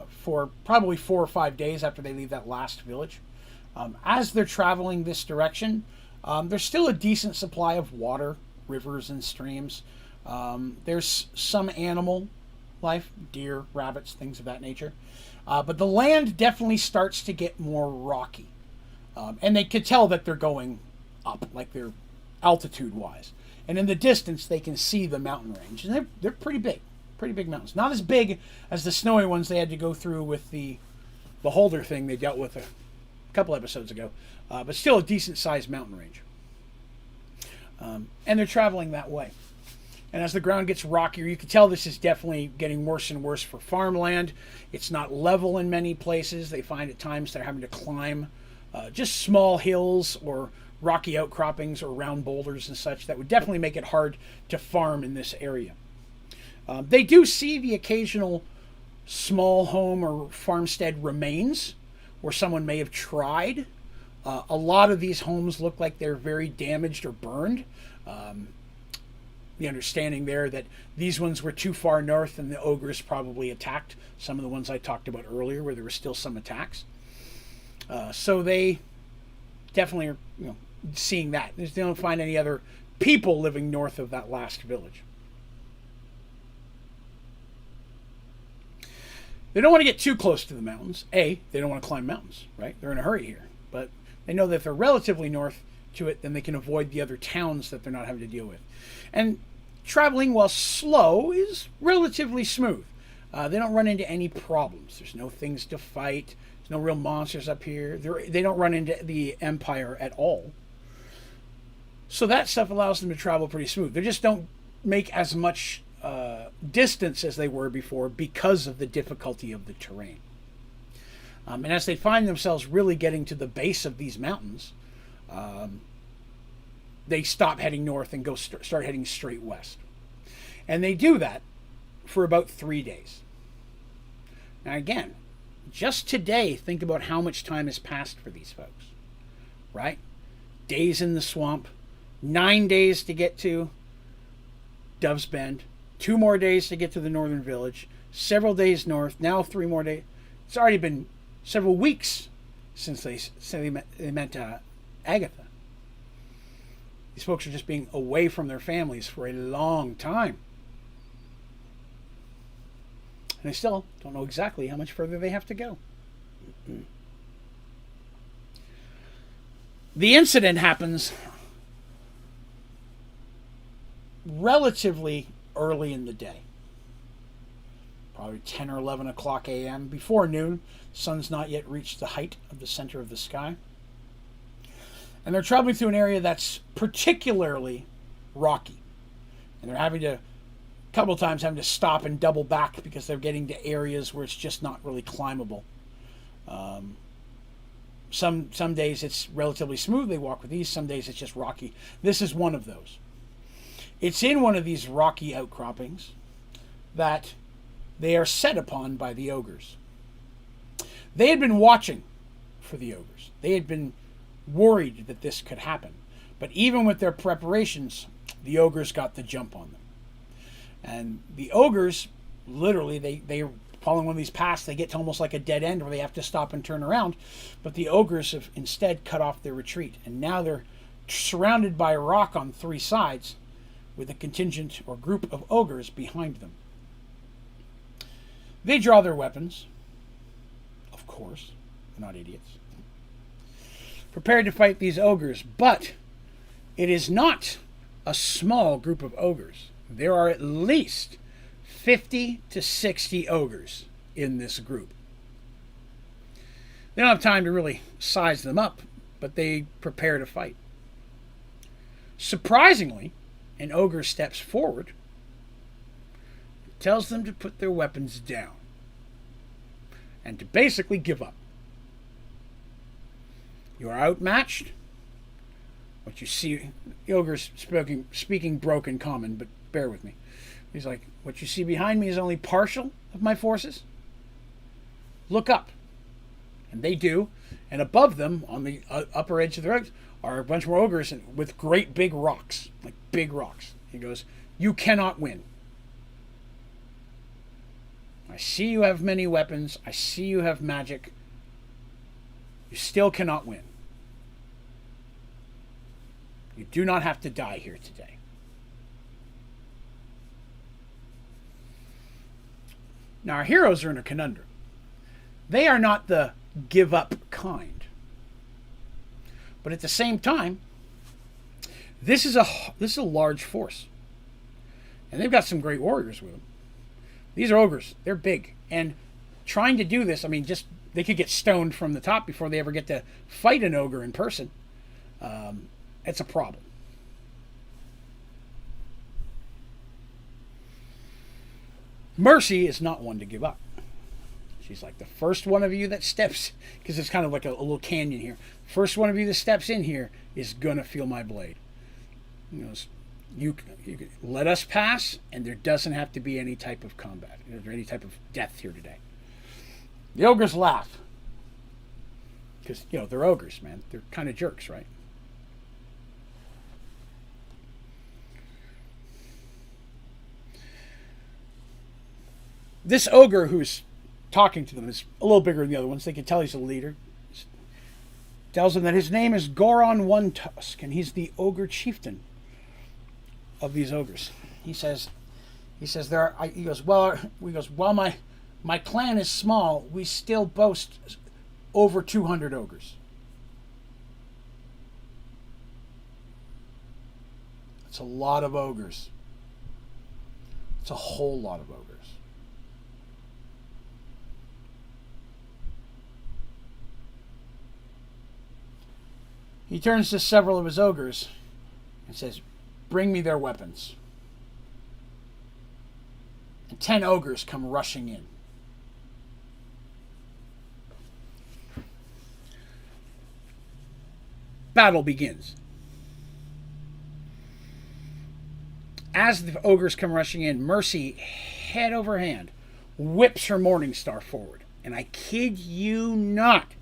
for probably 4 or 5 days after they leave that last village. As they're traveling this direction, there's still a decent supply of water, rivers and streams. There's some animal life, deer, rabbits, things of that nature. But the land definitely starts to get more rocky. And they could tell that they're going up, like they're altitude-wise. And in the distance, they can see the mountain range. And they're pretty big mountains. Not as big as the snowy ones they had to go through with the beholder thing they dealt with a couple episodes ago. But still a decent-sized mountain range. And they're traveling that way. And as the ground gets rockier, you can tell this is definitely getting worse and worse for farmland. It's not level in many places. They find at times they're having to climb just small hills or rocky outcroppings or round boulders and such. That would definitely make it hard to farm in this area. They do see the occasional small home or farmstead remains where someone may have tried. A lot of these homes look like they're very damaged or burned. The understanding there that these ones were too far north and the ogres probably attacked some of the ones I talked about earlier where there were still some attacks. So they definitely are seeing that. They don't find any other people living north of that last village. They don't want to get too close to the mountains. They don't want to climb mountains, right? They're in a hurry here. But they know that if they're relatively north to it, then they can avoid the other towns that they're not having to deal with. And traveling, while slow, is relatively smooth. They don't run into any problems. There's no things to fight. There's no real monsters up here. They don't run into the Empire at all. So that stuff allows them to travel pretty smooth. They just don't make as much distance as they were before because of the difficulty of the terrain. And as they find themselves really getting to the base of these mountains, they stop heading north and start heading straight west. And they do that for about 3 days. Now again, just today, think about how much time has passed for these folks, right? Days in the swamp, 9 days to get to Dove's Bend, 2 more days to get to the northern village, several days north, now 3 more days. It's already been several weeks since they met Agatha. These folks are just being away from their families for a long time. And they still don't know exactly how much further they have to go. The incident happens relatively early in the day. Probably 10 or 11 o'clock a.m. Before noon. Sun's not yet reached the height of the center of the sky. And they're traveling through an area that's particularly rocky. And they're having to A couple times having to stop and double back because they're getting to areas where it's just not really climbable. Some days it's relatively smooth, they walk with ease. Some days it's just rocky. This is one of those. It's in one of these rocky outcroppings that they are set upon by the ogres. They had been watching for the ogres. They had been worried that this could happen. But even with their preparations, the ogres got the jump on them. And the ogres, literally, they following one of these paths, they get to almost like a dead end where they have to stop and turn around. But the ogres have instead cut off their retreat. And now they're surrounded by rock on three sides with a contingent or group of ogres behind them. They draw their weapons. Of course. They're not idiots. Prepared to fight these ogres. But it is not a small group of ogres. There are at least 50 to 60 ogres in this group. They don't have time to really size them up, but they prepare to fight. Surprisingly, an ogre steps forward, tells them to put their weapons down, and to basically give up. You are outmatched. What you see, the ogre's speaking broken common, but bear with me. He's like, what you see behind me is only partial of my forces. Look up. And they do. And above them, on the upper edge of the road, are a bunch more ogres with great big rocks. Like big rocks. He goes, you cannot win. I see you have many weapons. I see you have magic. You still cannot win. You do not have to die here today. Now, our heroes are in a conundrum. They are not the give up kind. But at the same time, this is a large force. And they've got some great warriors with them. These are ogres. They're big. And trying to do this, I mean, just they could get stoned from the top before they ever get to fight an ogre in person. It's a problem. Mercy is not one to give up. She's like, the first one of you that steps, because it's kind of like a little canyon here. First one of you that steps in here is going to feel my blade. He goes, you let us pass, and there doesn't have to be any type of combat, or any type of death here today. The ogres laugh. Because, they're ogres, man. They're kind of jerks, right? This ogre who's talking to them is a little bigger than the other ones. They can tell he's a leader. Tells them that his name is Goron One Tusk, and he's the ogre chieftain of these ogres. He says while my clan is small, we still boast over 200 ogres. It's a lot of ogres. It's a whole lot of ogres. He turns to several of his ogres and says, bring me their weapons. And 10 ogres come rushing in. Battle begins. As the ogres come rushing in, Mercy, head over hand, whips her Morningstar forward. And I kid you not,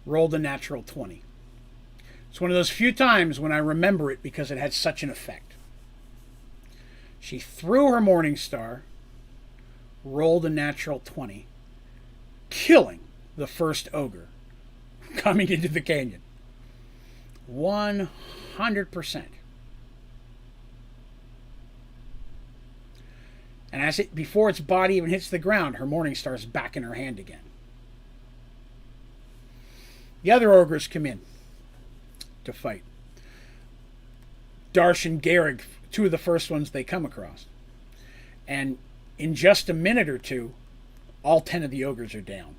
rolled a natural 20. It's one of those few times when I remember it because it had such an effect. She threw her Morningstar, rolled a natural 20, killing the first ogre coming into the canyon. 100%. And before its body even hits the ground, her Morningstar is back in her hand again. The other ogres come in to fight. Darsh and Garrig, two of the first ones they come across. And in just a minute or two, all 10 of the ogres are down.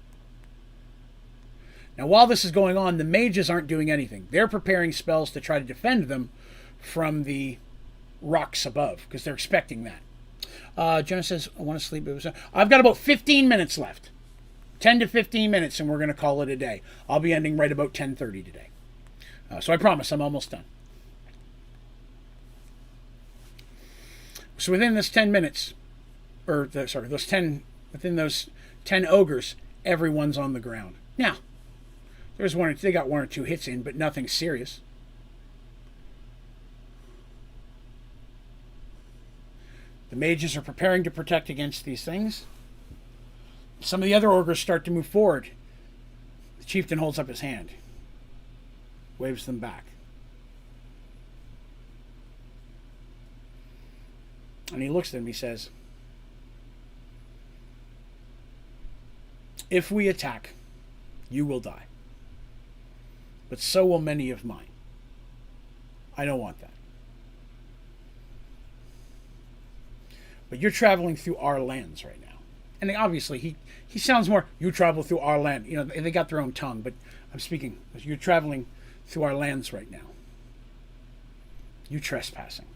Now, while this is going on, the mages aren't doing anything. They're preparing spells to try to defend them from the rocks above, because they're expecting that. Jenna says, I want to sleep. I've got about 15 minutes left. 10 to 15 minutes, and we're going to call it a day. I'll be ending right about 10:30 today. So I promise I'm almost done. So within this 10 minutes, within those 10 ogres, everyone's on the ground. Now, they got one or two hits in, but nothing serious. The mages are preparing to protect against these things. Some of the other ogres start to move forward. The chieftain holds up his hand, waves them back. And he looks at them, he says, if we attack, you will die. But so will many of mine. I don't want that. But you're traveling through our lands right now. And obviously, he sounds more, you travel through our land. You know, they got their own tongue, but I'm speaking, you're traveling through our lands right now. You trespassing.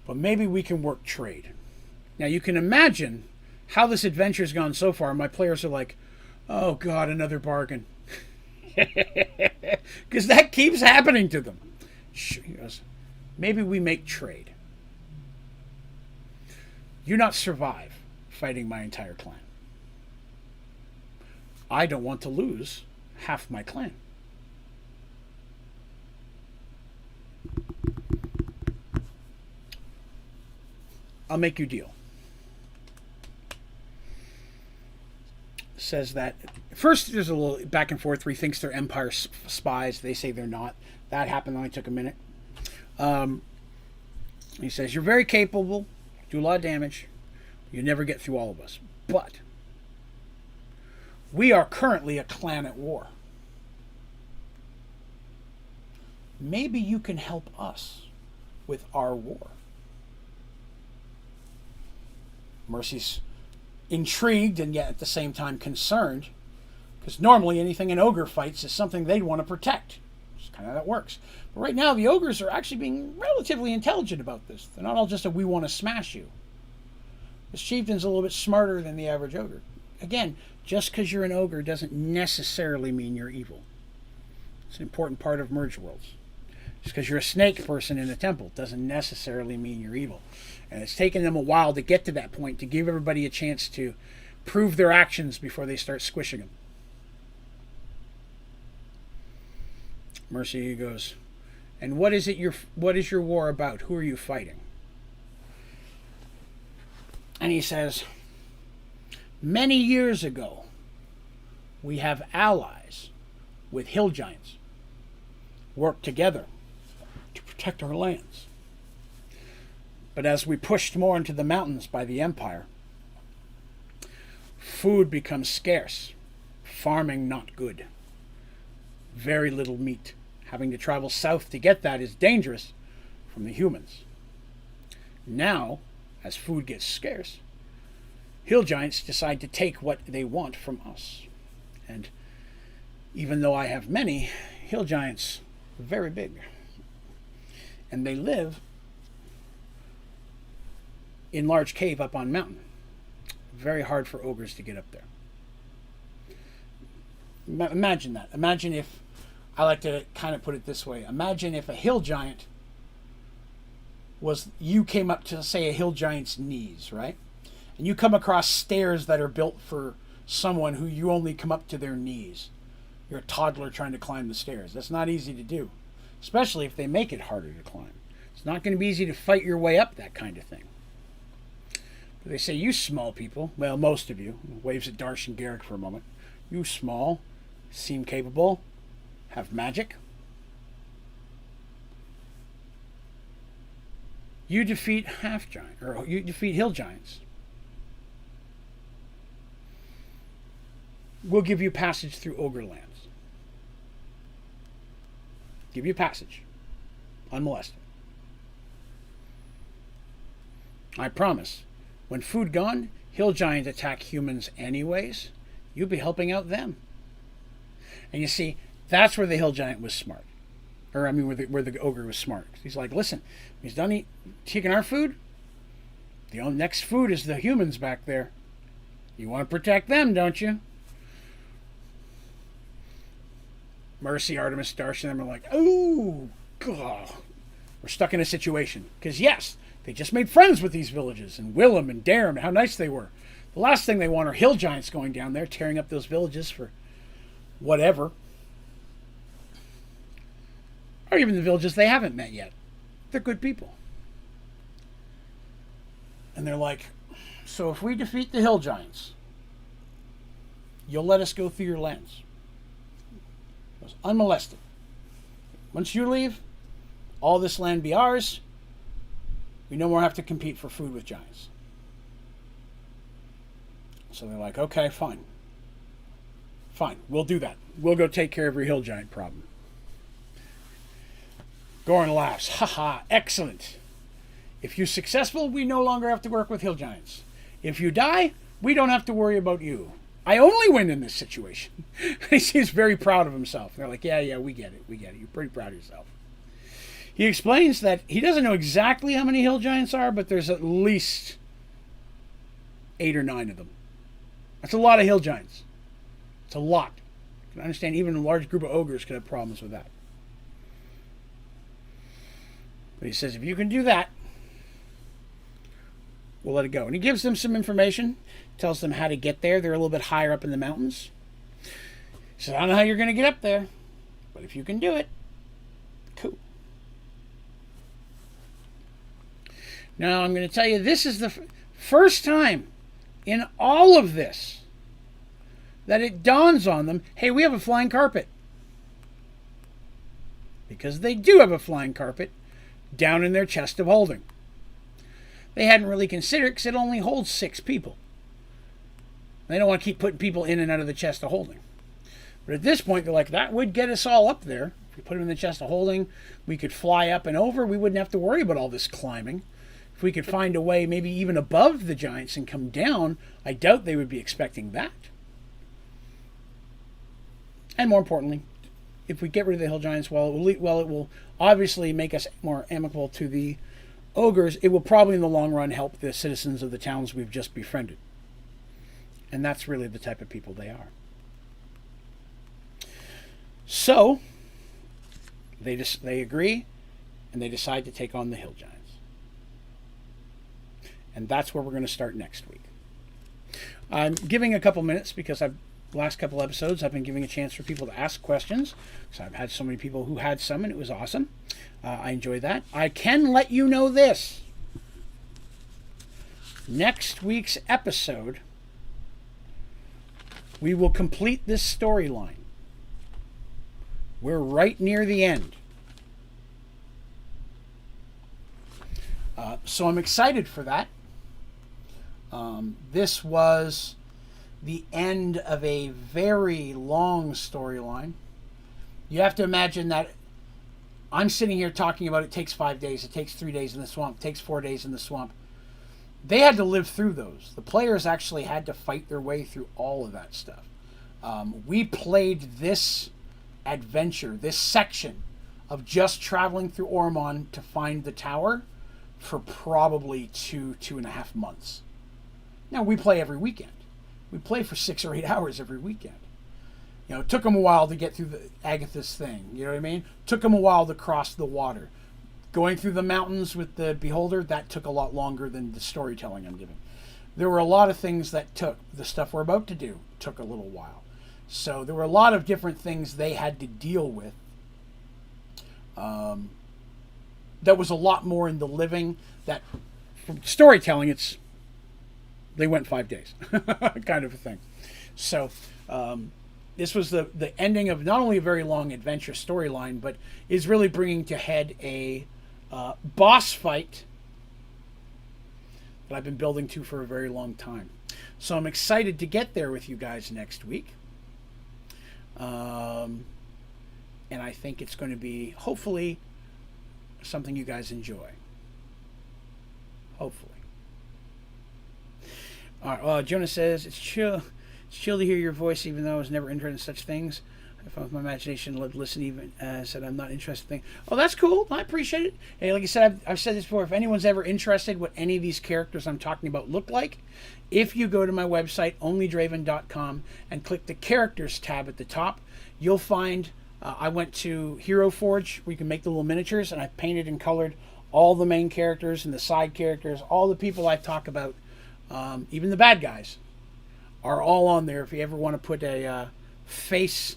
But maybe we can work trade. Now, you can imagine how this adventure's gone so far. My players are like, oh, God, another bargain. Because that keeps happening to them. He goes, maybe we make trade. You not survive fighting my entire clan. I don't want to lose half my clan. I'll make you a deal. Says that first there's a little back and forth where he thinks they're Empire spies. They say they're not. That happened, only took a minute. He says, you're very capable, do a lot of damage. You never get through all of us. But we are currently a clan at war. Maybe you can help us with our war. Mercy's intrigued and yet at the same time concerned, because normally anything an ogre fights is something they'd want to protect. It's kind of how that works. But right now the ogres are actually being relatively intelligent about this. They're not all just a we want to smash you. This chieftain's a little bit smarter than the average ogre. Again, just because you're an ogre doesn't necessarily mean you're evil. It's an important part of Mergeworlds. Just because you're a snake person in a temple doesn't necessarily mean you're evil. And it's taken them a while to get to that point, to give everybody a chance to prove their actions before they start squishing them. Mercy goes, and what is your war about? Who are you fighting? And he says, many years ago, we have allies with hill giants, worked together to protect our lands. But as we pushed more into the mountains by the Empire, food becomes scarce, farming not good. Very little meat. Having to travel south to get that is dangerous from the humans. Now, as food gets scarce, hill giants decide to take what they want from us. And even though I have many, hill giants are very big. And they live in large cave up on mountain. Very hard for ogres to get up there. Imagine that. Imagine if, I like to kind of put it this way, imagine if a hill giant you came up to, say, a hill giant's knees, right? And you come across stairs that are built for someone who you only come up to their knees. You're a toddler trying to climb the stairs. That's not easy to do, especially if they make it harder to climb. It's not going to be easy to fight your way up that kind of thing. But they say, you small people, well, most of you, waves at Darsh and Garrick for a moment, you small, seem capable, have magic. You defeat you defeat hill giants. We'll give you passage through ogre lands. Give you passage. Unmolested. I promise. When food gone, hill giants attack humans anyways. You'll be helping out them. And you see, that's where the hill giant was smart. Or, I mean, where the ogre was smart. He's like, listen, he's done taking our food. The only next food is the humans back there. You want to protect them, don't you? Mercy, Artemis, Darsh, and them are like, oh, God. We're stuck in a situation. Because, yes, they just made friends with these villages. And Willem and Darum, and how nice they were. The last thing they want are hill giants going down there, tearing up those villages for whatever. Or even the villages they haven't met yet. They're good people. And they're like, so if we defeat the hill giants, you'll let us go through your lands. It was unmolested. Once you leave, all this land be ours. We no more have to compete for food with giants. So they're like, okay, fine. Fine, we'll do that. We'll go take care of your hill giant problem. Goran laughs. Haha, excellent. If you're successful, we no longer have to work with hill giants. If you die, we don't have to worry about you. I only win in this situation. He seems very proud of himself. They're like, yeah, we get it. You're pretty proud of yourself. He explains that he doesn't know exactly how many hill giants are, but there's at least 8 or 9 of them. That's a lot of hill giants. It's a lot. You can understand even a large group of ogres could have problems with that. But he says, if you can do that, we'll let it go. And he gives them some information, tells them how to get there. They're a little bit higher up in the mountains. He says, I don't know how you're going to get up there, but if you can do it, cool. Now, I'm going to tell you, this is the first time in all of this that it dawns on them, hey, we have a flying carpet. Because they do have a flying carpet down in their chest of holding. They hadn't really considered it because it only holds 6 people. They don't want to keep putting people in and out of the chest of holding. But at this point, they're like, that would get us all up there. If we put them in the chest of holding, we could fly up and over. We wouldn't have to worry about all this climbing. If we could find a way maybe even above the giants and come down, I doubt they would be expecting that. And more importantly, if we get rid of the hill giants, while it will obviously make us more amicable to the ogres, it will probably in the long run help the citizens of the towns we've just befriended. And that's really the type of people they are. So, they agree, and they decide to take on the hill giants. And that's where we're going to start next week. I'm giving a couple minutes because last couple episodes I've been giving a chance for people to ask questions. So I've had so many people who had some, and it was awesome. I enjoyed that. I can let you know this. Next week's episode, we will complete this storyline. We're right near the end. So I'm excited for that. This was the end of a very long storyline. You have to imagine that I'm sitting here talking about it takes 5 days, it takes 3 days in the swamp, it takes 4 days in the swamp. They had to live through those. The players actually had to fight their way through all of that stuff. We played this adventure, this section of just traveling through Ormond to find the tower for probably 2.5 months. Now, we play every weekend. We play for 6 or 8 hours every weekend. You know, it took them a while to get through the Agatha's thing. You know what I mean? Took them a while to cross the water. Going through the mountains with the Beholder, that took a lot longer than the storytelling I'm giving. There were a lot of things that took. The stuff we're about to do took a little while. So there were a lot of different things they had to deal with. That was a lot more in the living. That from storytelling, they went 5 days, kind of a thing. So this was the ending of not only a very long adventure storyline, but is really bringing to head a boss fight that I've been building to for a very long time. So I'm excited to get there with you guys next week. And I think it's going to be, hopefully, something you guys enjoy. Hopefully. All right, Jonah says, it's chill to hear your voice, even though I was never interested in such things. I found my imagination let listen even said I'm not interested in. Oh, that's cool. I appreciate it. Hey, like I said, I've said this before. If anyone's ever interested what any of these characters I'm talking about look like, if you go to my website onlydraven.com and click the characters tab at the top, you'll find I went to Hero Forge where you can make the little miniatures, and I painted and colored all the main characters and the side characters, all the people I talk about, even the bad guys, are all on there. If you ever want to put a face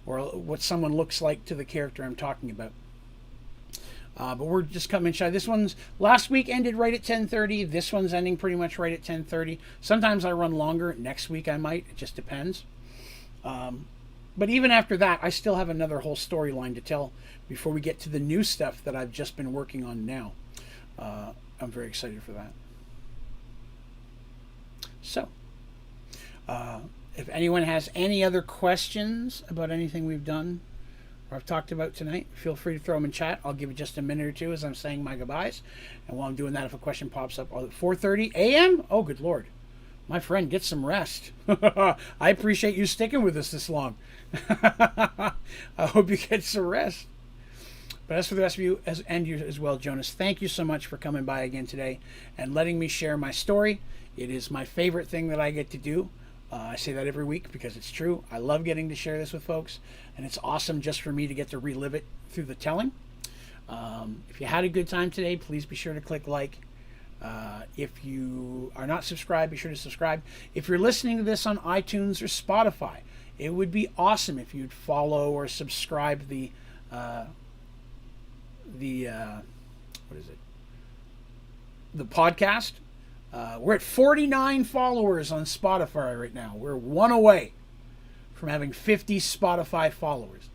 or what someone looks like to the character I'm talking about. But we're just coming shy. This one's last week ended right at 10:30. This one's ending pretty much right at 10:30. Sometimes I run longer. Next week I might. It just depends. But even after that, I still have another whole storyline to tell before we get to the new stuff that I've just been working on now. I'm very excited for that. So, if anyone has any other questions about anything we've done or I've talked about tonight, feel free to throw them in chat. I'll give it just a minute or two as I'm saying my goodbyes. And while I'm doing that, if a question pops up, 4:30 a.m.? Oh, good Lord. My friend, get some rest. I appreciate you sticking with us this long. I hope you get some rest. But as for the rest of you, and you as well, Jonas, thank you so much for coming by again today and letting me share my story. It is my favorite thing that I get to do. I say that every week because it's true. I love getting to share this with folks, and it's awesome just for me to get to relive it through the telling. If you had a good time today, please be sure to click like. If you are not subscribed, be sure to subscribe. If you're listening to this on iTunes or Spotify, it would be awesome if you'd follow or subscribe the podcast. We're at 49 followers on Spotify right now. We're one away from having 50 Spotify followers.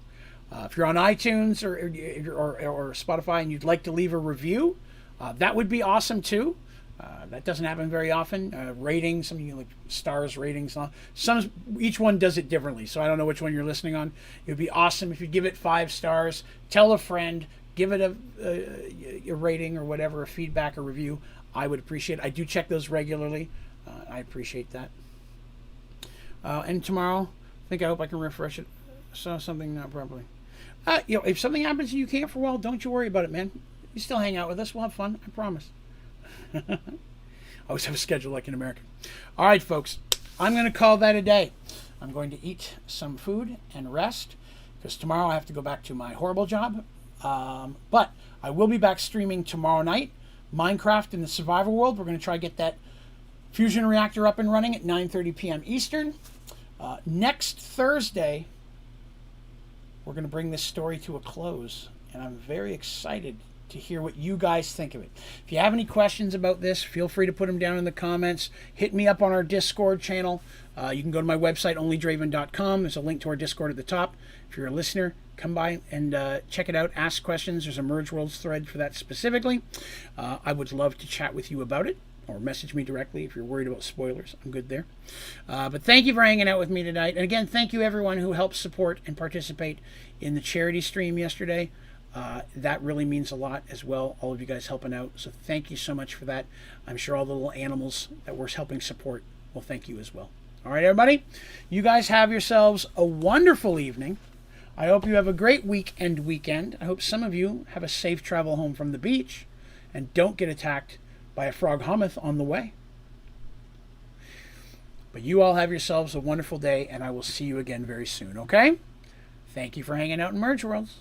If you're on iTunes or Spotify and you'd like to leave a review, that would be awesome too. That doesn't happen very often. Ratings, something like stars, ratings. Each one does it differently, so I don't know which one you're listening on. It would be awesome if you give it 5 stars. Tell a friend. Give it a rating or whatever, a feedback or review. I would appreciate it. I do check those regularly. I appreciate that. And tomorrow, I hope I can refresh it. Saw something not properly. If something happens and you can't for a while, don't you worry about it, man. You still hang out with us. We'll have fun. I promise. I always have a schedule like an American. All right, folks. I'm going to call that a day. I'm going to eat some food and rest because tomorrow I have to go back to my horrible job. But I will be back streaming tomorrow night. Minecraft in the survival world. We're going to try to get that fusion reactor up and running at 9:30 p.m. Eastern. Next Thursday, we're going to bring this story to a close, and I'm very excited to hear what you guys think of it. If you have any questions about this, feel free to put them down in the comments. Hit me up on our Discord channel. You can go to my website, onlydraven.com. There's a link to our Discord at the top. If you're a listener, come by and check it out. Ask questions. There's a Mergeworlds thread for that specifically. I would love to chat with you about it, or message me directly if you're worried about spoilers. I'm good there. But thank you for hanging out with me tonight. And again, thank you everyone who helped support and participate in the charity stream yesterday. That really means a lot as well, all of you guys helping out. So thank you so much for that. I'm sure all the little animals that we're helping support will thank you as well. All right, everybody. You guys have yourselves a wonderful evening. I hope you have a great week and weekend. I hope some of you have a safe travel home from the beach and don't get attacked by a frog hummoth on the way. But you all have yourselves a wonderful day, and I will see you again very soon, okay? Thank you for hanging out in Mergeworlds.